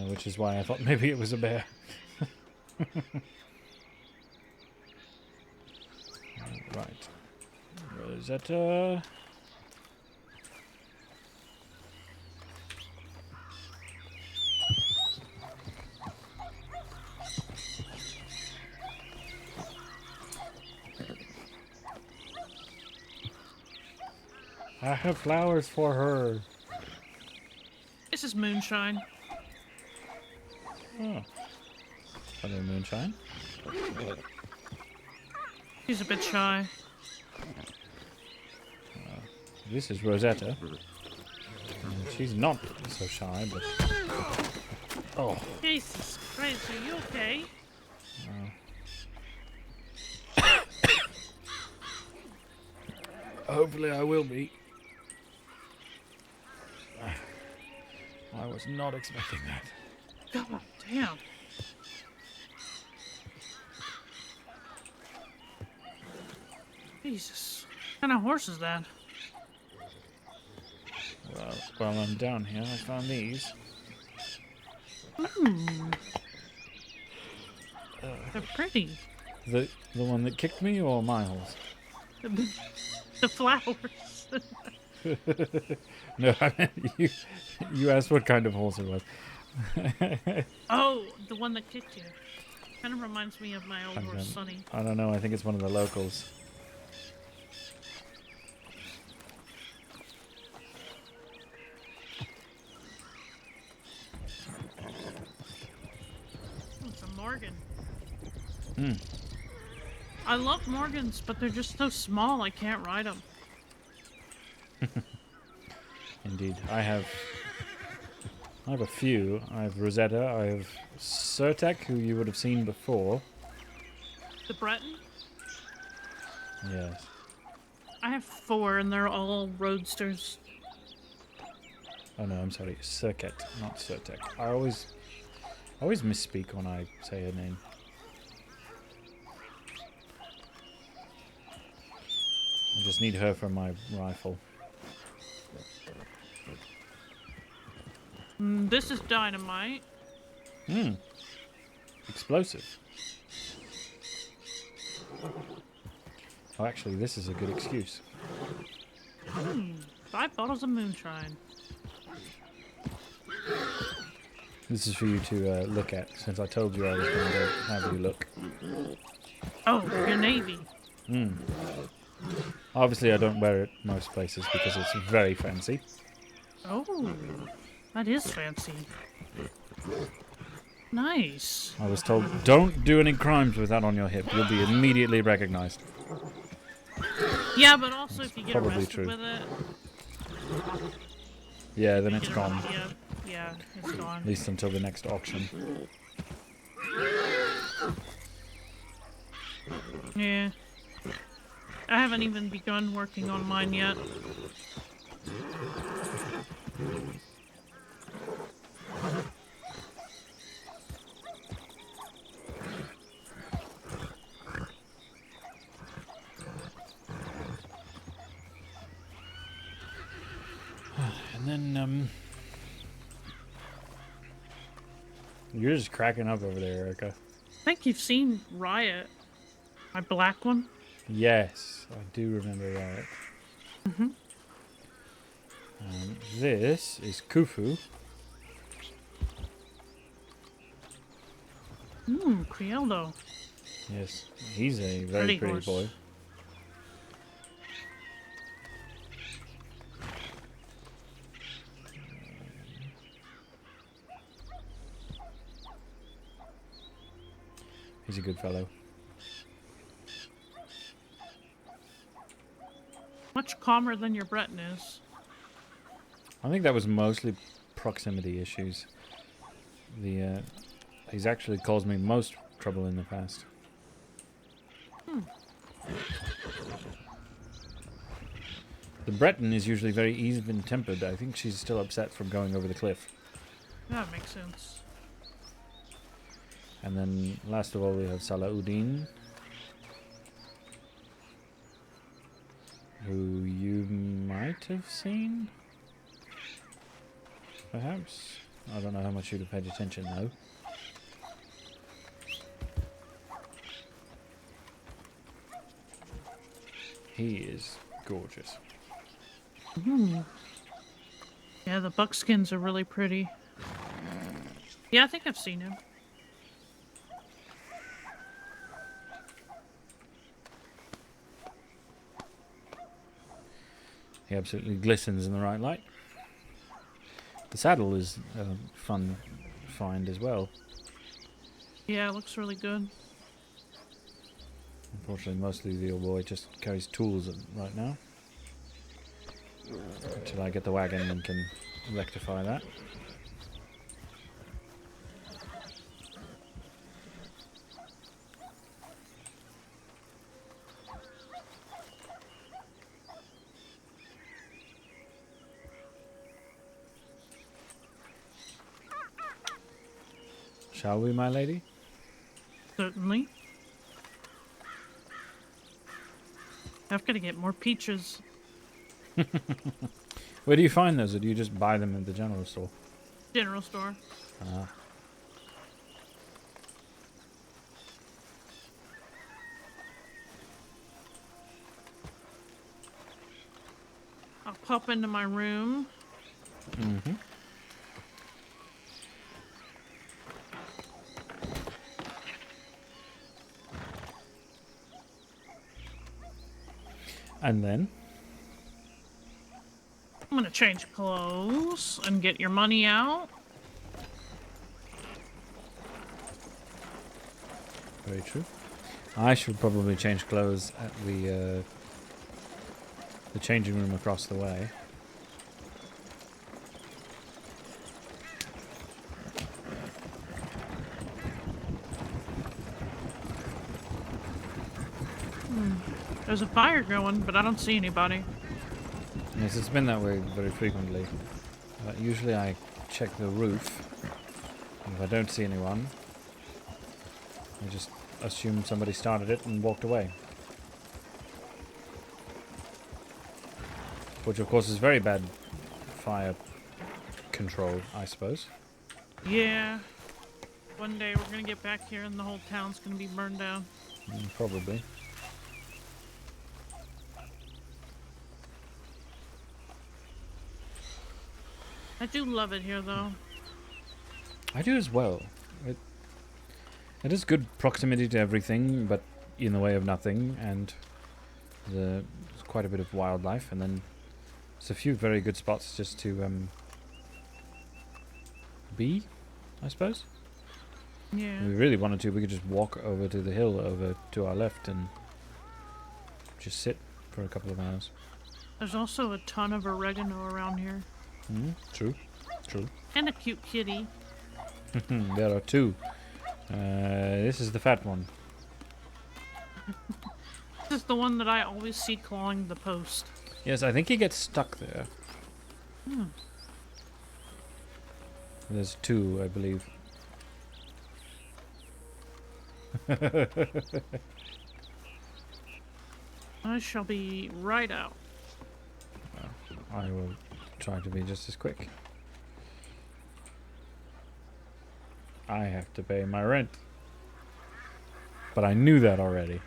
Which is why I thought maybe it was a bear. Right. Rosetta. I have flowers for her. This is Moonshine. Oh. Hello, Moonshine. She's a bit shy. This is Rosetta. She's not so shy, but... Oh. Jesus Christ, are you okay? Hopefully I will be. I was not expecting that. God damn. Jesus. What kind of horse is that? Well, while I'm down here, I found these. They're pretty. The one that kicked me, or my horse? The flowers. No, I meant you asked what kind of horse it was. Oh, the one that kicked you. Kind of reminds me of my old horse, Sonny. I don't know, I think it's one of the locals. It's a Morgan. Hmm. I love Morgans, but they're just so small I can't ride them. Indeed. I have a few. I have Rosetta, I have Surtek, who you would have seen before. The Breton? Yes. I have 4 and they're all roadsters. Oh no, I'm sorry. Circuit, not Surtek. I always misspeak when I say her name. just need her for my rifle. This is dynamite. Explosive. Oh, actually, this is a good excuse. 5 bottles of moonshine. This is for you to look at, since I told you I was going to have you look. Oh, your navy. Obviously, I don't wear it most places because it's very fancy. Oh, that is fancy. Nice. I was told, don't do any crimes with that on your hip. You'll be immediately recognized. Yeah, but also That's if you get probably arrested true. with it. Yeah, then it's gone. Yeah, it's gone. At least until the next auction. Yeah. I haven't even begun working on mine yet. And then, you're just cracking up over there, Erica. I think you've seen Riot. My black one. Yes, I do remember that. This is Khufu. Criollo. Yes, he's a very pretty boy. He's a good fellow. Much calmer than your Breton is. I think that was mostly proximity issues. He's actually caused me most trouble in the past. The Breton is usually very even-tempered. I think she's still upset from going over the cliff. That makes sense. And then, last of all, we have Salahuddin, who you might have seen, perhaps? I don't know how much you'd have paid attention, though. He is gorgeous. Yeah, the buckskins are really pretty. Yeah, I think I've seen him. He absolutely glistens in the right light. The saddle is a fun find as well. Yeah, it looks really good. Unfortunately, mostly the old boy just carries tools right now. Until I get the wagon and can rectify that. Shall we, my lady? Certainly. I've got to get more peaches. Where do you find those, or do you just buy them at the general store? General store. Ah. I'll pop into my room. Mm-hmm. And then? I'm gonna change clothes and get your money out. Very true. I should probably change clothes at the changing room across the way. There's a fire going, but I don't see anybody. Yes, it's been that way very frequently. Usually I check the roof. And if I don't see anyone, I just assume somebody started it and walked away. which of course is very bad fire control, I suppose. Yeah. One day we're gonna get back here and the whole town's gonna be burned down. Probably. I do love it here, though. I do as well. It is good proximity to everything, but in the way of nothing, and there's quite a bit of wildlife, and then there's a few very good spots just to be, I suppose. Yeah. If we really wanted to, we could just walk over to the hill over to our left and just sit for a couple of hours. There's also a ton of oregano around here. True. And a cute kitty. There are two. This is the fat one. This is the one that I always see clawing the post. Yes, I think he gets stuck there. There's two, I believe. I shall be right out. I will try to be just as quick. I have to pay my rent. But I knew that already.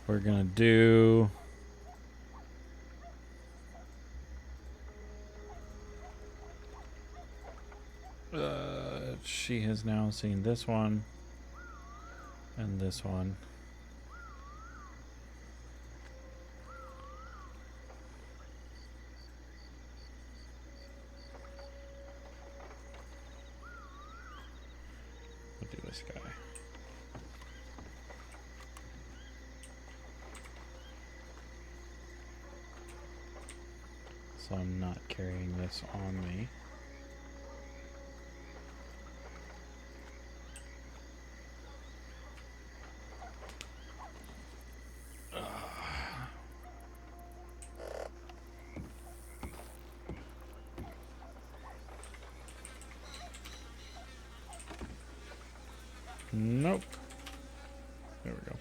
We're gonna do... she has now seen this one and this one. We'll do this guy. So I'm not carrying this on me. Nope. There we go.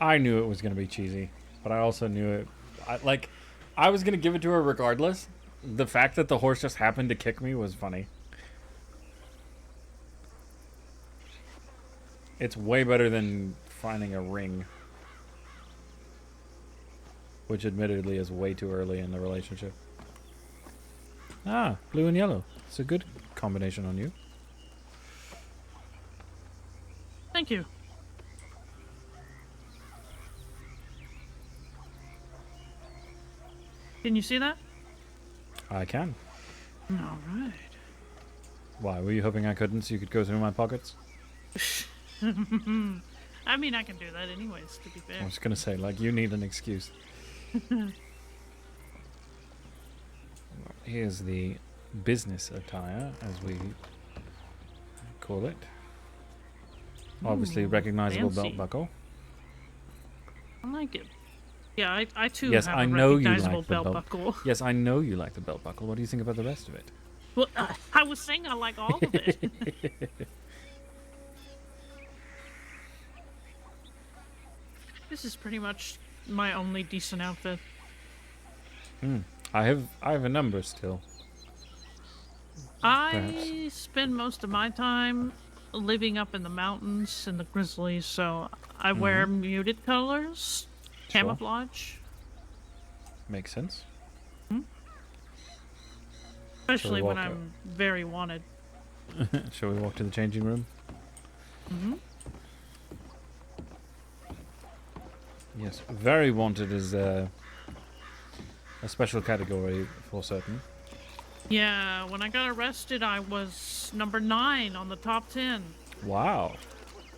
I knew it was going to be cheesy, but I also knew it... I was going to give it to her regardless. The fact that the horse just happened to kick me was funny. It's way better than finding a ring. Which admittedly is way too early in the relationship. Ah, blue and yellow. It's a good combination on you. Thank you. Can you see that? I can. All right. Why? Were you hoping I couldn't so you could go through my pockets? I mean, I can do that anyways, to be fair. I was going to say, like, you need an excuse. Here's the business attire, as we call it. Obviously, recognizable fancy. belt buckle. I like it. Yeah, I too Yes, have I a know you recognizable like the belt belt buckle. Yes, I know you like the belt buckle. What do you think about the rest of it? Well, I was saying I like all of it. This is pretty much my only decent outfit. I have a number still. I spend most of my time living up in the mountains in the grizzlies, so I wear muted colors, camouflage. Makes sense. Especially when I'm very wanted. Shall we walk to the changing room? Yes, very wanted is a special category for certain. Yeah, when I got arrested, I was number 9 on the top 10. Wow.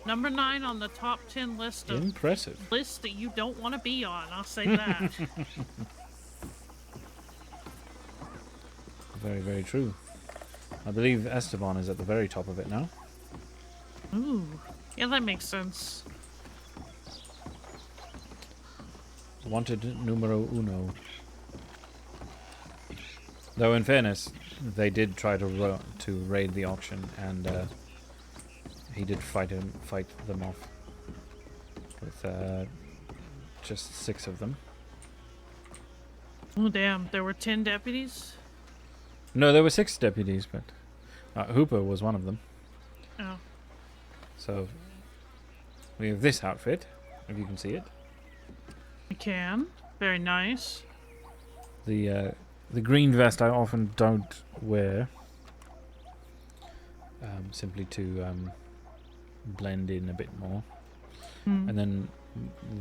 Number 9 on the top 10 list of impressive lists that you don't want to be on. I'll say that. Very, very true. I believe Esteban is at the very top of it now. Ooh, yeah, that makes sense. Wanted numero uno. Though in fairness, they did try to raid the auction, and he did fight them off with just 6 of them. Oh damn! There were 10 deputies. No, there were 6 deputies, but Hooper was one of them. Oh. So we have this outfit, if you can see it. I can. Very nice. The green vest I often don't wear, simply to blend in a bit more. Mm. And then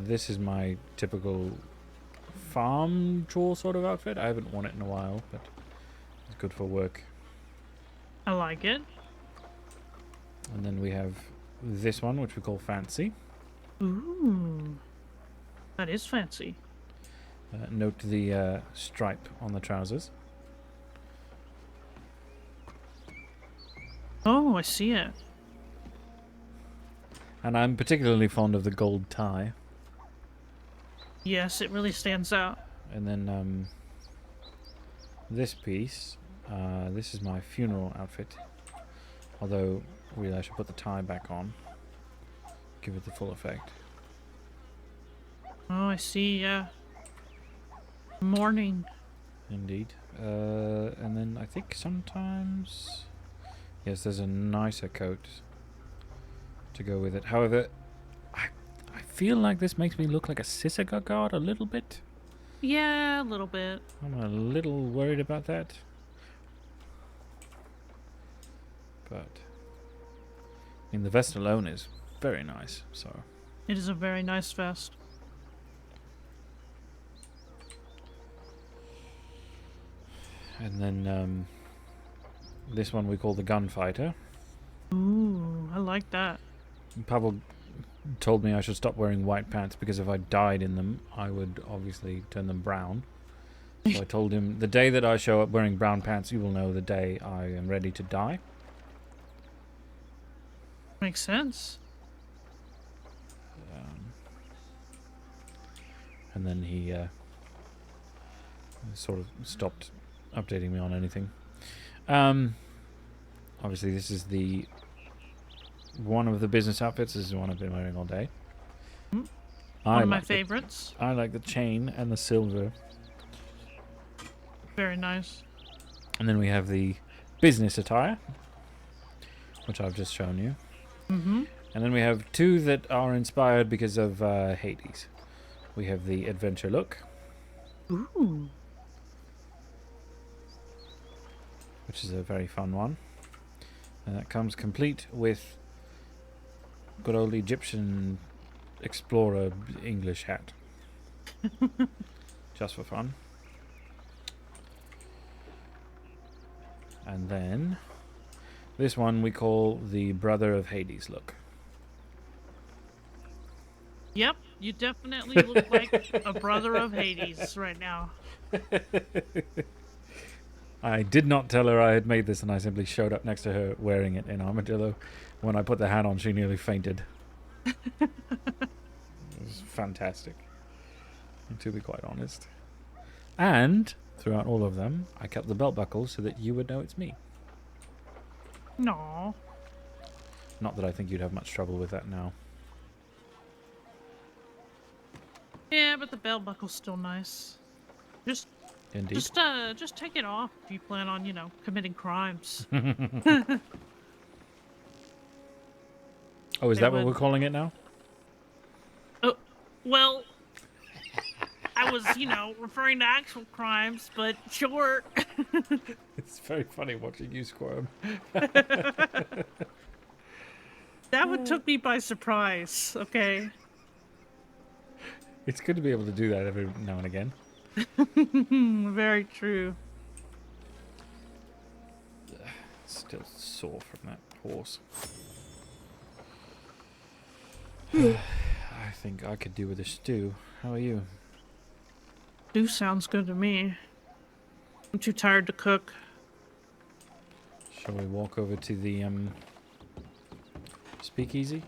this is my typical farm chore sort of outfit. I haven't worn it in a while, but it's good for work. I like it. And then we have this one, which we call fancy. Ooh. That is fancy. Note the stripe on the trousers. Oh, I see it. And I'm particularly fond of the gold tie. Yes, it really stands out. And then this piece, this is my funeral outfit. Although, really, I should put the tie back on. Give it the full effect. Oh, I see, yeah. Mourning. Indeed. And then I think sometimes... Yes, there's a nicer coat to go with it. However, I feel like this makes me look like a synagogue guard a little bit. Yeah, a little bit. I'm a little worried about that. But, I mean, the vest alone is very nice, so... It is a very nice vest. And then, this one we call the gunfighter. Ooh, I like that. Pavel told me I should stop wearing white pants because if I died in them, I would obviously turn them brown. So I told him, the day that I show up wearing brown pants, you will know the day I am ready to die. Makes sense. And then he sort of stopped updating me on anything. Obviously, this is the one of the business outfits. This is the one I've been wearing all day. One of my favorites. I like the chain and the silver. Very nice. And then we have the business attire, which I've just shown you. Mm-hmm. And then we have 2 that are inspired because of Hades. We have the adventure look. Ooh. Which is a very fun one. And that comes complete with good old Egyptian explorer English hat. Just for fun. And then this one we call the Brother of Hades look. Yep, you definitely look like a brother of Hades right now. I did not tell her I had made this, and I simply showed up next to her wearing it in Armadillo. When I put the hat on, she nearly fainted. It was fantastic, to be quite honest. And throughout all of them, I kept the belt buckle so that you would know it's me. No. Not that I think you'd have much trouble with that now. Yeah, but the belt buckle's still nice. Indeed. Just take it off if you plan on, committing crimes. Oh, is that what we're calling it now? Oh, well, I was, referring to actual crimes, but sure. It's very funny watching you squirm. That one took me by surprise, okay? It's good to be able to do that every now and again. Very true. Still sore from that horse. I think I could do with a stew. How are you? Stew sounds good to me. I'm too tired to cook. Shall we walk over to the speakeasy?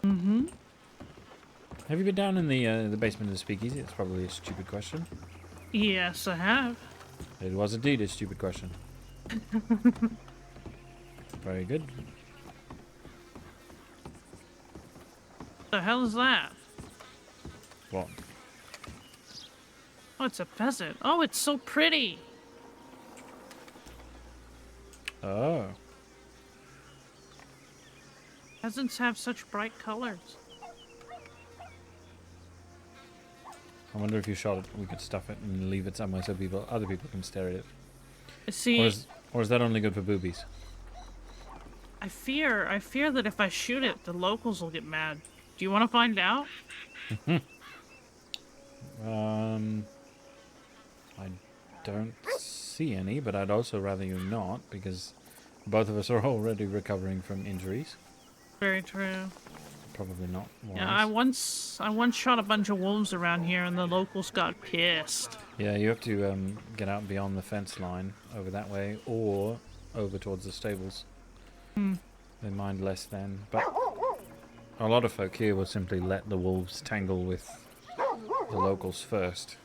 Mm-hmm. Have you been down in the basement of the speakeasy? That's probably a stupid question. Yes, I have. It was indeed a stupid question. Very good. The hell is that? What? Oh, it's a pheasant. Oh, it's so pretty. Oh. Pheasants have such bright colors. I wonder if you shot it, we could stuff it and leave it somewhere so other people can stare at it. See, or is that only good for boobies? I fear that if I shoot it, the locals will get mad. Do you want to find out? I don't see any, but I'd also rather you not, because both of us are already recovering from injuries. Very true. Probably not. Yeah, I once shot a bunch of wolves around here, and the locals got pissed. Yeah, you have to get out beyond the fence line over that way, or over towards the stables. They mind less then, but a lot of folk here will simply let the wolves tangle with the locals first.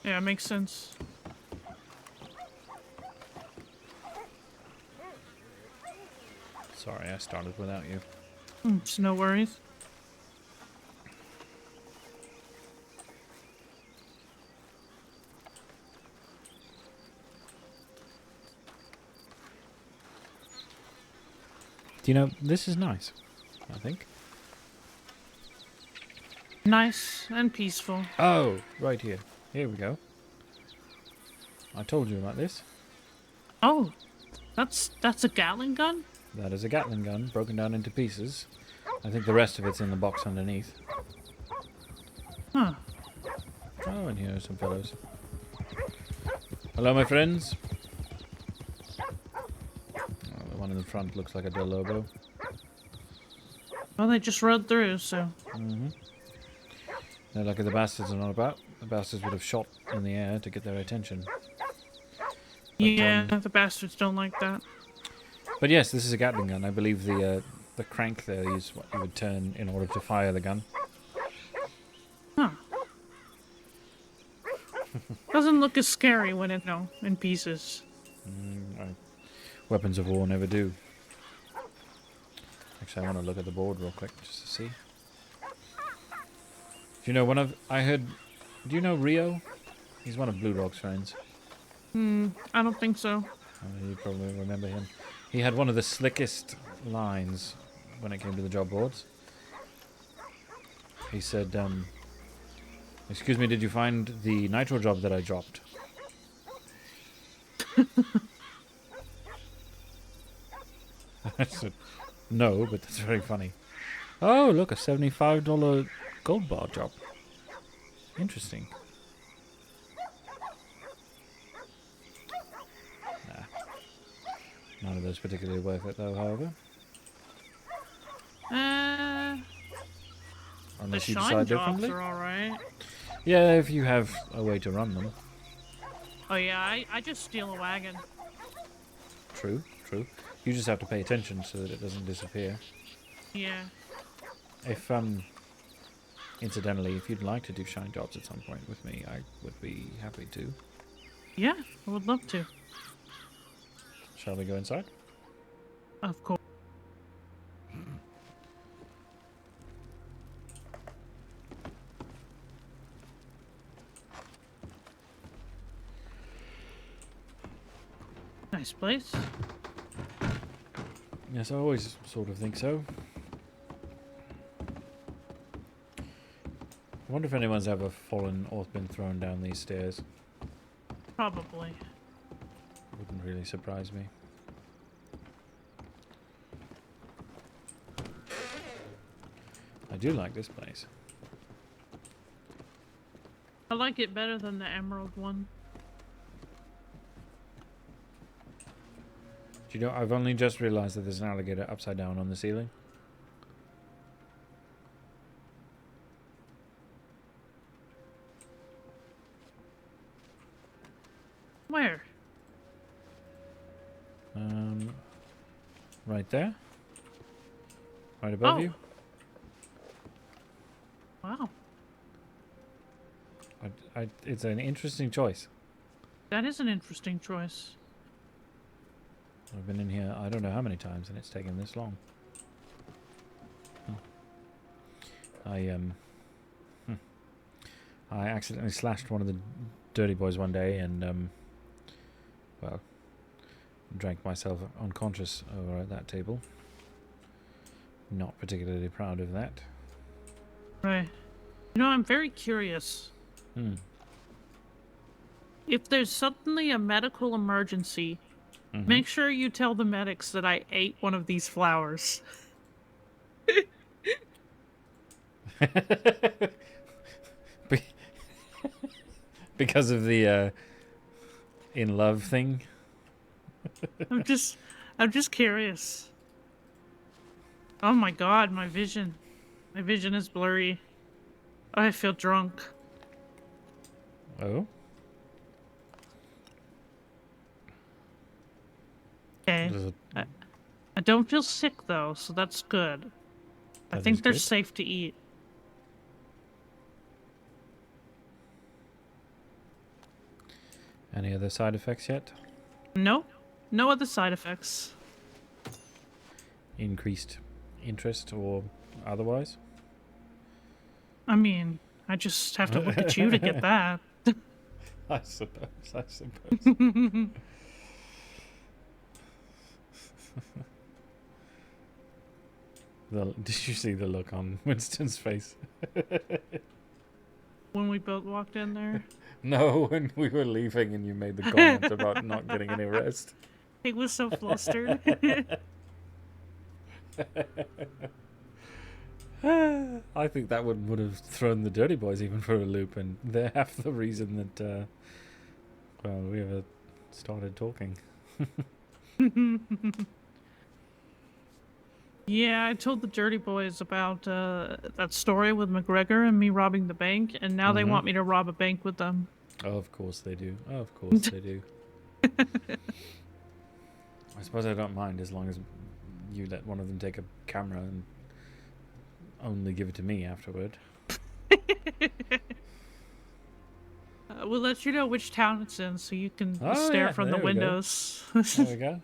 Yeah, makes sense. Sorry, I started without you. It's no worries. Do you know, this is nice, I think. Nice and peaceful. Oh, right here. Here we go. I told you about this. Oh, that's a Gatling gun? That is a Gatling gun, broken down into pieces. I think the rest of it's in the box underneath. Huh. Oh, and here are some fellows. Hello, my friends. Oh, the one in the front looks like a Del Lobo. Well, they just rode through, so... They're lucky the bastards are not about. The bastards would have shot in the air to get their attention. But, yeah, the bastards don't like that. But yes, this is a Gatling gun. I believe the crank there is what you would turn in order to fire the gun. Huh. Doesn't look as scary when it's, in pieces. Weapons of war never do. Actually, I want to look at the board real quick just to see. Do you know do you know Rio? He's one of Blue Dog's friends. I don't think so. You probably remember him. He had one of the slickest lines when it came to the job boards. He said, excuse me, did you find the nitro job that I dropped? I said, no, but that's very funny. Oh, look, a $75 gold bar job. Interesting. Nah. None of those particularly worth it, though, however. Unless the you shine decide jobs differently. are alright. Yeah, if you have a way to run them. Oh yeah, I just steal a wagon. True, true. You just have to pay attention so that it doesn't disappear. Yeah. If, incidentally, if you'd like to do shine jobs at some point with me, I would be happy to. Yeah, I would love to. Shall we go inside? Of course. Nice place. Yes, I always sort of think so. I wonder if anyone's ever fallen or been thrown down these stairs. Probably. Wouldn't really surprise me. I do like this place. I like it better than the emerald one. Do you know, I've only just realized that there's an alligator upside down on the ceiling. Where? Right there. Right above Oh. you. Wow. It's an interesting choice. That is an interesting choice. I've been in here I don't know how many times and it's taken this long. I accidentally slashed one of the dirty boys one day and well, drank myself unconscious over at that table. Not particularly proud of that. Right. You know, I'm very curious. If there's suddenly a medical emergency, make sure you tell the medics that I ate one of these flowers. Because of the in love thing. I'm just curious. Oh my god, my vision. My vision is blurry. I feel drunk. Oh? Okay. I don't feel sick though, so that's good. I think they're safe to eat. Any other side effects yet? No. No other side effects. Increased interest or otherwise? I mean, I just have to look at you to get that. I suppose. Did you see the look on Winston's face? When we both walked in there? No, when we were leaving and you made the comment about not getting any rest. He was so flustered. I think that would have thrown the Dirty Boys even for a loop, and they're half the reason that, well, we ever started talking. Yeah, I told the Dirty Boys about that story with McGregor and me robbing the bank, and now they want me to rob a bank with them. Oh, of course they do. Oh, of course they do. I suppose I don't mind as long as you let one of them take a camera and only give it to me afterward. We'll let you know which town it's in so you can stare from the windows. There we go.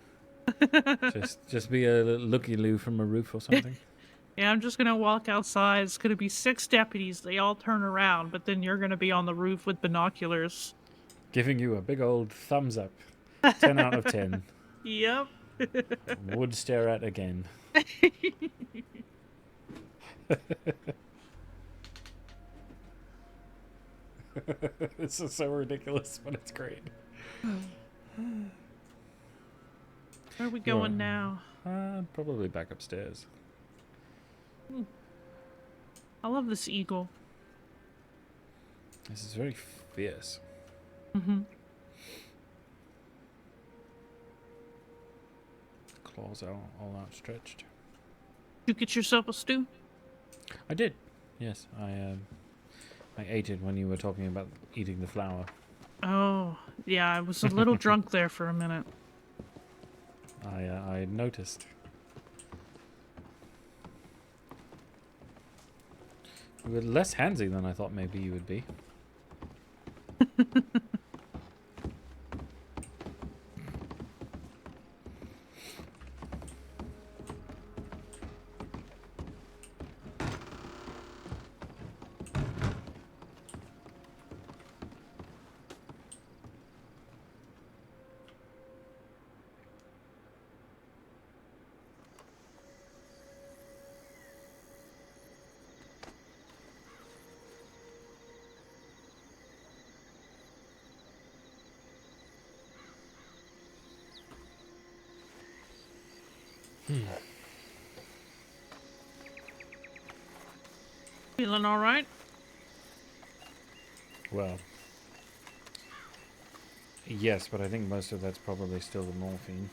just be a looky-loo from a roof or something. Yeah, I'm just gonna walk outside. It's gonna be 6 deputies. They all turn around, but then you're gonna be on the roof with binoculars. Giving you a big old thumbs up. 10 out of 10. Yep. Would stare at again. This is so ridiculous, but it's great. Where are we going now? Probably back upstairs. I love this eagle. This is very fierce. Claws are all outstretched. Did you get yourself a stew? I did. Yes, I ate it when you were talking about eating the flower. Oh, yeah, I was a little drunk there for a minute. I noticed. You were less handsy than I thought maybe you would be. Feeling all right? Well, yes, but I think most of that's probably still the morphine.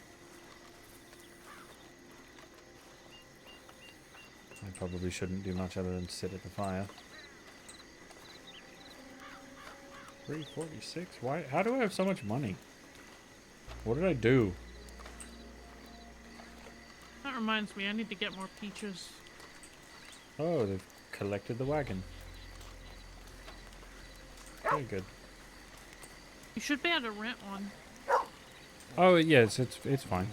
I probably shouldn't do much other than sit at the fire. 346? Why? How do I have so much money? What did I do? That reminds me, I need to get more peaches. Oh, they've collected the wagon. Very good. You should be able to rent one. Oh yes, it's fine.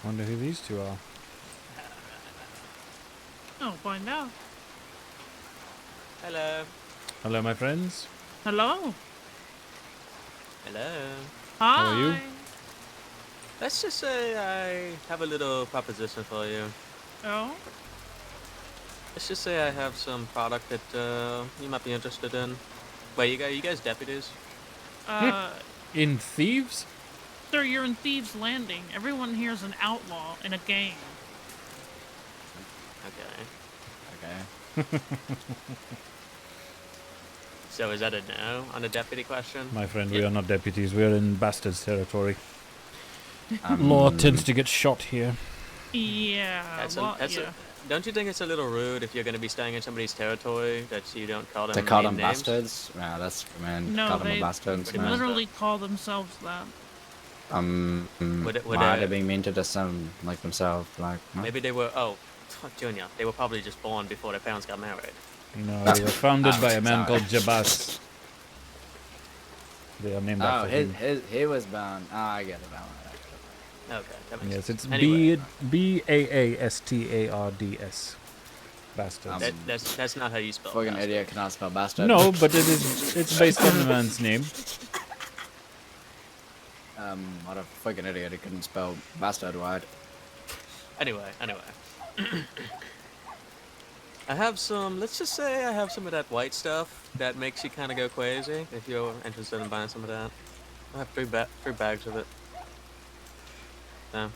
Wonder who these two are. Oh, find out. Hello. Hello, my friends. Hello. Hello. Hi. How are you? Let's just say I have a little proposition for you. Oh? Let's just say I have some product that you might be interested in. Wait, you guys deputies? In Thieves? Sir, you're in Thieves Landing. Everyone here is an outlaw in a gang. Okay. So is that a no on a deputy question? My friend, we are not deputies. We are in bastards territory. Law tends to get shot here. Yeah. Don't you think it's a little rude if you're going to be staying in somebody's territory that you don't call them? They call them names? bastards. Yeah, that's man. No, call them they a bastards. they literally call themselves that. Why are they being mean to just sound like themselves? Like Maybe they were. Oh, Junior. They were probably just born before their parents got married. No, they were founded by a man called Jabas. They are named after him. he was born. Oh, I get it. Okay, that makes Yes, sense. it's Anyway. Baastards. Bastards. That's not how you spell Fucking bastard. idiot cannot spell bastard. No, but it's based on the man's name. What a fucking idiot! He couldn't spell bastard right. Anyway. I have some, let's just say I have some of that white stuff that makes you kind of go crazy if you're interested in buying some of that. I have three bags of it. So.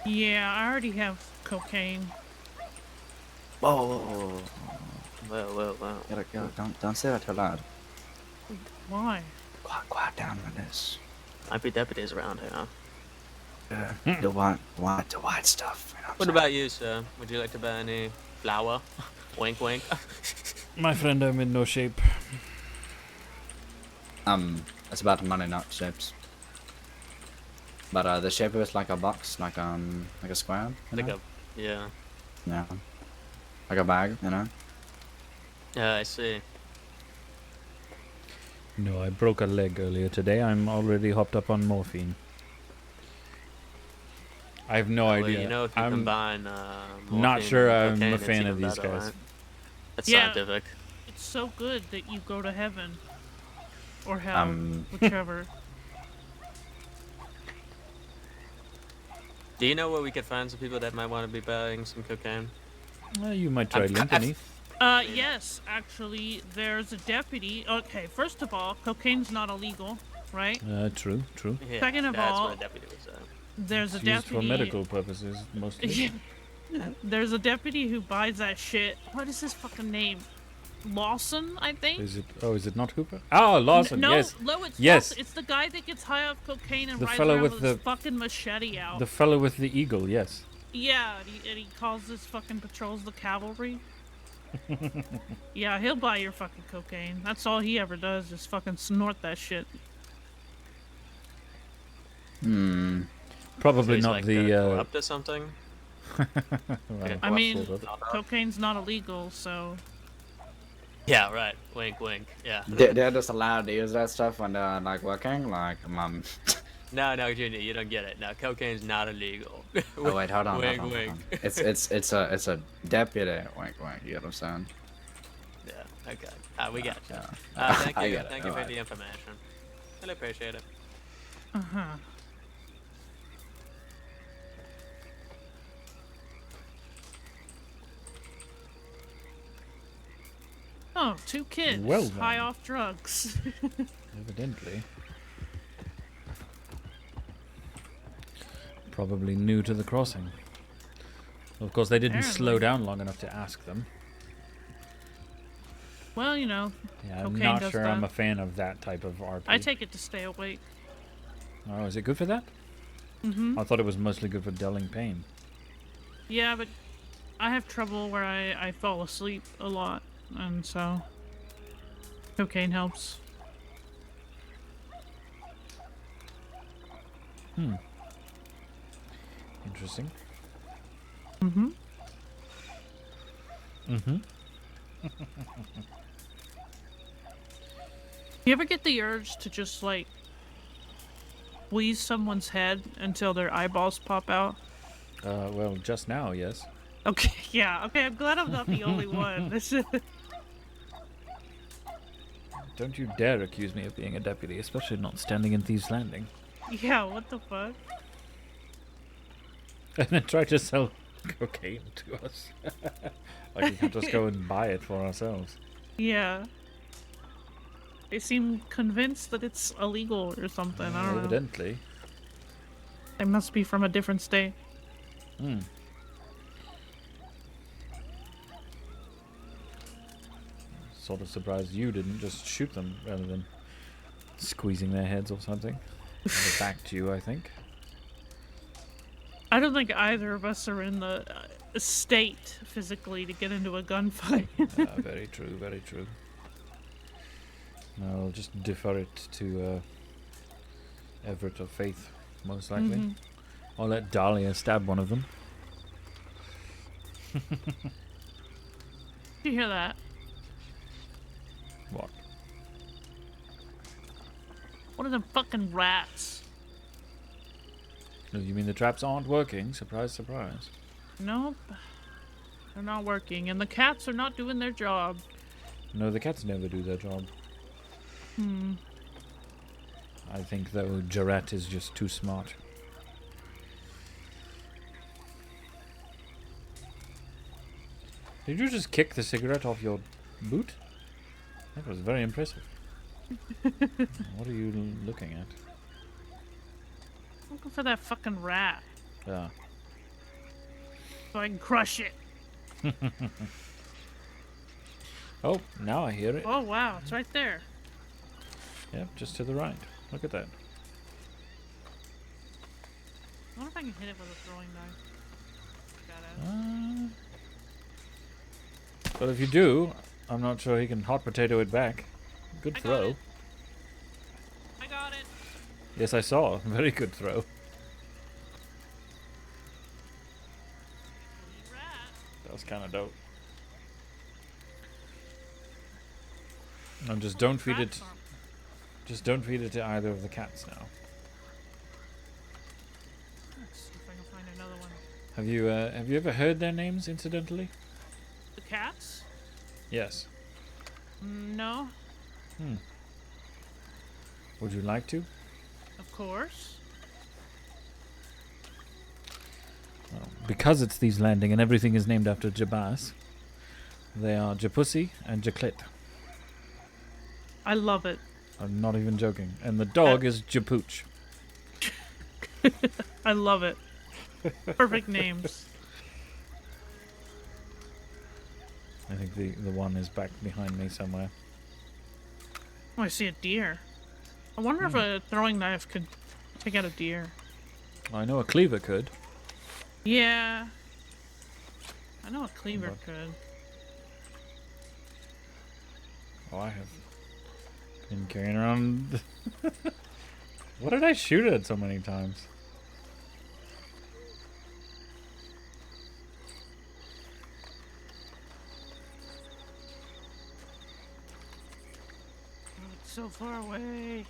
Yeah, I already have cocaine. Whoa. Whoa. Don't say that too loud. Why? Quiet down with this. Might be deputies around here. You want the white stuff. You know What about you, sir? Would you like to buy any flour? Wink, wink. My friend, I'm in no shape. It's about the money, not shapes. But the shape is like a box, like a square. Yeah. Yeah. Like a bag, you know. Yeah, I see. No, I broke a leg earlier today. I'm already hopped up on morphine. I have no idea. Well, you know, if you combine not sure I'm cocaine, a it's fan even of these better, guys. right? That's Yeah. scientific. It's so good that you go to heaven. Or hell, whichever. Do you know where we could find some people that might want to be buying some cocaine? You might try Limpany. Yes, actually, there's a deputy. Okay, first of all, cocaine's not illegal, right? True. Yeah, Second of that's all, what a deputy would say. There's a It's used deputy. for medical purposes, mostly. There's a deputy who buys that shit. What is his fucking name? Lawson, I think. Is it not Hooper? Oh, Lawson. No, yes. no, it's yes. Lawson. It's the guy that gets high off cocaine and The rides fellow around with with the his fucking machete out. The fellow with the eagle. Yes. Yeah, and he calls this fucking patrols the cavalry. Yeah, he'll buy your fucking cocaine. That's all he ever does, is fucking snort that shit. Probably So he's not like the. corrupt or something. Well, I mean, sort of. cocaine's not illegal, so. Yeah, right. Wink, wink. Yeah. They're just allowed to use that stuff when they're like working, like No, Junior, you don't get it. No, cocaine's not illegal. Oh wait, hold on. Wink, hold on. wink. It's a deputy. Wink, wink. You get what I'm saying? Yeah. Okay. We got you. Yeah. Thank I you. got it. Thank you for Alright. the information. Really appreciate it. Uh-huh. Oh, 2 kids Well high then. off drugs. Evidently. Probably new to the crossing. Of course, they didn't slow down long enough to ask them. Well, you know, Yeah, I'm cocaine not does sure that. I'm a fan of that type of RP. I take it to stay awake. Oh, is it good for that? Mm-hmm. I thought it was mostly good for dulling pain. Yeah, but I have trouble where I fall asleep a lot, and so cocaine helps. Interesting. Mm-hmm. Mm-hmm. You ever get the urge to just, like, squeeze someone's head until their eyeballs pop out? Well, just now, yes. Okay, yeah, okay, I'm glad I'm not the only one. Don't you dare accuse me of being a deputy, especially not standing in Thieves' Landing. Yeah, what the fuck? And then try to sell cocaine to us. Like we can just go and buy it for ourselves. Yeah. They seem convinced that it's illegal or something, I don't know. Evidently. They must be from a different state. Hmm. Sort of surprised you didn't just shoot them rather than squeezing their heads or something. They're back to you, I think. I don't think either of us are in the state physically to get into a gunfight. Very true, very true. I'll just defer it to Everett or Faith, most likely. Mhm. I'll let Dahlia stab one of them. Did you hear that? What? What are them fucking rats? No, you mean the traps aren't working? Surprise, surprise. Nope. They're not working, and the cats are not doing their job. No, the cats never do their job. I think, though, Jarrett is just too smart. Did you just kick the cigarette off your boot? That was very impressive. What are you looking at? Looking for that fucking rat Ah. so I can crush it. Oh, now I hear it. Oh wow, it's right there. Yep, just to the right. Look at that. I wonder if I can hit it with a throwing knife. But if you do, I'm not sure he can hot potato it back. Good throw. I got it. Yes, I saw. Very good throw. That was kind of dope. And just don't feed it. Just don't feed it to either of the cats now. Let's see if I can find another one. Have you ever heard their names incidentally? The cats? Yes. No, Would you like to? of course. Well, because it's Thieves' Landing and everything is named after Jabas, they are Japussy and Jaclit. I love it. I'm not even joking. And the dog is Japooch. I love it. Perfect names. I think the one is back behind me somewhere. Oh, I see a deer. I wonder if a throwing knife could take out a deer. I know a cleaver could. Yeah. I know a cleaver could. Oh, I have been carrying around. What did I shoot at so many times? Oh, it's so far away.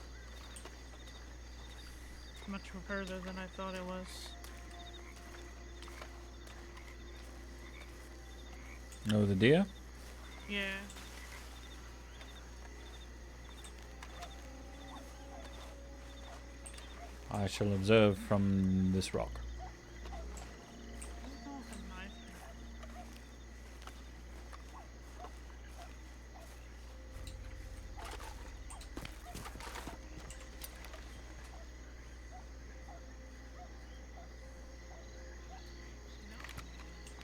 Much further than I thought it was. No, the deer? Yeah. I shall observe from this rock.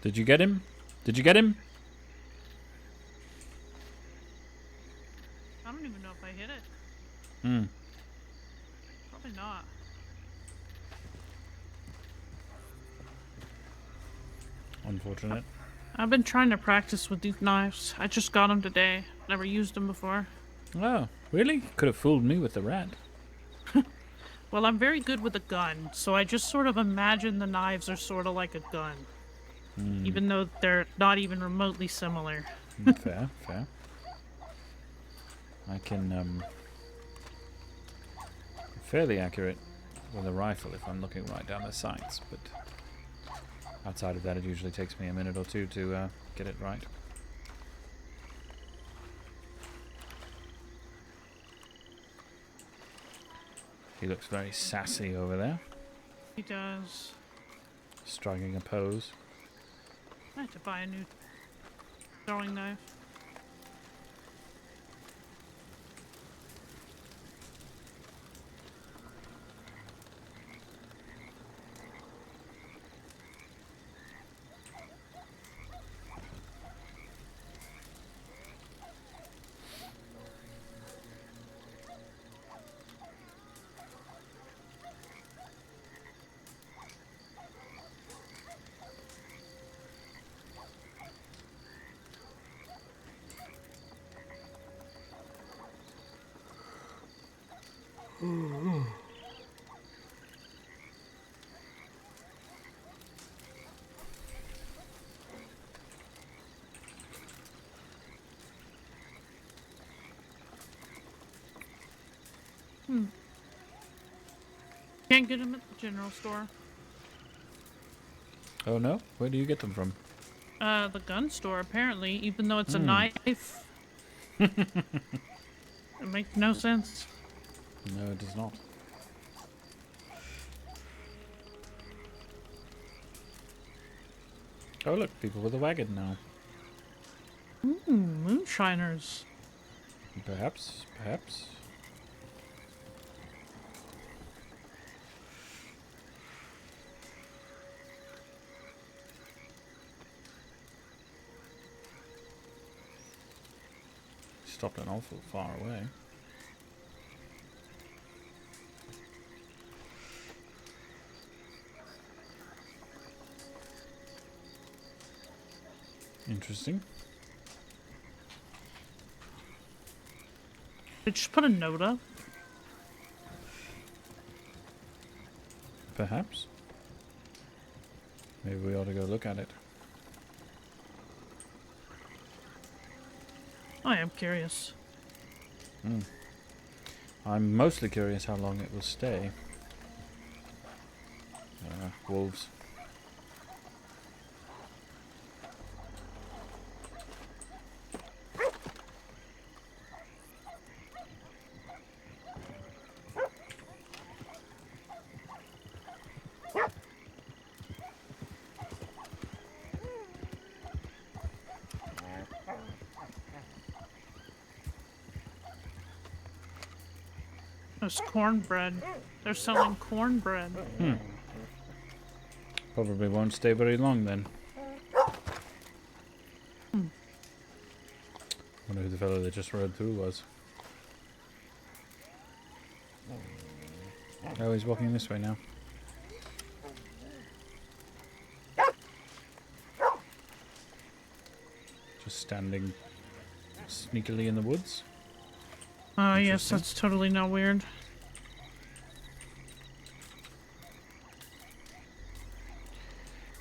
Did you get him? Did you get him? I don't even know if I hit it. Hmm. Probably not. Unfortunate. I've been trying to practice with these knives. I just got them today. Never used them before. Oh, really? Could have fooled me with the rat. Well, I'm very good with a gun, so I just sort of imagine the knives are sort of like a gun. Even though they're not even remotely similar. Fair, fair. I can, fairly accurate with a rifle if I'm looking right down the sights, but outside of that it usually takes me a minute or two to get it right. He looks very sassy over there. He does. Striking a pose. I have to buy a new throwing knife. Can't get them at the general store. Oh no? Where do you get them from? The gun store, apparently, even though it's a knife. It makes no sense. No, it does not. Oh look, people with a wagon now. Moonshiners. Perhaps, perhaps. Stopped an awful far away. Interesting. They just put a note up. Perhaps. Maybe we ought to go look at it. I am curious. I'm mostly curious how long it will stay. Wolves. There's cornbread. They're selling cornbread. Probably won't stay very long then. Wonder who the fellow that just rode through was. Oh, he's walking this way now. Just standing sneakily in the woods. Yes, that's totally not weird.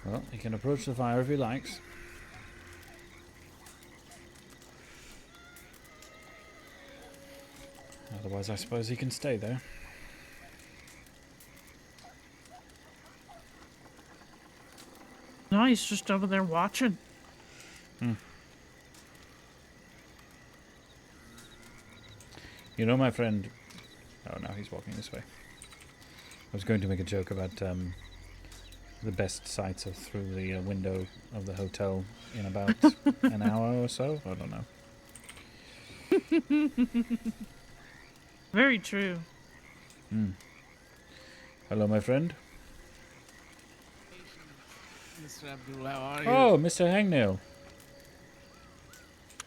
Well, he can approach the fire if he likes. Otherwise, I suppose he can stay there. No, he's just over there watching. You know, my friend... Oh, no, he's walking this way. was going to make a joke about the best sights are through the window of the hotel in about an hour or so. I don't know. Very true. Hello, my friend. Mr. Abdul, how are you? Oh, Mr. Hangnail.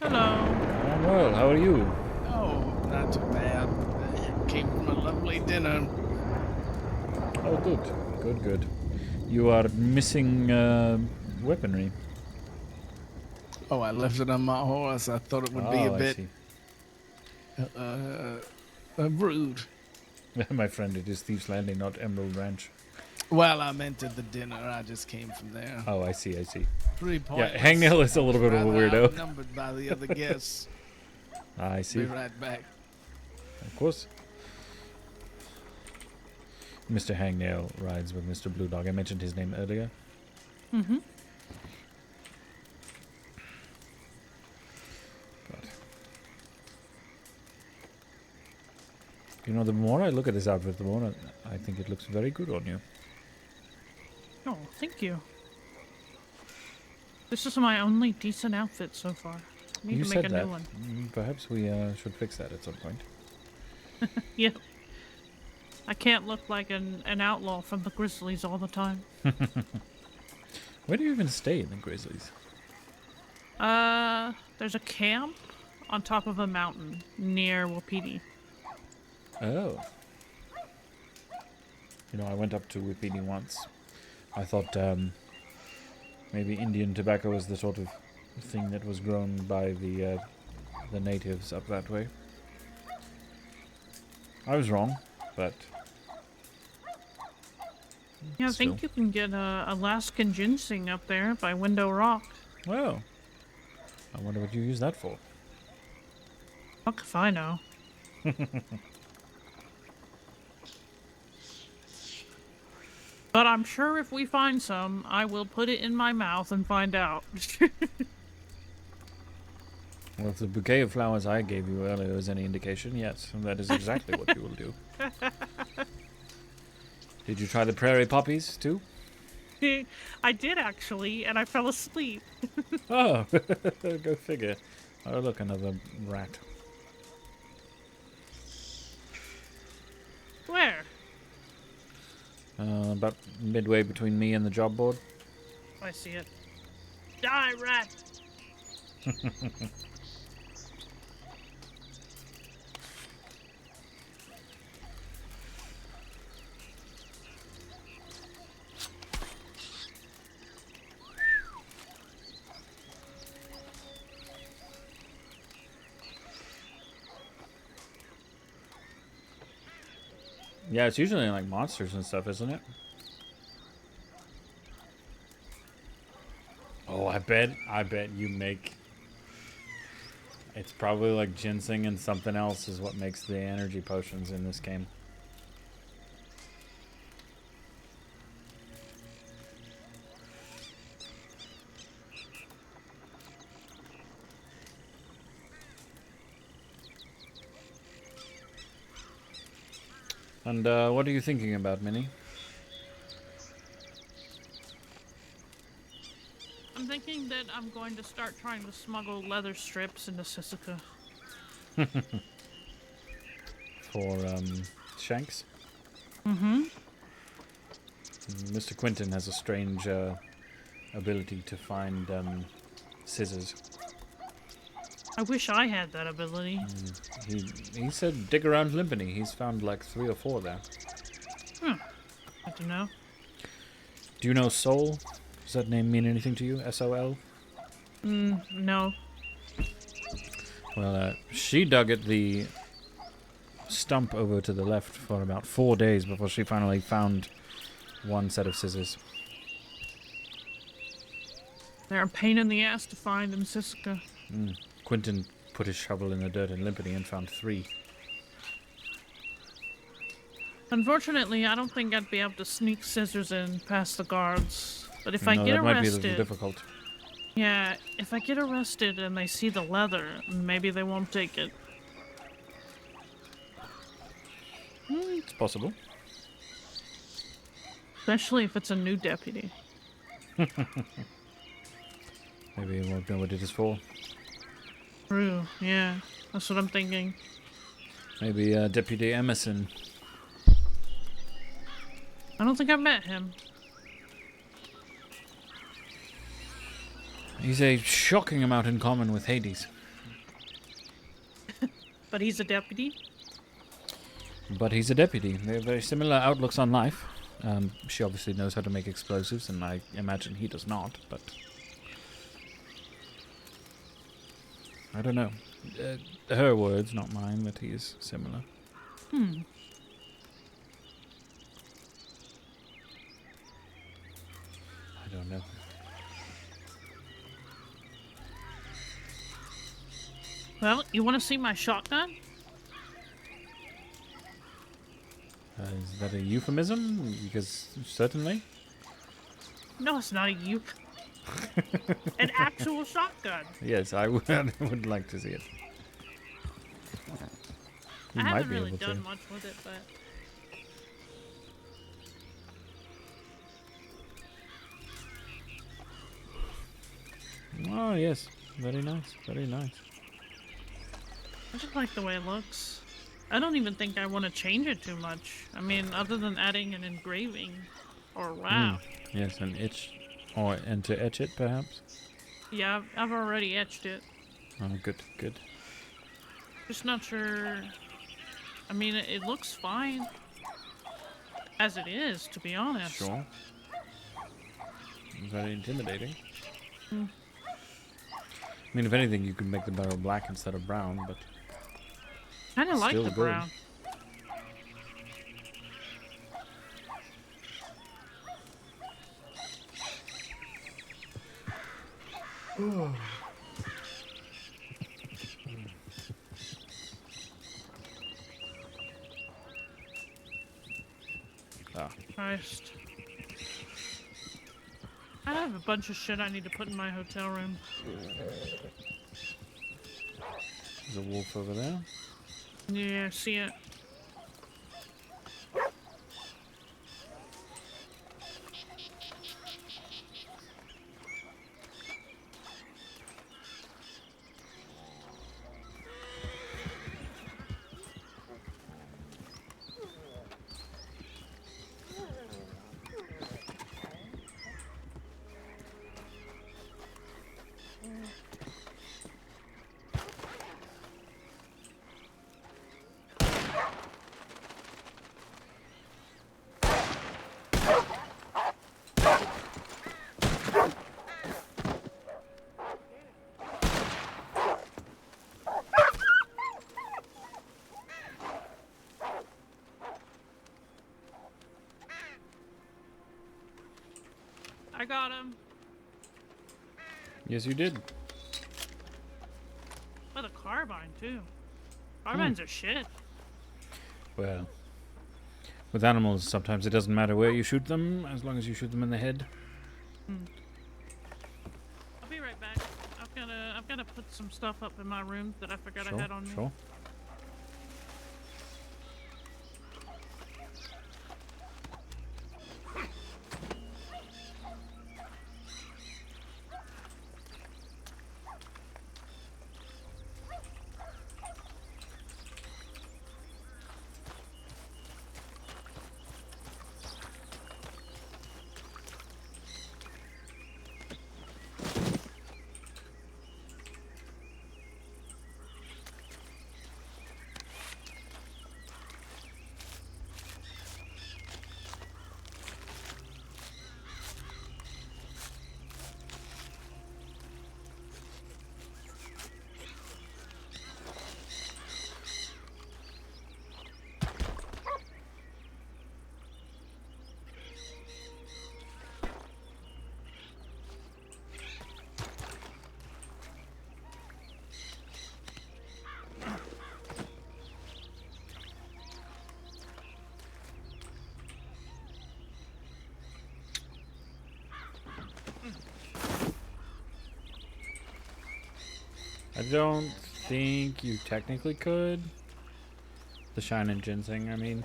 Hello. I'm well. How are you? Oh, not too bad. Came from a lovely dinner. Oh, good. Good, good. You are missing weaponry. Oh, I left it on my horse. I thought it would be a bit rude. My friend, it is Thieves Landing, not Emerald Ranch. Well, I meant at the dinner. I just came from there. Oh, I see, I see. Pretty pointless. Yeah, Hangnail is a little bit of a weirdo. Outnumbered by the other guests. I see. Be right back. Of course. Mr. Hangnail rides with Mr. Blue Dog. I mentioned his name earlier. Mm-hmm. But you know, the more I look at this outfit, the more I think it looks very good on you. Oh, thank you. This is my only decent outfit so far. Need You to make said a that. new one. Perhaps we should fix that at some point. Yeah. I can't look like an outlaw from the Grizzlies all the time. Where do you even stay in the Grizzlies? There's a camp on top of a mountain near Wapiti. Oh. You know, I went up to Wapiti once. I thought maybe Indian tobacco was the sort of thing that was grown by the natives up that way. I was wrong, but Yeah, I still. think you can get Alaskan ginseng up there by Window Rock. Oh. I wonder what you use that for. Fuck if I know. But I'm sure if we find some, I will put it in my mouth and find out. Well, if the bouquet of flowers I gave you earlier is any indication, yes, that is exactly what you will do. Did you try the prairie poppies, too? I did actually, and I fell asleep. Oh, go figure. Oh, look, another rat. Where? About midway between me and the job board. I see it. Die, rat! Yeah, it's usually like monsters and stuff, isn't it? Oh, I bet you make... It's probably like ginseng and something else is what makes the energy potions in this game. And what are you thinking about, Minnie? I'm thinking that I'm going to start trying to smuggle leather strips into Sisika. For shanks? Mm-hmm. Mr. Quinton has a strange ability to find scissors. I wish I had that ability. He said dig around Limpany. He's found like 3 or 4 there. Good to know. Do you know Soul? Does that name mean anything to you? S-O-L? No. Well, she dug at the stump over to the left for about 4 days before she finally found one set of scissors. They're a pain in the ass to find in Sisika. Quinton put his shovel in the dirt in Limpany and found 3. Unfortunately, I don't think I'd be able to sneak scissors in past the guards. But if I No, get that might be a arrested... little difficult. Yeah, if I get arrested and they see the leather, maybe they won't take it. It's possible. Especially if it's a new deputy. Maybe he won't know what it is for. True, yeah. That's what I'm thinking. Maybe Deputy Emerson. I don't think I've met him. He's a shocking amount in common with Hades. But he's a deputy? But he's a deputy. They have very similar outlooks on life. She obviously knows how to make explosives, and I imagine he does not, but... I don't know. Her words, not mine, that he is similar. Hmm. I don't know. Well, you want to see my shotgun? Is that a euphemism? Because certainly. No, it's not a an actual shotgun. Yes, I would like to see it. You I might haven't be really able to. done much with it, but... Oh, yes. Very nice. Very nice. I just like the way it looks. I don't even think I want to change it too much. I mean, other than adding an engraving. Or wow. Yes, an etch. And to etch it, perhaps? Yeah, I've already etched it. Oh, good, good. Just not sure... I mean, it looks fine. As it is, to be honest. Sure. Very intimidating. Hmm. I mean, if anything, you could make the barrel black instead of brown, but... I kind of like still the good. brown. Christ. I have a bunch of shit I need to put in my hotel room. There's a wolf over there. Yeah, see it. I got him. Yes, you did. With a carbine, too. Carbines are shit. Well, with animals, sometimes it doesn't matter where you shoot them, as long as you shoot them in the head. I'll be right back. I've gotta put some stuff up in my room that I forgot I had on me. Sure. I don't think you technically could. The shine and ginseng, I mean.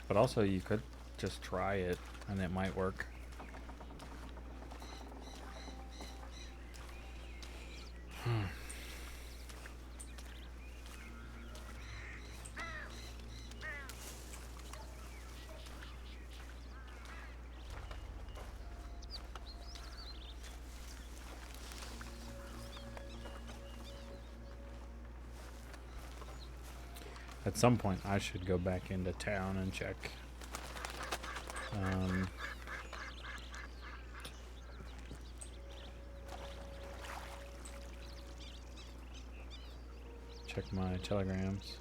But also, you could just try it, and it might work. At some point, I should go back into town and check. Check my telegrams.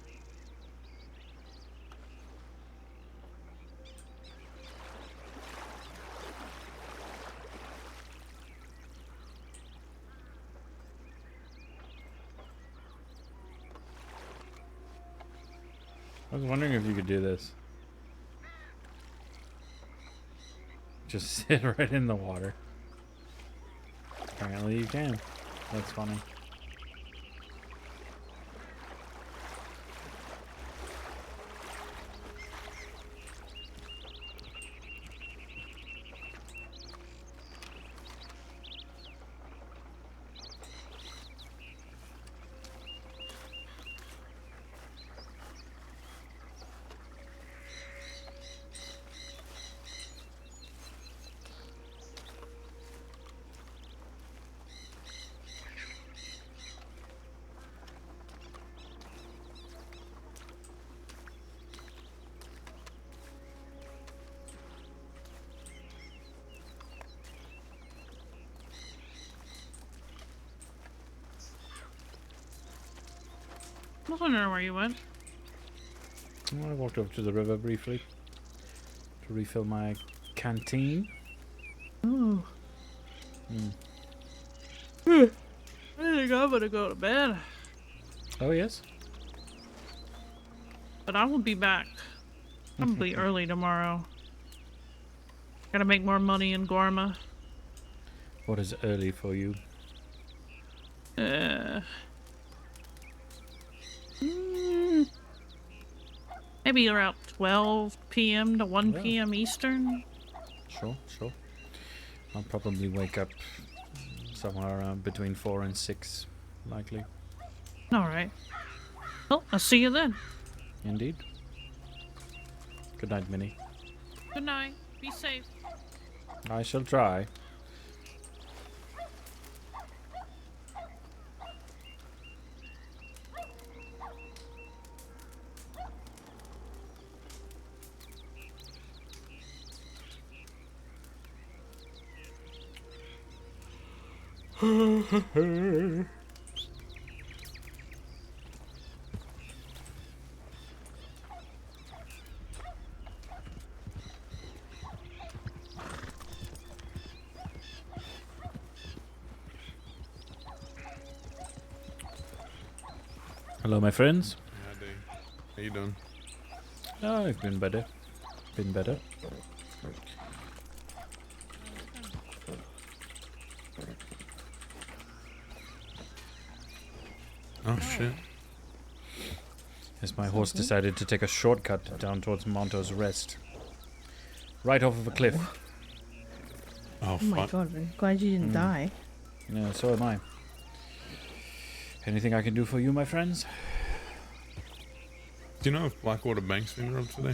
I was wondering if you could do this. Just sit right in the water. Apparently you can. That's funny. I was wondering where you went. I walked over to the river briefly to refill my canteen. Oh. I think I'm gonna go to bed. Oh, yes? But I will be back. Probably early tomorrow. Gotta make more money in Gorma. What is early for you? Maybe around 12 p.m. to 1 p.m. Eastern. Sure. I'll probably wake up somewhere around between 4 and 6, likely. Alright. Well, I'll see you then. Indeed. Good night, Minnie. Good night. Be safe. I shall try. Hello, my friends. Howdy. How you doing? Oh, I've been better. Oh, shit. Yes, my horse decided to take a shortcut down towards Monto's Rest. Right off of a cliff. Oh, my god, I'm glad you didn't die. Yeah, so am I. Anything I can do for you, my friends? Do you know if Blackwater Bank's been robbed today?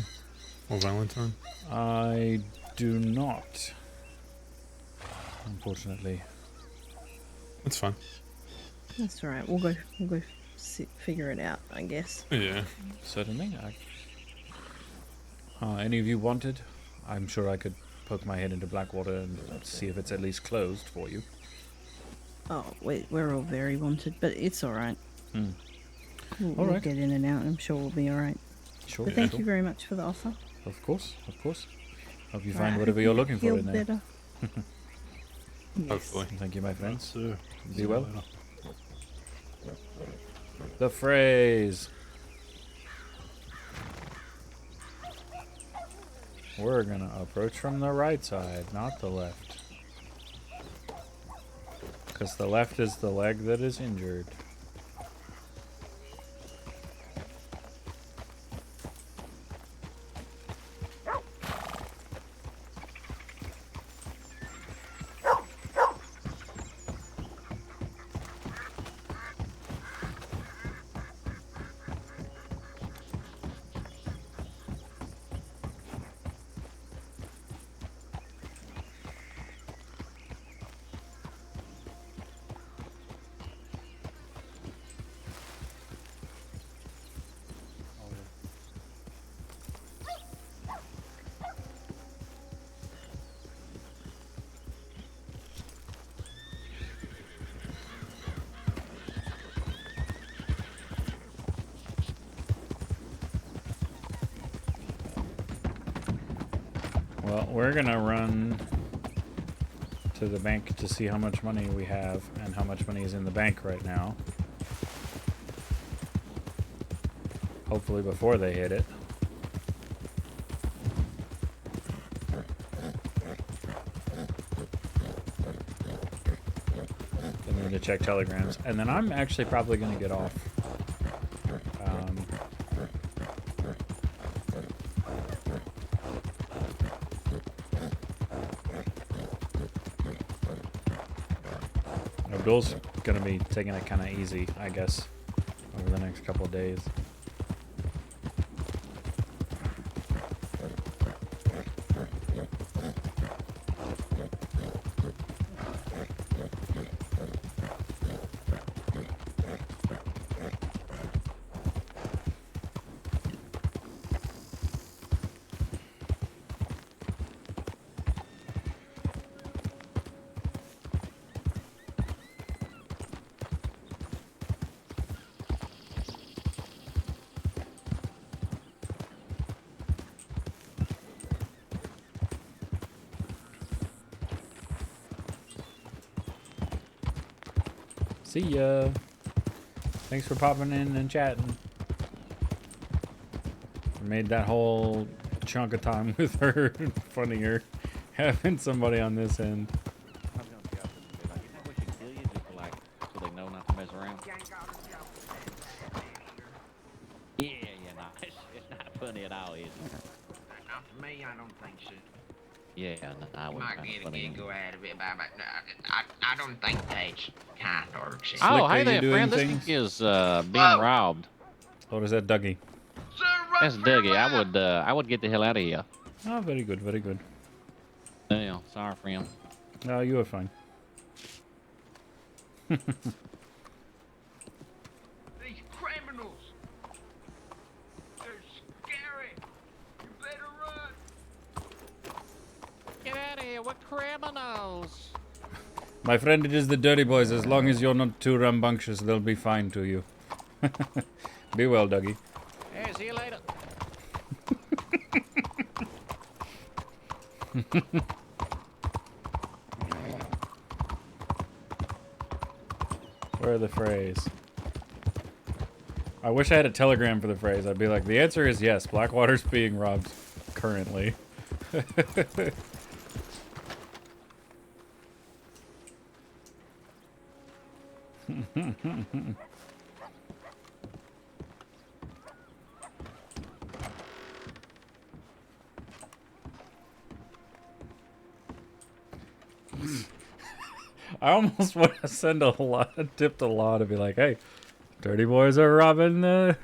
Or Valentine? I do not. Unfortunately. That's fine. That's alright. We'll go figure it out, I guess. Yeah. Certainly. Any of you wanted? I'm sure I could poke my head into Blackwater and see if it's at least closed for you. Oh, we're all very wanted, but it's alright. We'll get in and out, and I'm sure we'll be alright. Sure. But thank you very much for the offer. Of course. Hope you find whatever you're looking for in there. Better. Hopefully. Thank you, my friends. Be well. The phrase. We're gonna approach from the right side, not the left. Because the left is the leg that is injured. Well, we're gonna run to the bank to see how much money we have and how much money is in the bank right now. Hopefully before they hit it. Then we need to check telegrams. And then I'm actually probably going to get off. Abdul's going to be taking it kind of easy, I guess, over the next couple of days. See ya. Thanks for popping in and chatting. Made that whole chunk of time with her funnier, having somebody on this end. It's not funny at all, is it? Not to me, I don't think so. Yeah, no, I You wouldn't might get a funny. giggle out of it, but I don't think that's kind or acceptable. Oh, hey there, friend. This thing is being robbed. What is that, Dougie? That's Dougie. I would get the hell out of here. Oh, very good, very good. Yeah, sorry, friend. No, you were fine. These criminals, they're scary. You better run. Get out of here, we're criminals. My friend, it is the Dirty Boys. As long as you're not too rambunctious, they'll be fine to you. Be well, Dougie. Hey, see you later. Where are the phrase? I wish I had a telegram for the phrase. I'd be like, the answer is yes. Blackwater's being robbed currently. I almost want to send a lot, tipped a lot to be like, hey, Dirty Boys are robbing the...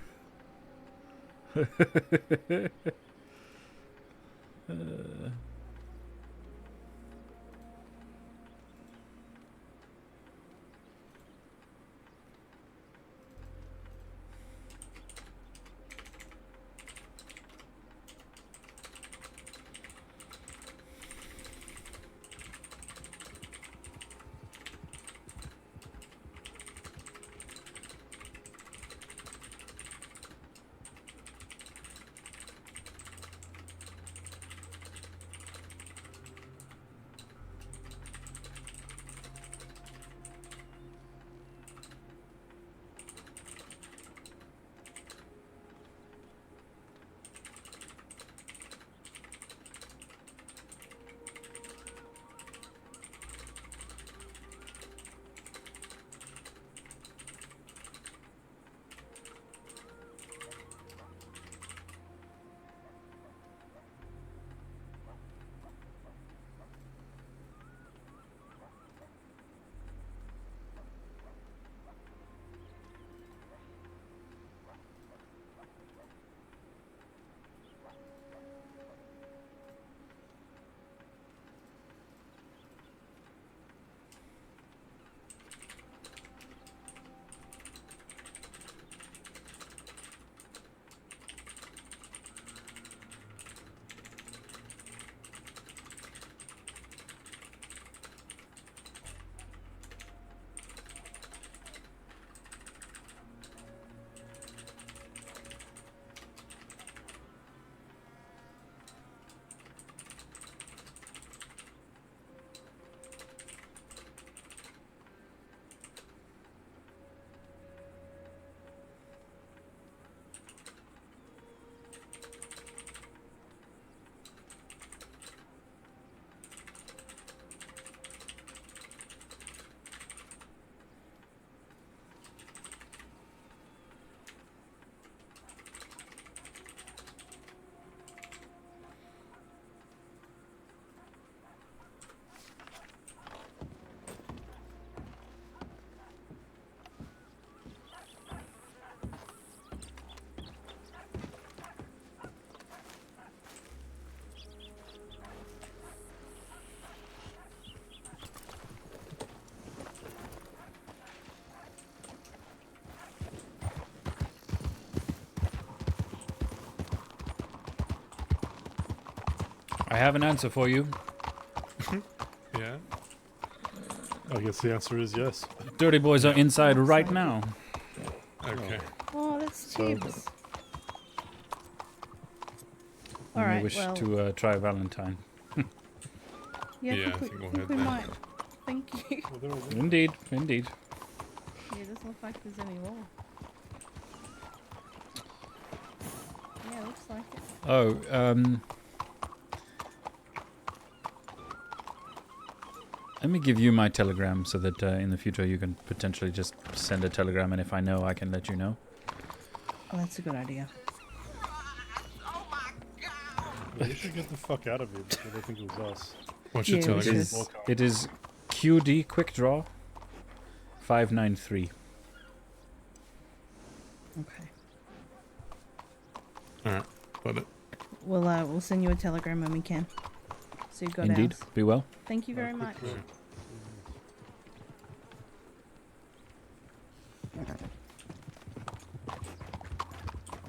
I have an answer for you. Yeah. I guess the answer is yes. Dirty boys are inside right now. Okay. Oh, that's So- Tibbs. You may Alright, wish well. to try Valentine. Yeah, Yeah, I think we'll we head there. might. Thank you. Indeed, indeed. Yeah, it doesn't look like there's any more. Yeah, looks like it. Oh, let me give you my telegram so that in the future you can potentially just send a telegram, and if I know, I can let you know. Oh, that's a good idea. Yeah, you should get the fuck out of here because I think it was us. What's your telegram? It is QD Quick Draw 593. Okay. Alright, got it. We'll send you a telegram when we can. So you've got Indeed. ours. Be well. Thank you very much.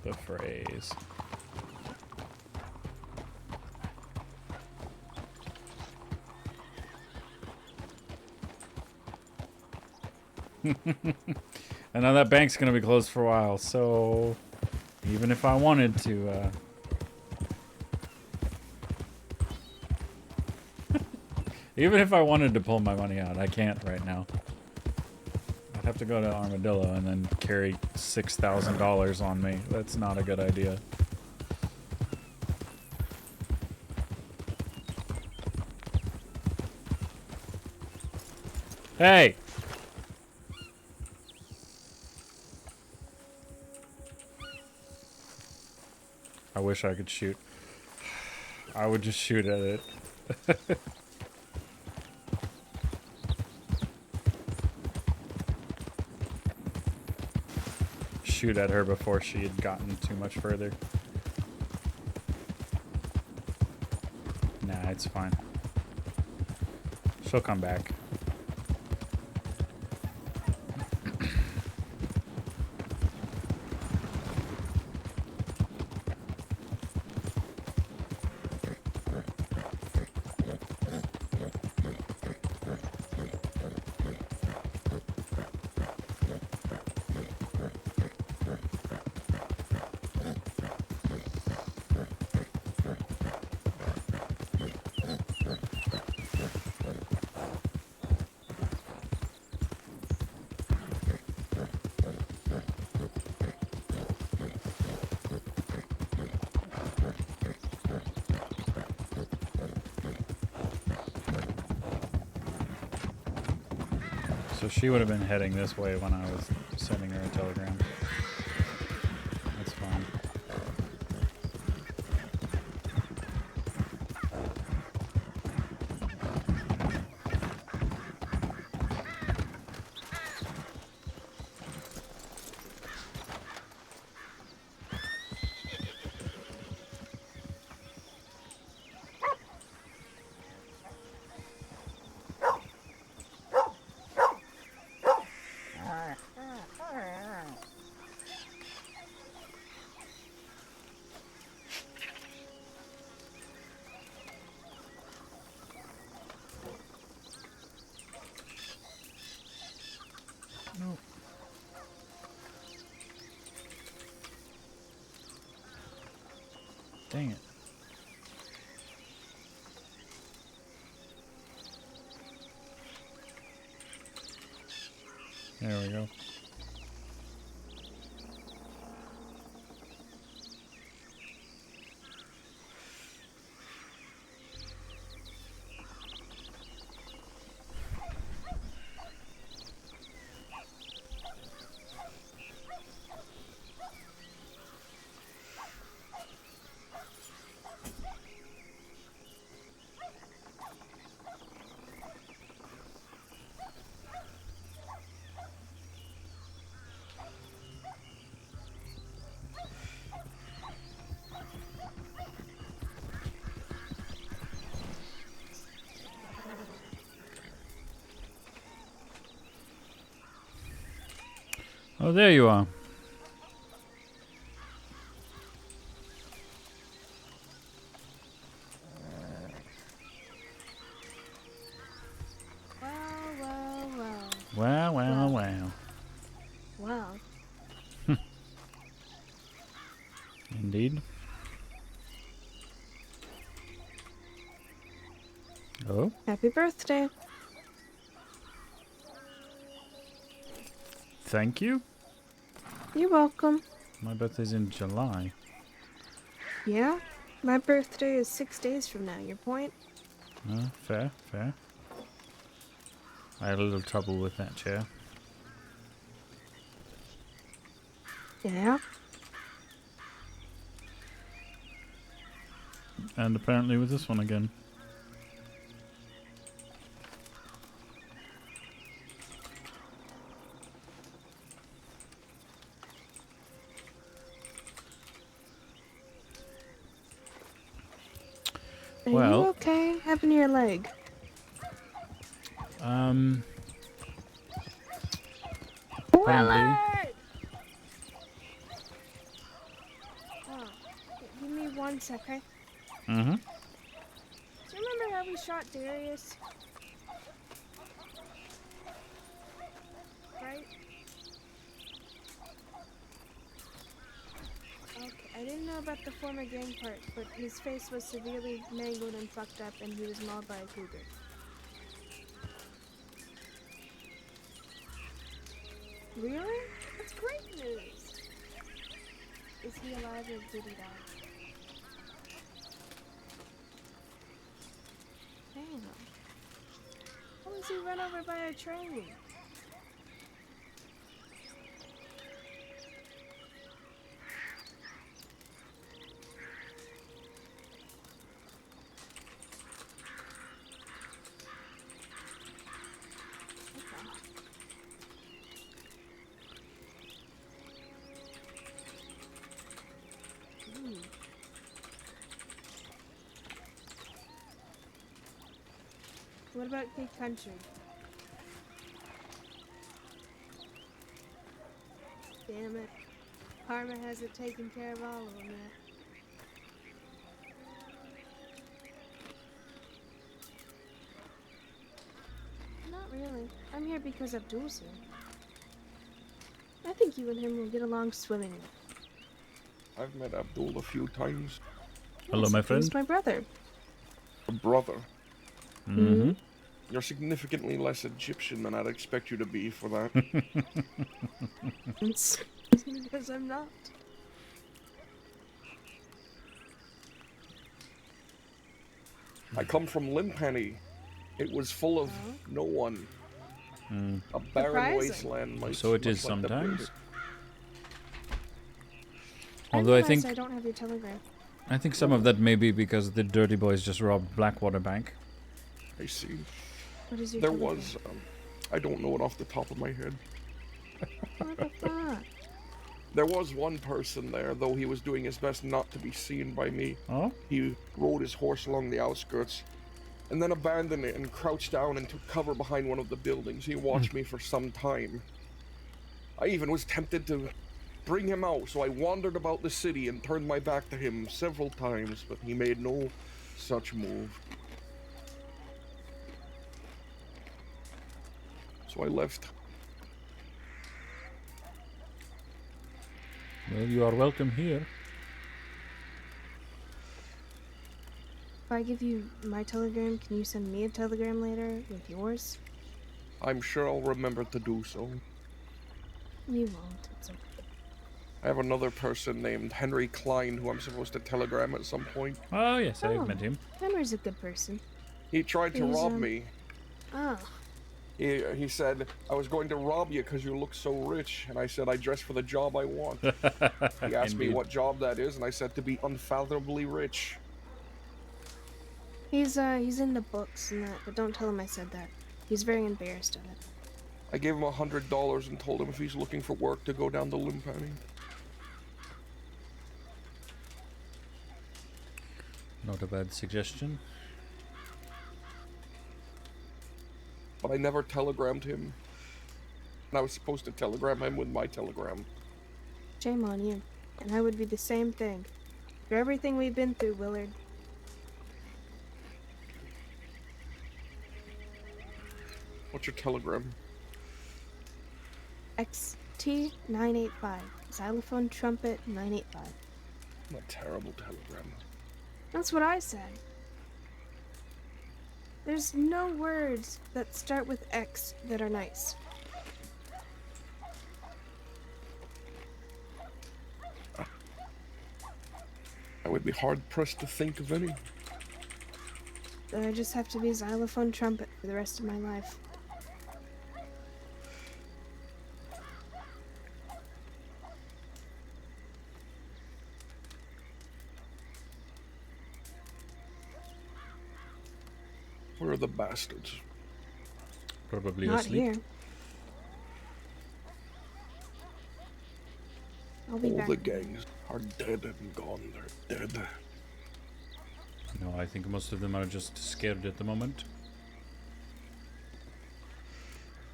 The phrase. I know that bank's gonna be closed for a while, so even if I wanted to, even if I wanted to pull my money out, I can't right now. I'd have to go to Armadillo and then carry $6,000 on me. That's not a good idea. Hey! I wish I could shoot. I would just shoot at it. Shoot at her before she had gotten too much further. Nah, it's fine. She'll come back. So she would have been heading this way when I was sending her a telegram. That's fine. Dang it. There we go. Oh, there you are. Oh? Happy birthday. Thank you? You're welcome. My birthday's in July. Yeah? My birthday is 6 days from now. Your point? Fair, fair. I had a little trouble with that chair. Yeah? And apparently with this one again. Are you okay? What happened to your leg? Probably. Oh, give me 1 sec, okay? Mm-hmm. Do you remember how we shot Darius? Right? Okay, I didn't know about the former gang part, but his face was severely mangled and fucked up, and he was mauled by a cougar. Really? That's great news! Is he alive or did he die? Damn. How was he run over by a train? What about Big Country? Damn it. Karma hasn't taken care of all of them yet. Not really. I'm here because Abdul's here. I think you and him will get along swimmingly. I've met Abdul a few times. Hello, my friend. He's my brother. A brother. Mm-hmm. You're significantly less Egyptian than I'd expect you to be for that. It's because I'm not. I come from Limpani. It was full of no one. A barren Surprising. wasteland. So it is much like the sometimes. British. Although I realize think I don't have your telegram. I think some of that may be because the dirty boys just robbed Blackwater Bank. I see. What is your There telegram? was, I don't know it off the top of my head. What the fuck? There was one person there, though he was doing his best not to be seen by me. Oh? He rode his horse along the outskirts, and then abandoned it and crouched down and took cover behind one of the buildings. He watched me for some time. I even was tempted to bring him out, so I wandered about the city and turned my back to him several times, but he made no such move. So I left. Well, you are welcome here. If I give you my telegram, can you send me a telegram later with yours? I'm sure I'll remember to do so. You won't. It's okay. I have another person named Henry Klein who I'm supposed to telegram at some point. Oh, yes, I've met him. Henry's a good person. He tried to He's, rob me. Oh. He said, I was going to rob you because you look so rich. And I said, I dress for the job I want. He asked me Indeed. what job that is, and I said to be unfathomably rich. He's in the books and that, but don't tell him I said that. He's very embarrassed of it. I gave him $100 and told him if he's looking for work to go down to Limpani. Not a bad suggestion. But I never telegrammed him. And I was supposed to telegram him with my telegram. Shame on you. And I would be the same thing. For everything we've been through, Willard. What's your telegram? XT985. Xylophone trumpet 985. A terrible telegram. That's what I said. There's no words that start with X that are nice. I would be hard-pressed to think of any. Then I just have to be xylophone trumpet for the rest of my life. Where are the bastards? Probably Not asleep. here. I'll be All back. the gangs are dead and gone. They're dead. No, I think most of them are just scared at the moment.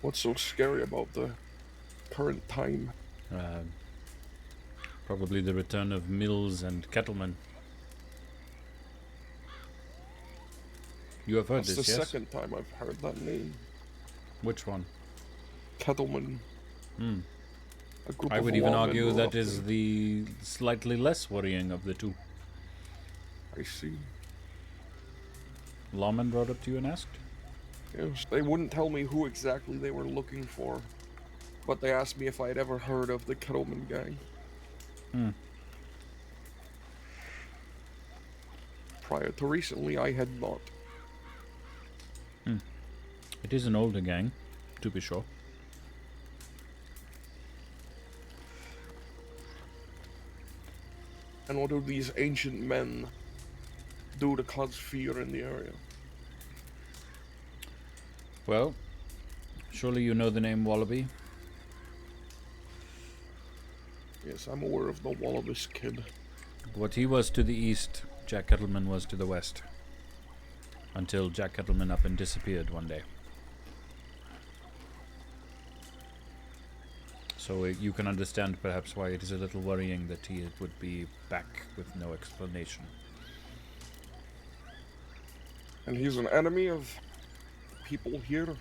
What's so scary about the current time? Probably the return of mills and cattlemen. You have heard That's this, the yes? second time I've heard that name. Which one? Kettleman. Hmm. A group I of would even lawmen argue were that up is there. the slightly less worrying of the two. I see. Lawman brought up to you and asked? Yes, they wouldn't tell me who exactly they were looking for, but they asked me if I had ever heard of the Kettleman gang. Hmm. Prior to recently, I had not. Hmm. It is an older gang, to be sure. And what do these ancient men do to cause fear in the area? Well, surely you know the name Wallaby? Yes, I'm aware of the Wallabies Kid. What he was to the east, Jack Kettleman was to the west. Until Jack Kettleman up and disappeared one day. So you can understand perhaps why it is a little worrying that he would be back with no explanation. And he's an enemy of people here?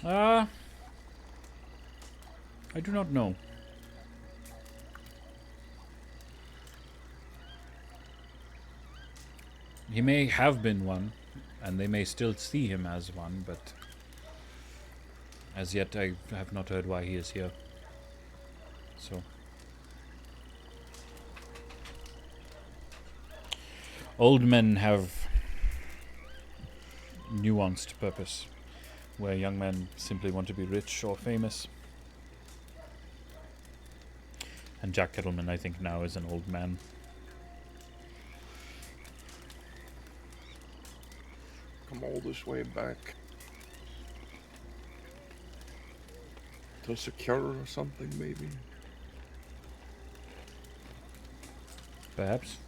I do not know. He may have been one, and they may still see him as one, but as yet I have not heard why he is here. So old men have nuanced purpose, where young men simply want to be rich or famous. And Jack Kettleman, I think, now is an old man. Come all this way back to secure or something, maybe? Perhaps.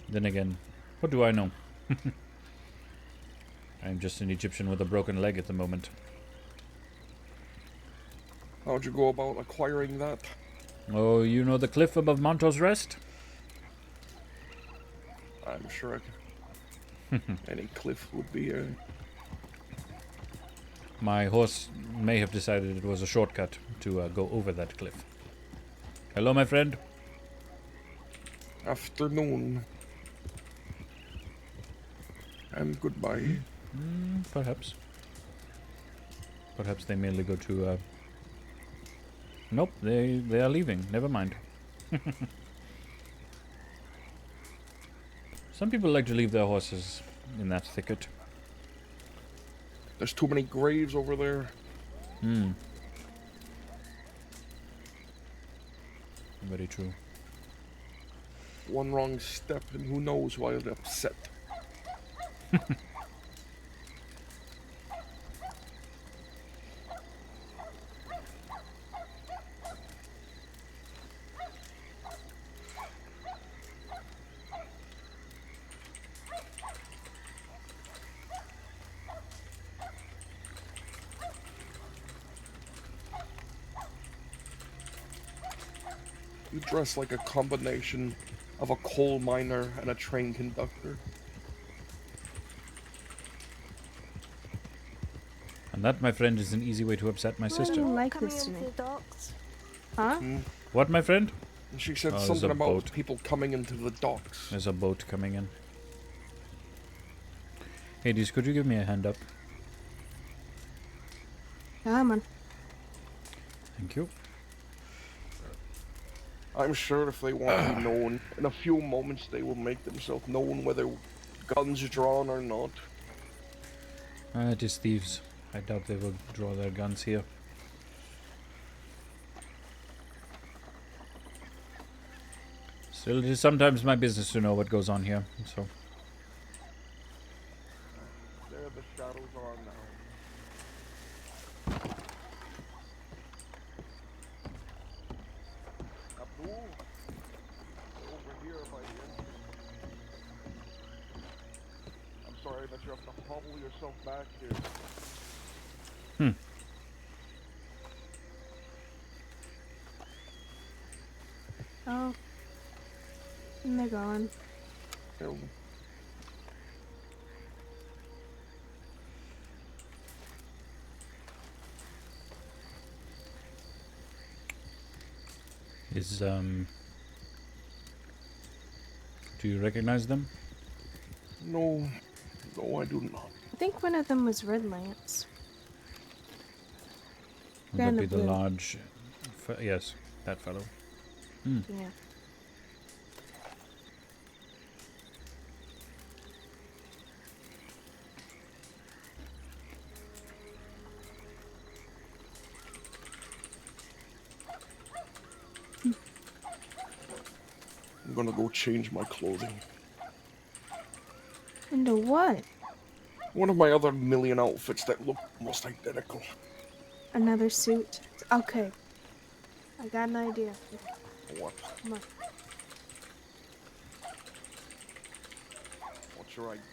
Then again, what do I know? I'm just an Egyptian with a broken leg at the moment. How'd you go about acquiring that? Oh, you know the cliff above Monto's Rest? I'm sure any cliff would be a... My horse may have decided it was a shortcut to go over that cliff. Hello, my friend. Afternoon. And goodbye. Perhaps. Perhaps they merely go to... Nope, they are leaving. Never mind. Some people like to leave their horses in that thicket. There's too many graves over there. Hmm. Very true. One wrong step and who knows why they're upset. You dress like a combination of a coal miner and a train conductor. And that, my friend, is an easy way to upset my I sister. don't like this tonight. Huh? What, my friend? And she said there's something a about boat. people coming into the docks. There's a boat coming in. Hades, could you give me a hand up? Come on. Thank you. I'm sure if they want to be known, in a few moments they will make themselves known whether guns are drawn or not. It is thieves. I doubt they will draw their guns here. Still, it is sometimes my business to know what goes on here, so... There the shadows are now. Abdul, they're over here by the entrance. I'm sorry that you have to hobble yourself back here. Oh. And they're gone. Is, do you recognize them? No, I do not. I think one of them was Red Lance. Would that be the large... yes, that fellow. Yeah. I'm gonna go change my clothing. Into what? One of my other million outfits that look almost identical. Another suit. Okay. I got an idea. What? Come on. What's your idea?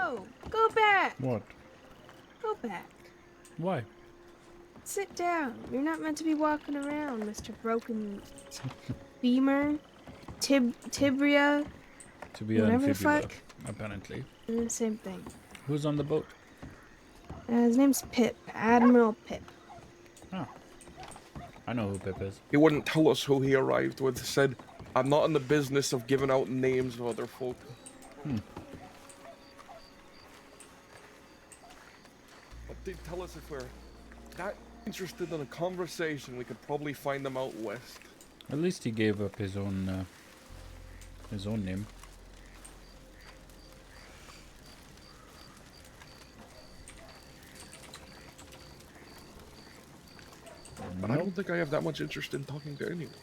No! Go back! What? Go back. Why? Sit down. You're not meant to be walking around, Mr. Broken Femur. Tibria. Tibia and Whatever the fibula, fuck. apparently. Same thing. Who's on the boat? His name's Pip. Admiral Pip. Oh. I know who Pip is. He wouldn't tell us who he arrived with. Said, I'm not in the business of giving out names of other folk. But did tell us if we're that interested in a conversation, we could probably find them out west. At least he gave up his own name. But I don't think I have that much interest in talking to anyone.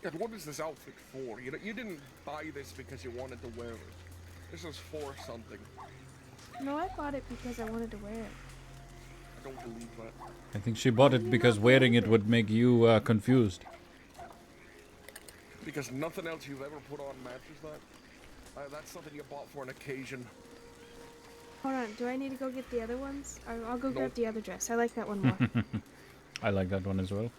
God, what is this outfit for? You didn't buy this because you wanted to wear it. This is for something. No, I bought it because I wanted to wear it. I don't believe that. I think she bought it because wearing it would make you confused. Because nothing else you've ever put on matches that. That's something you bought for an occasion. Hold on, do I need to go get the other ones? I'll go grab the other dress. I like that one more. I like that one as well.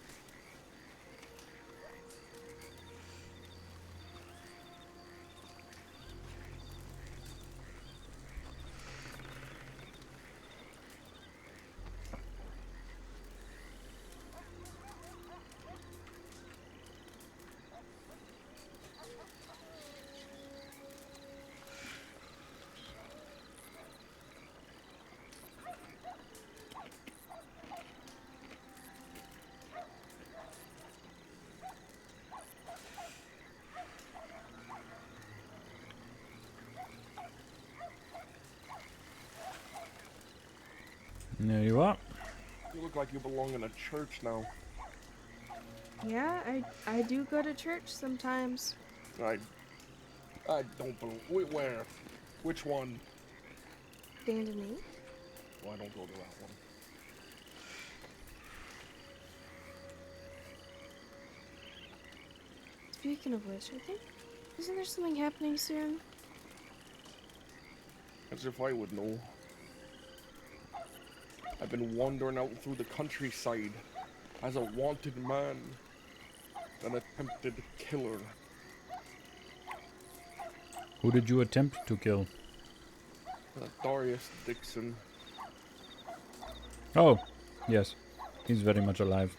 There you are. You look like you belong in a church now. Yeah, I do go to church sometimes. I don't believe. Where? Which one? Stand and eat. Well, I don't go to that one. Speaking of which, isn't there something happening soon? As if I would know. I've been wandering out through the countryside as a wanted man, an attempted killer. Who did you attempt to kill? Darius Dixon. Oh, yes. He's very much alive.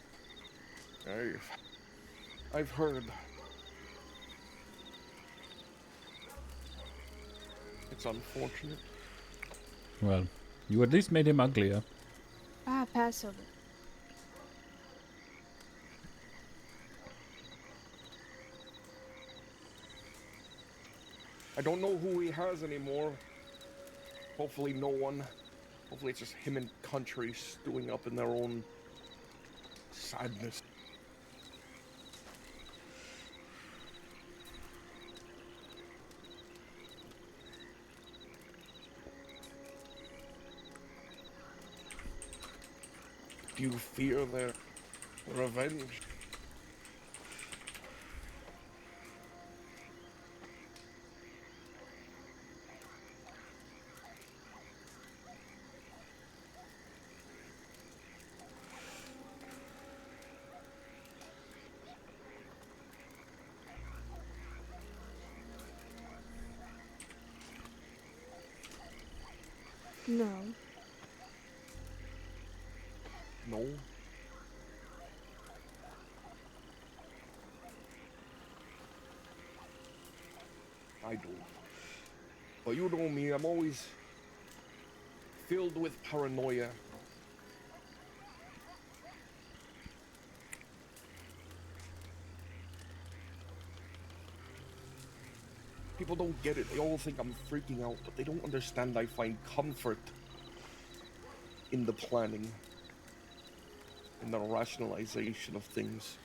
I've heard. It's unfortunate. Well, you at least made him uglier. Ah, Passover. I don't know who he has anymore. Hopefully no one. Hopefully it's just him and country stewing up in their own sadness. Do you fear their revenge? No. No. I do. But you know me, I'm always filled with paranoia. People don't get it. They all think I'm freaking out, but they don't understand I find comfort in the planning, in the rationalization of things.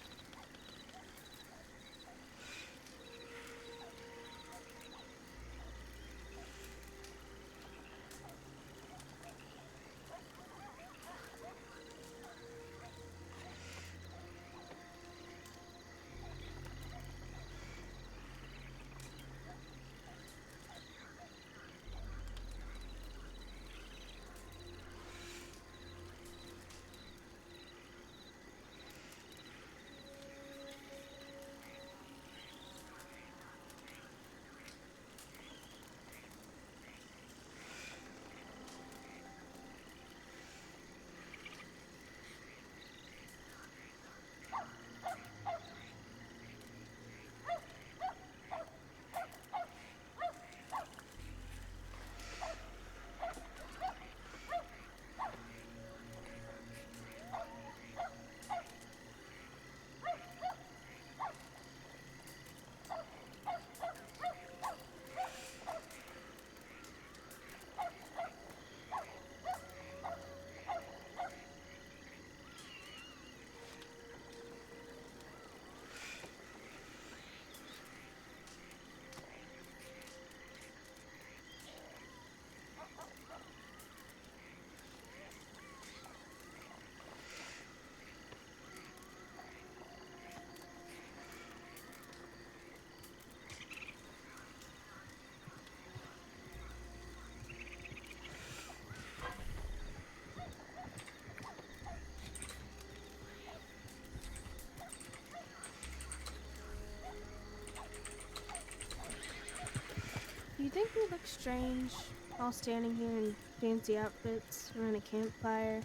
we look strange, all standing here in fancy outfits, around a campfire?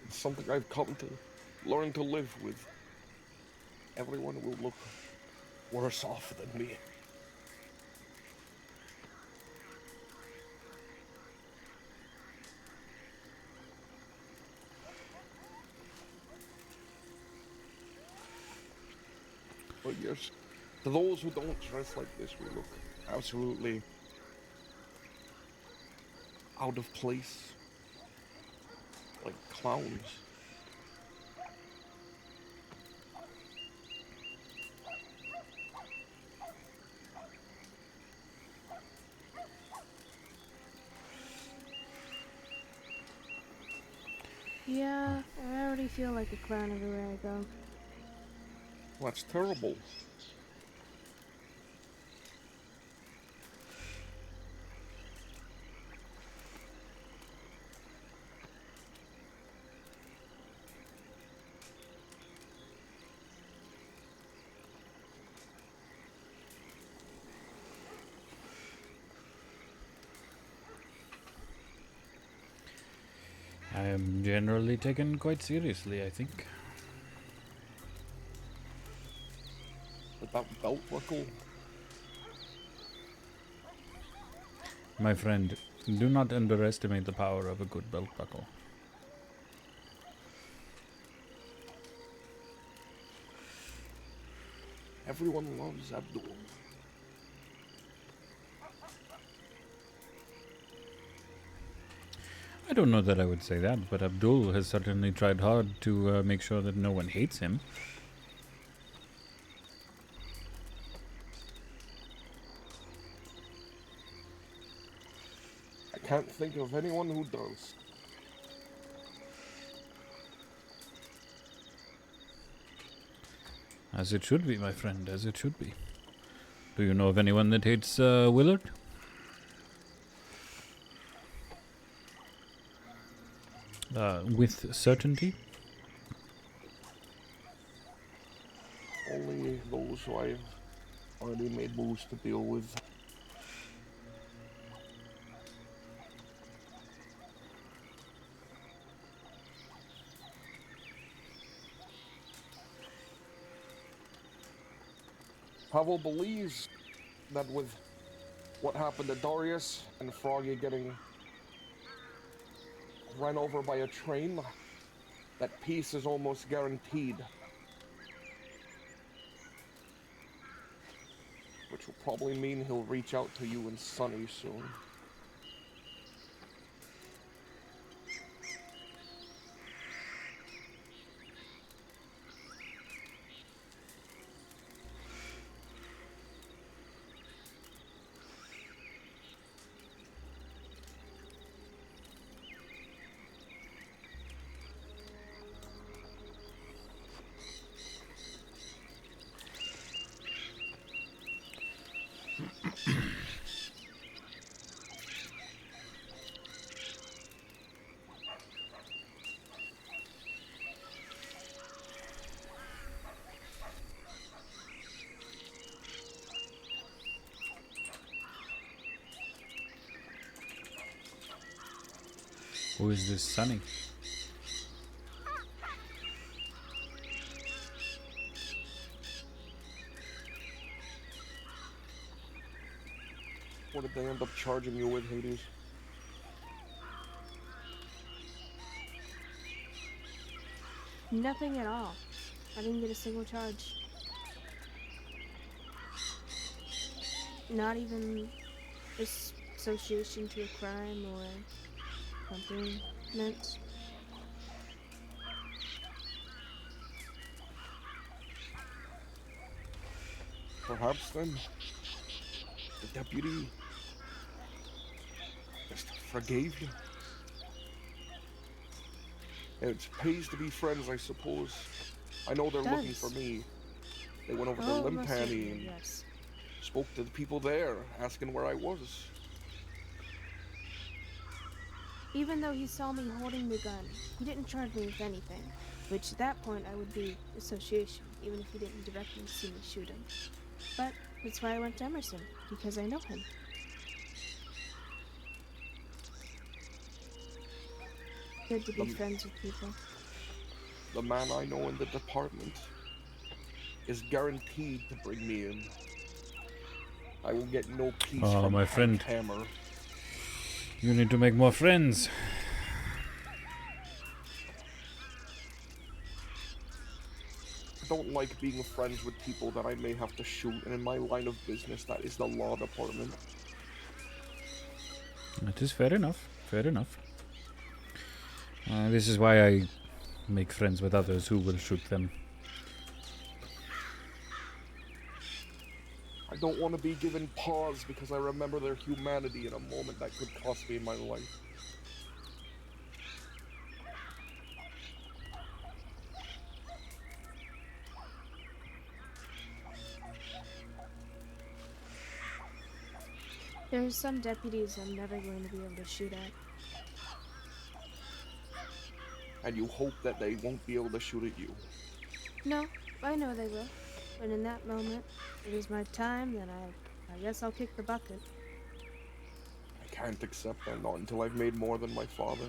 It's something I've come to learn to live with. Everyone will look worse off than me. But yes, to those who don't dress like this, we look absolutely out of place, like clowns. Yeah, I already feel like a clown everywhere I go. That's terrible. I am generally taken quite seriously, I think. With that belt buckle. My friend, do not underestimate the power of a good belt buckle. Everyone loves Abdul. I don't know that I would say that, but Abdul has certainly tried hard to make sure that no one hates him. I can't think of anyone who does. As it should be, my friend, as it should be. Do you know of anyone that hates Willard? With certainty? Only those who I've already made moves to deal with. Pavel believes that with what happened to Darius and Froggy getting run over by a train, that peace is almost guaranteed. Which will probably mean he'll reach out to you and Sonny soon. Who is this Sonny? What did they end up charging you with, Hades? Nothing at all. I didn't get a single charge. Not even association to a crime or something meant. Perhaps then, the deputy just forgave you. It pays to be friends, I suppose. I know they're looking for me. They went over to Limpani and spoke to the people there, asking where I was. Even though he saw me holding the gun, he didn't charge me with anything. Which at that point I would be association, even if he didn't directly see me shoot him. But that's why I went to Emerson, because I know him. Good to be friends with people. The man I know in the department is guaranteed to bring me in. I will get no peace Oh, from my friend. Hammer. You need to make more friends. I don't like being friends with people that I may have to shoot, and in my line of business, that is the law department. That is fair enough. Fair enough. This is why I make friends with others who will shoot them. I don't want to be given pause because I remember their humanity in a moment that could cost me my life. There's some deputies I'm never going to be able to shoot at. And you hope that they won't be able to shoot at you. No, I know they will. But in that moment, it is my time, then I guess I'll kick the bucket. I can't accept that, not until I've made more than my father.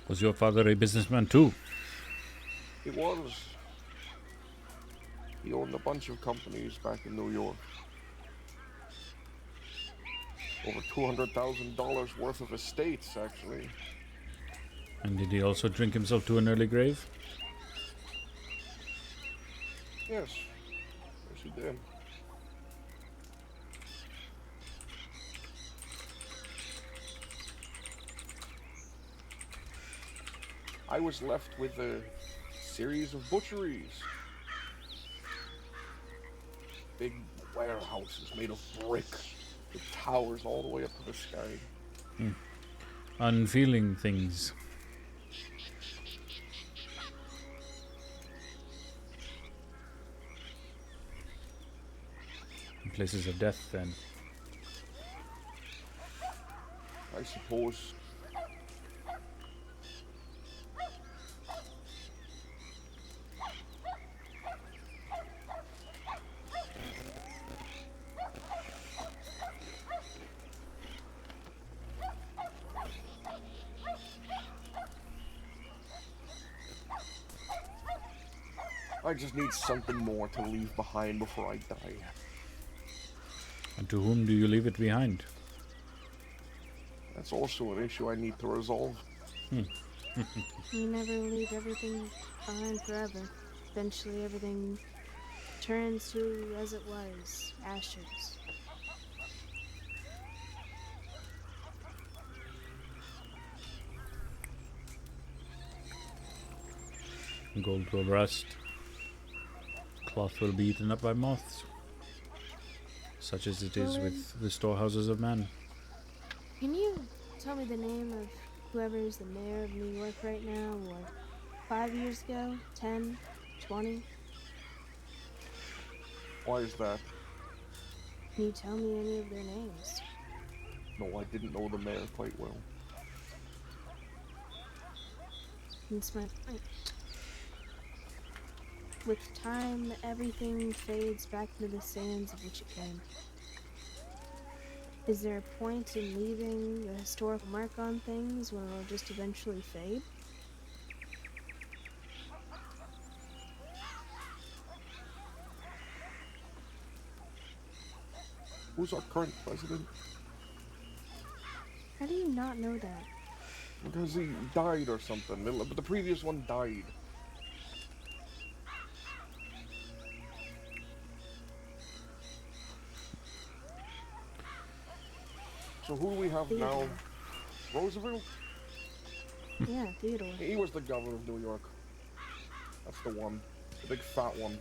Was your father a businessman too? He was. He owned a bunch of companies back in New York. Over $200,000 worth of estates, actually. And did he also drink himself to an early grave? Yes. Yes, he did. I was left with a series of butcheries. Big warehouses made of brick with towers all the way up to the sky. Unfeeling things. Places of death, then. I suppose. I just need something more to leave behind before I die. And to whom do you leave it behind? That's also an issue I need to resolve. You never leave everything behind forever. Eventually everything turns to as it was, ashes. Gold will rust. Cloth will be eaten up by moths. Such as it is with the storehouses of man. Can you tell me the name of whoever is the mayor of New York right now, or 5 years ago, 10, 20? Why is that? Can you tell me any of their names? No, I didn't know the mayor quite well. That's my point. With time, everything fades back into the sands of which it came. Is there a point in leaving a historical mark on things when it'll just eventually fade? Who's our current president? How do you not know that? Because he died or something. But the previous one died. So who do we have now? Roosevelt? Yeah, Theodore. He was the governor of New York. That's the one. The big fat one.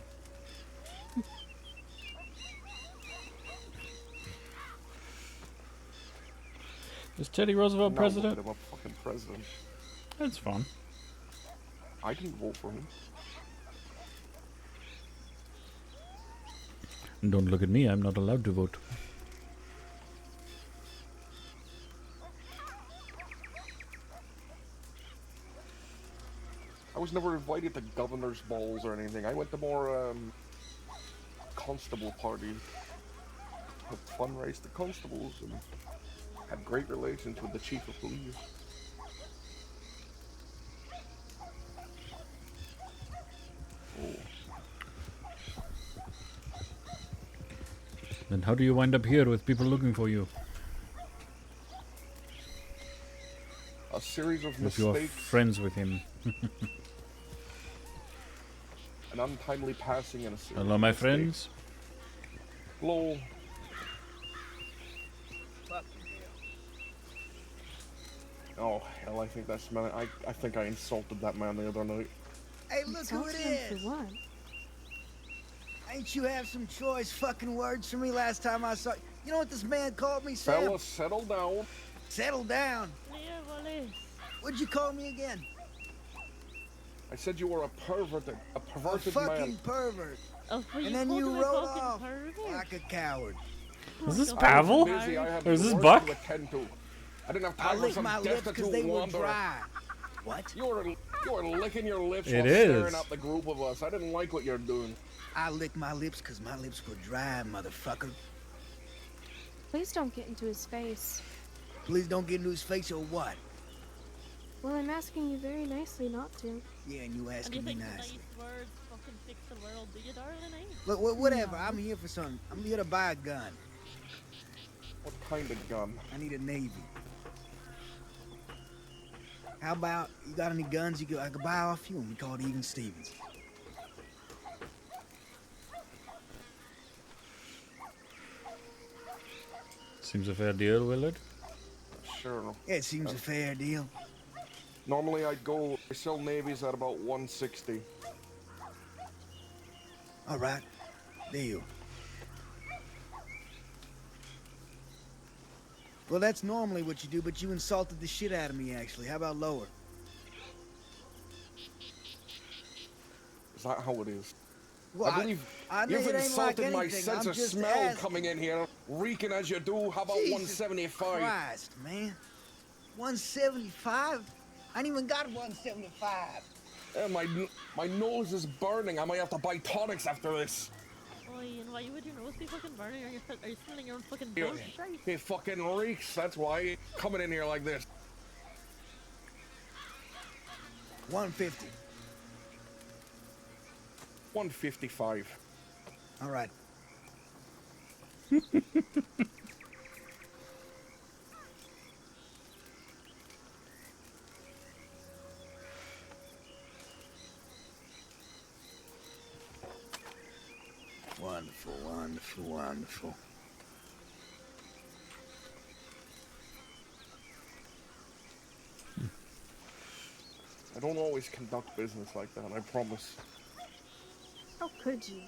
Is Teddy Roosevelt president? Look at him up, fucking president. That's fun. I didn't vote for him. Don't look at me, I'm not allowed to vote. I was never invited to governor's balls or anything. I went to more constable parties. Helped fundraise the constables and had great relations with the chief of police. Oh. Then how do you wind up here with people looking for you? A series of If you're mistakes. friends with him. An untimely passing and a series Hello, of my mistakes. friends. Hello. Oh hell! I think that's man. I think I insulted that man the other night. Hey, look who it is! For what? Ain't you have some choice fucking words for me last time I saw you? You know what this man called me, Sam? Fellas, settle down. Settle down. What'd you call me again? I said you were a pervert, a perverted fucking man. pervert. Oh, And then you rode off like a coward. Is this I was Pavel? busy, I had Or is this work Buck? to attend to. I didn't have I time for licked some my lips because destitute they were wanderer. dry. What? You were licking your lips It while is. staring at the group of us. I didn't like what you're doing. I licked my lips because my lips were dry, motherfucker. Please don't get into his face. Please don't get into his face or what? Well, I'm asking you very nicely not to. Yeah, and you asking me nicely. words fucking fix the world, do you, darling? Look, whatever. I'm here for something. I'm here to buy a gun. What kind of gun? I need a Navy. How about, you got any guns I could buy off you and we call it even Stevens? Seems a fair deal, Willard. Sure. Yeah, it seems a fair deal. Normally I sell navies at about 160. All right, deal. Well, that's normally what you do, but you insulted the shit out of me, actually. How about lower? Is that how it is? Well, I believe I know you've it ain't like insulted my anything. sense I'm of just smell asking. coming in here, reeking as you do. How about Jesus 175? Christ, man. 175? I ain't even got 175. Yeah, my nose is burning. I might have to buy tonics after this. Oi, and why would your nose be fucking burning? Are you smelling your own fucking bullshit? It fucking reeks. That's why coming in here like this. 150. 155. All right. Wonderful, wonderful, wonderful. I don't always conduct business like that, I promise. How could you?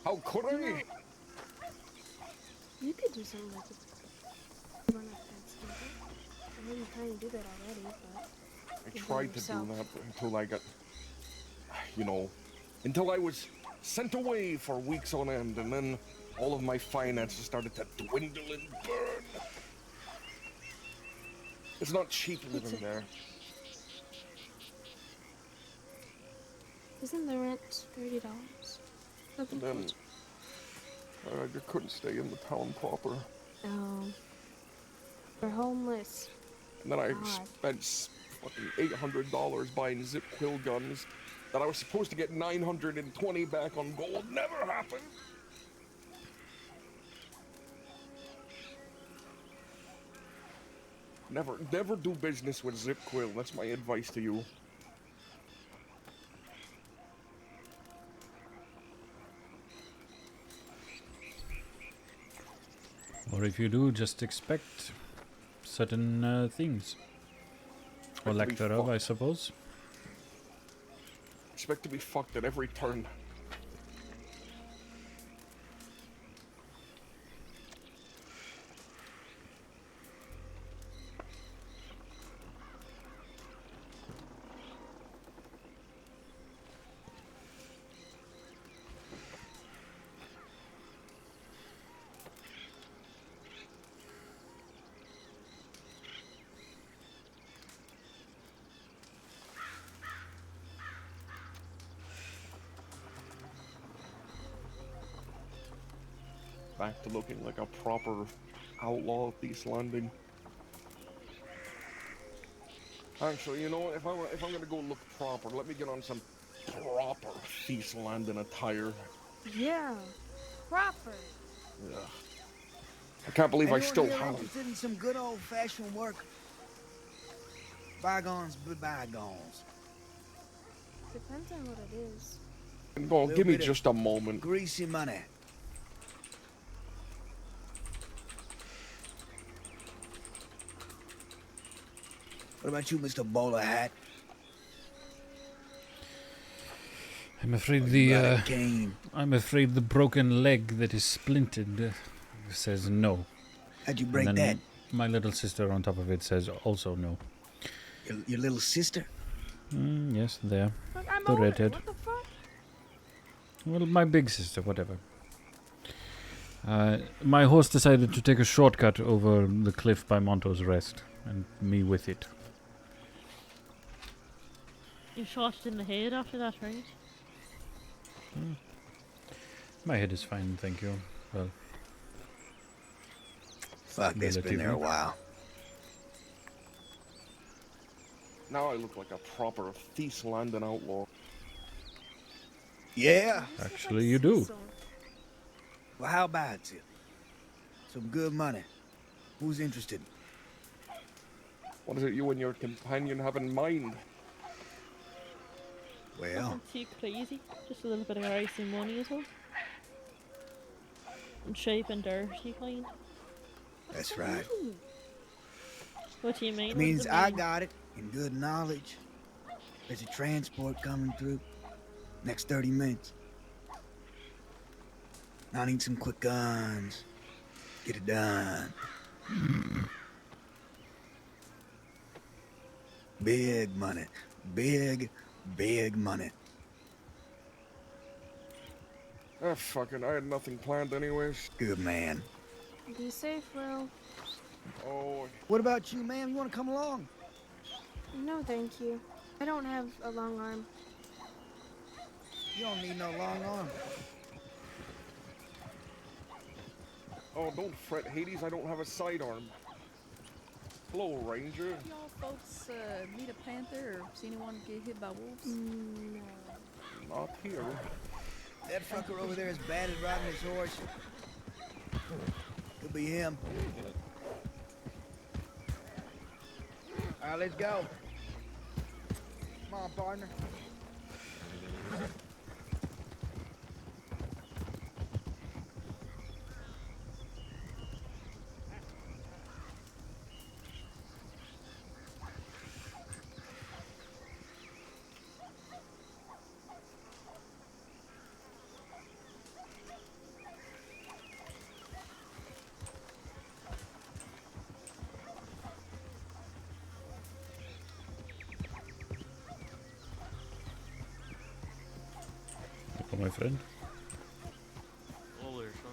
How could I? You could do something like this. Run up that stupid. I know you kind of do that already, but... I you tried to yourself. do that until I got, until I was sent away for weeks on end, and then all of my finances started to dwindle and burn. It's not cheap living there. Isn't the rent $30? And then I couldn't stay in the town proper. Oh. You're homeless. And then I God. spent fucking $800 buying zip quill guns that I was supposed to get 920 back on gold. Never happened. Never do business with zip quill. That's my advice to you. Or if you do, just expect certain things. Or lack thereof, I suppose. Expect to be fucked at every turn. back to looking like a proper outlaw of East Landing. Actually, you know what? If I'm gonna go look proper, let me get on some proper East Landing attire. Yeah, proper. Ugh. I can't believe I Anyone still here have. interested in some good old-fashioned work? Bygones be bygones. Depends on what it is. Go on, Little give me bit of just a moment. Greasy money. What about you, Mr. Bowler Hat? I'm afraid I'm afraid the broken leg that is splintered says no. How'd you break and that? then my little sister on top of it says also no. Your little sister? Yes, there. Look, I'm The older. redhead. What the fuck? Well, my big sister, whatever. My horse decided to take a shortcut over the cliff by Monto's Rest, and me with it. You shot it in the head after that, right? My head is fine, thank you. Well, Fuck, it's been there a while. Now I look like a proper East Landing outlaw. Yeah? Actually, you do. Well, how about it? Some good money. Who's interested? What is it you and your companion have in mind? Well, Nothing too crazy. Just a little bit of rice and money as well. And shape and dirty kind. that's right. What do you mean? It What means does it I mean? got it in good knowledge. There's a transport coming through. Next 30 minutes. I need some quick guns. Get it done. Big money. Big money. Ah, fucking, I had nothing planned anyways. Good man. Be safe, Will. Oh. What about you, ma'am? You want to come along? No, thank you. I don't have a long arm. You don't need no long arm. Oh, don't fret, Hades, I don't have a sidearm. Hello, Ranger. Y'all folks meet a panther or see anyone get hit by wolves? No. Not here. That fucker over there is bad at riding his horse. Could be him. All right, let's go. Come on, partner. My friend. Older, son.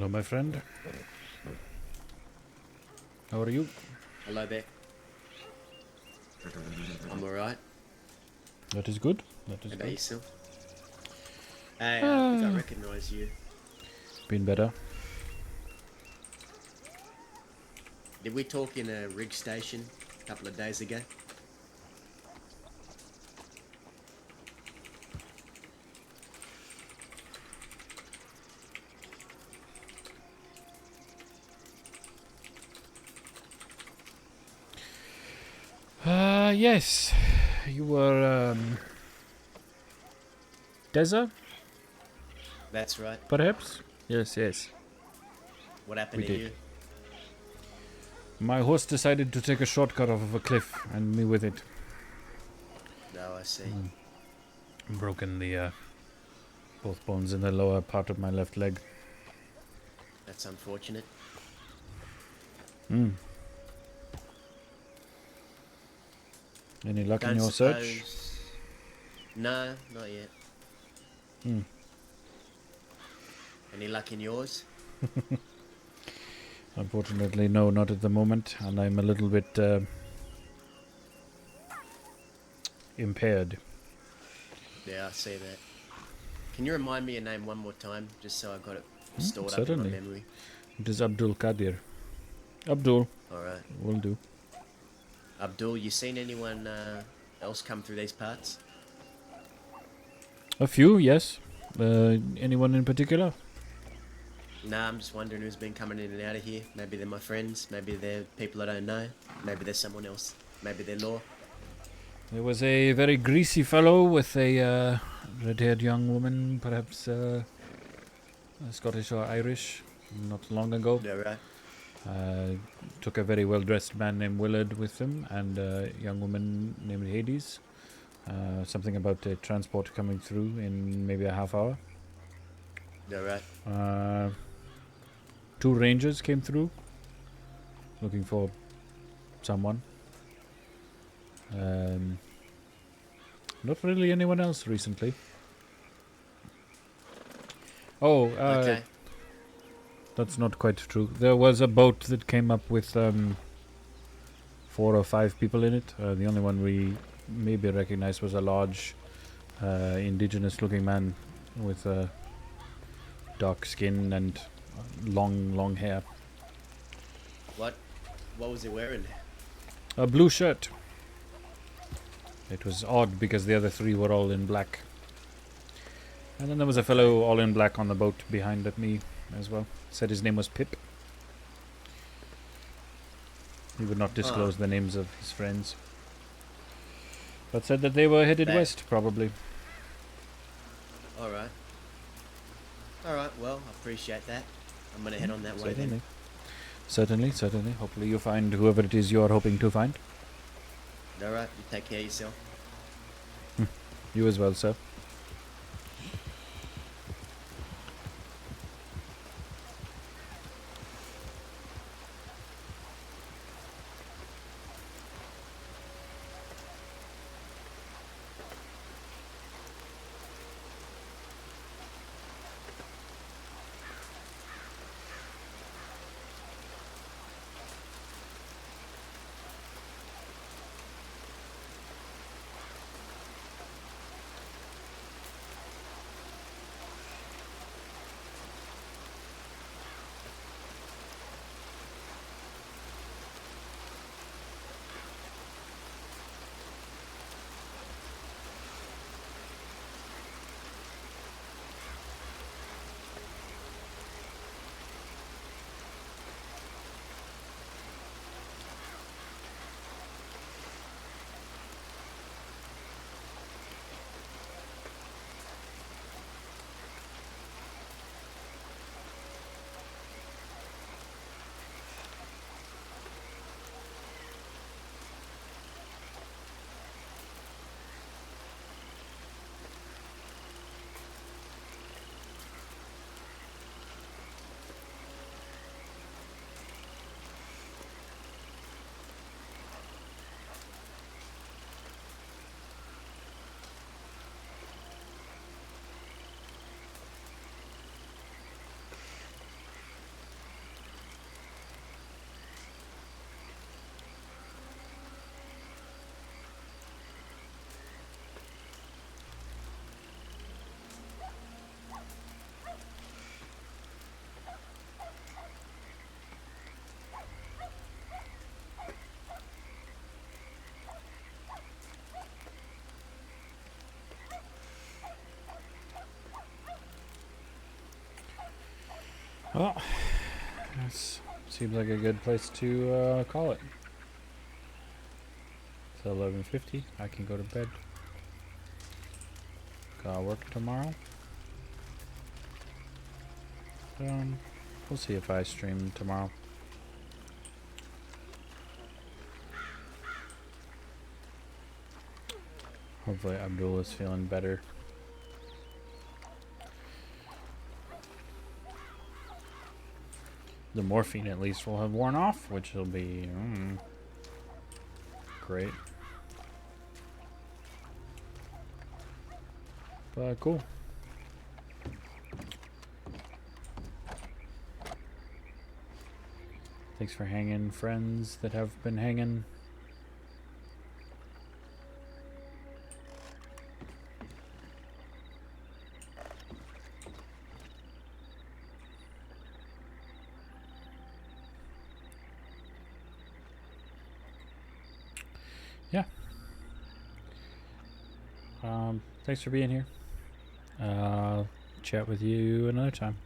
Hello, my friend. How are you? Hello there. I'm alright. That is good. That is How about good. yourself? Hey, I think I recognise you. Been better. Did we talk in a rig station a couple of days ago? Yes. You were, Deza, That's right. perhaps? Yes, yes. What happened We to did. you? My horse decided to take a shortcut off of a cliff, and me with it. No, I see. Broken the, both bones in the lower part of my left leg. That's unfortunate. Hmm. Any luck in your search? No, not yet. Hmm. Any luck in yours? Unfortunately, no, not at the moment, and I'm a little bit impaired. Yeah, I see that. Can you remind me your name one more time, just so I got it stored up Certainly. in my memory? It is Abdul-Qadir. Abdul. Alright. Will do. Abdul, you seen anyone else come through these parts? A few, yes. Anyone in particular? Nah, I'm just wondering who's been coming in and out of here. Maybe they're my friends, maybe they're people I don't know, maybe they're someone else, maybe they're law. There was a very greasy fellow with a red-haired young woman, perhaps Scottish or Irish, not long ago. Yeah, right. Took a very well-dressed man named Willard with them, and a young woman named Hades. Something about a transport coming through in maybe a half hour. Yeah, right. 2 rangers came through, looking for someone. Not really anyone else recently. Oh, Okay. that's not quite true. There was a boat that came up with 4 or 5 people in it. The only one we maybe recognized was a large, indigenous-looking man with dark skin and long hair. What was he wearing? A blue shirt. It was odd because the other 3 were all in black. And then there was a fellow all in black on the boat behind me as well. Said his name was Pip. He would not disclose the names of his friends. But said that they were headed west, probably. Alright. Alright, well, I appreciate that. I'm gonna head on that way then. Certainly. Hopefully you find whoever it is you are hoping to find. Alright, you take care of yourself. You as well, sir. Well, this seems like a good place to call it. It's 11:50. I can go to bed. Got work tomorrow. We'll see if I stream tomorrow. Hopefully Abdul is feeling better. The morphine at least will have worn off, which will be great. But cool. Thanks for hanging, friends that have been hanging. Yeah. Thanks for being here. Chat with you another time.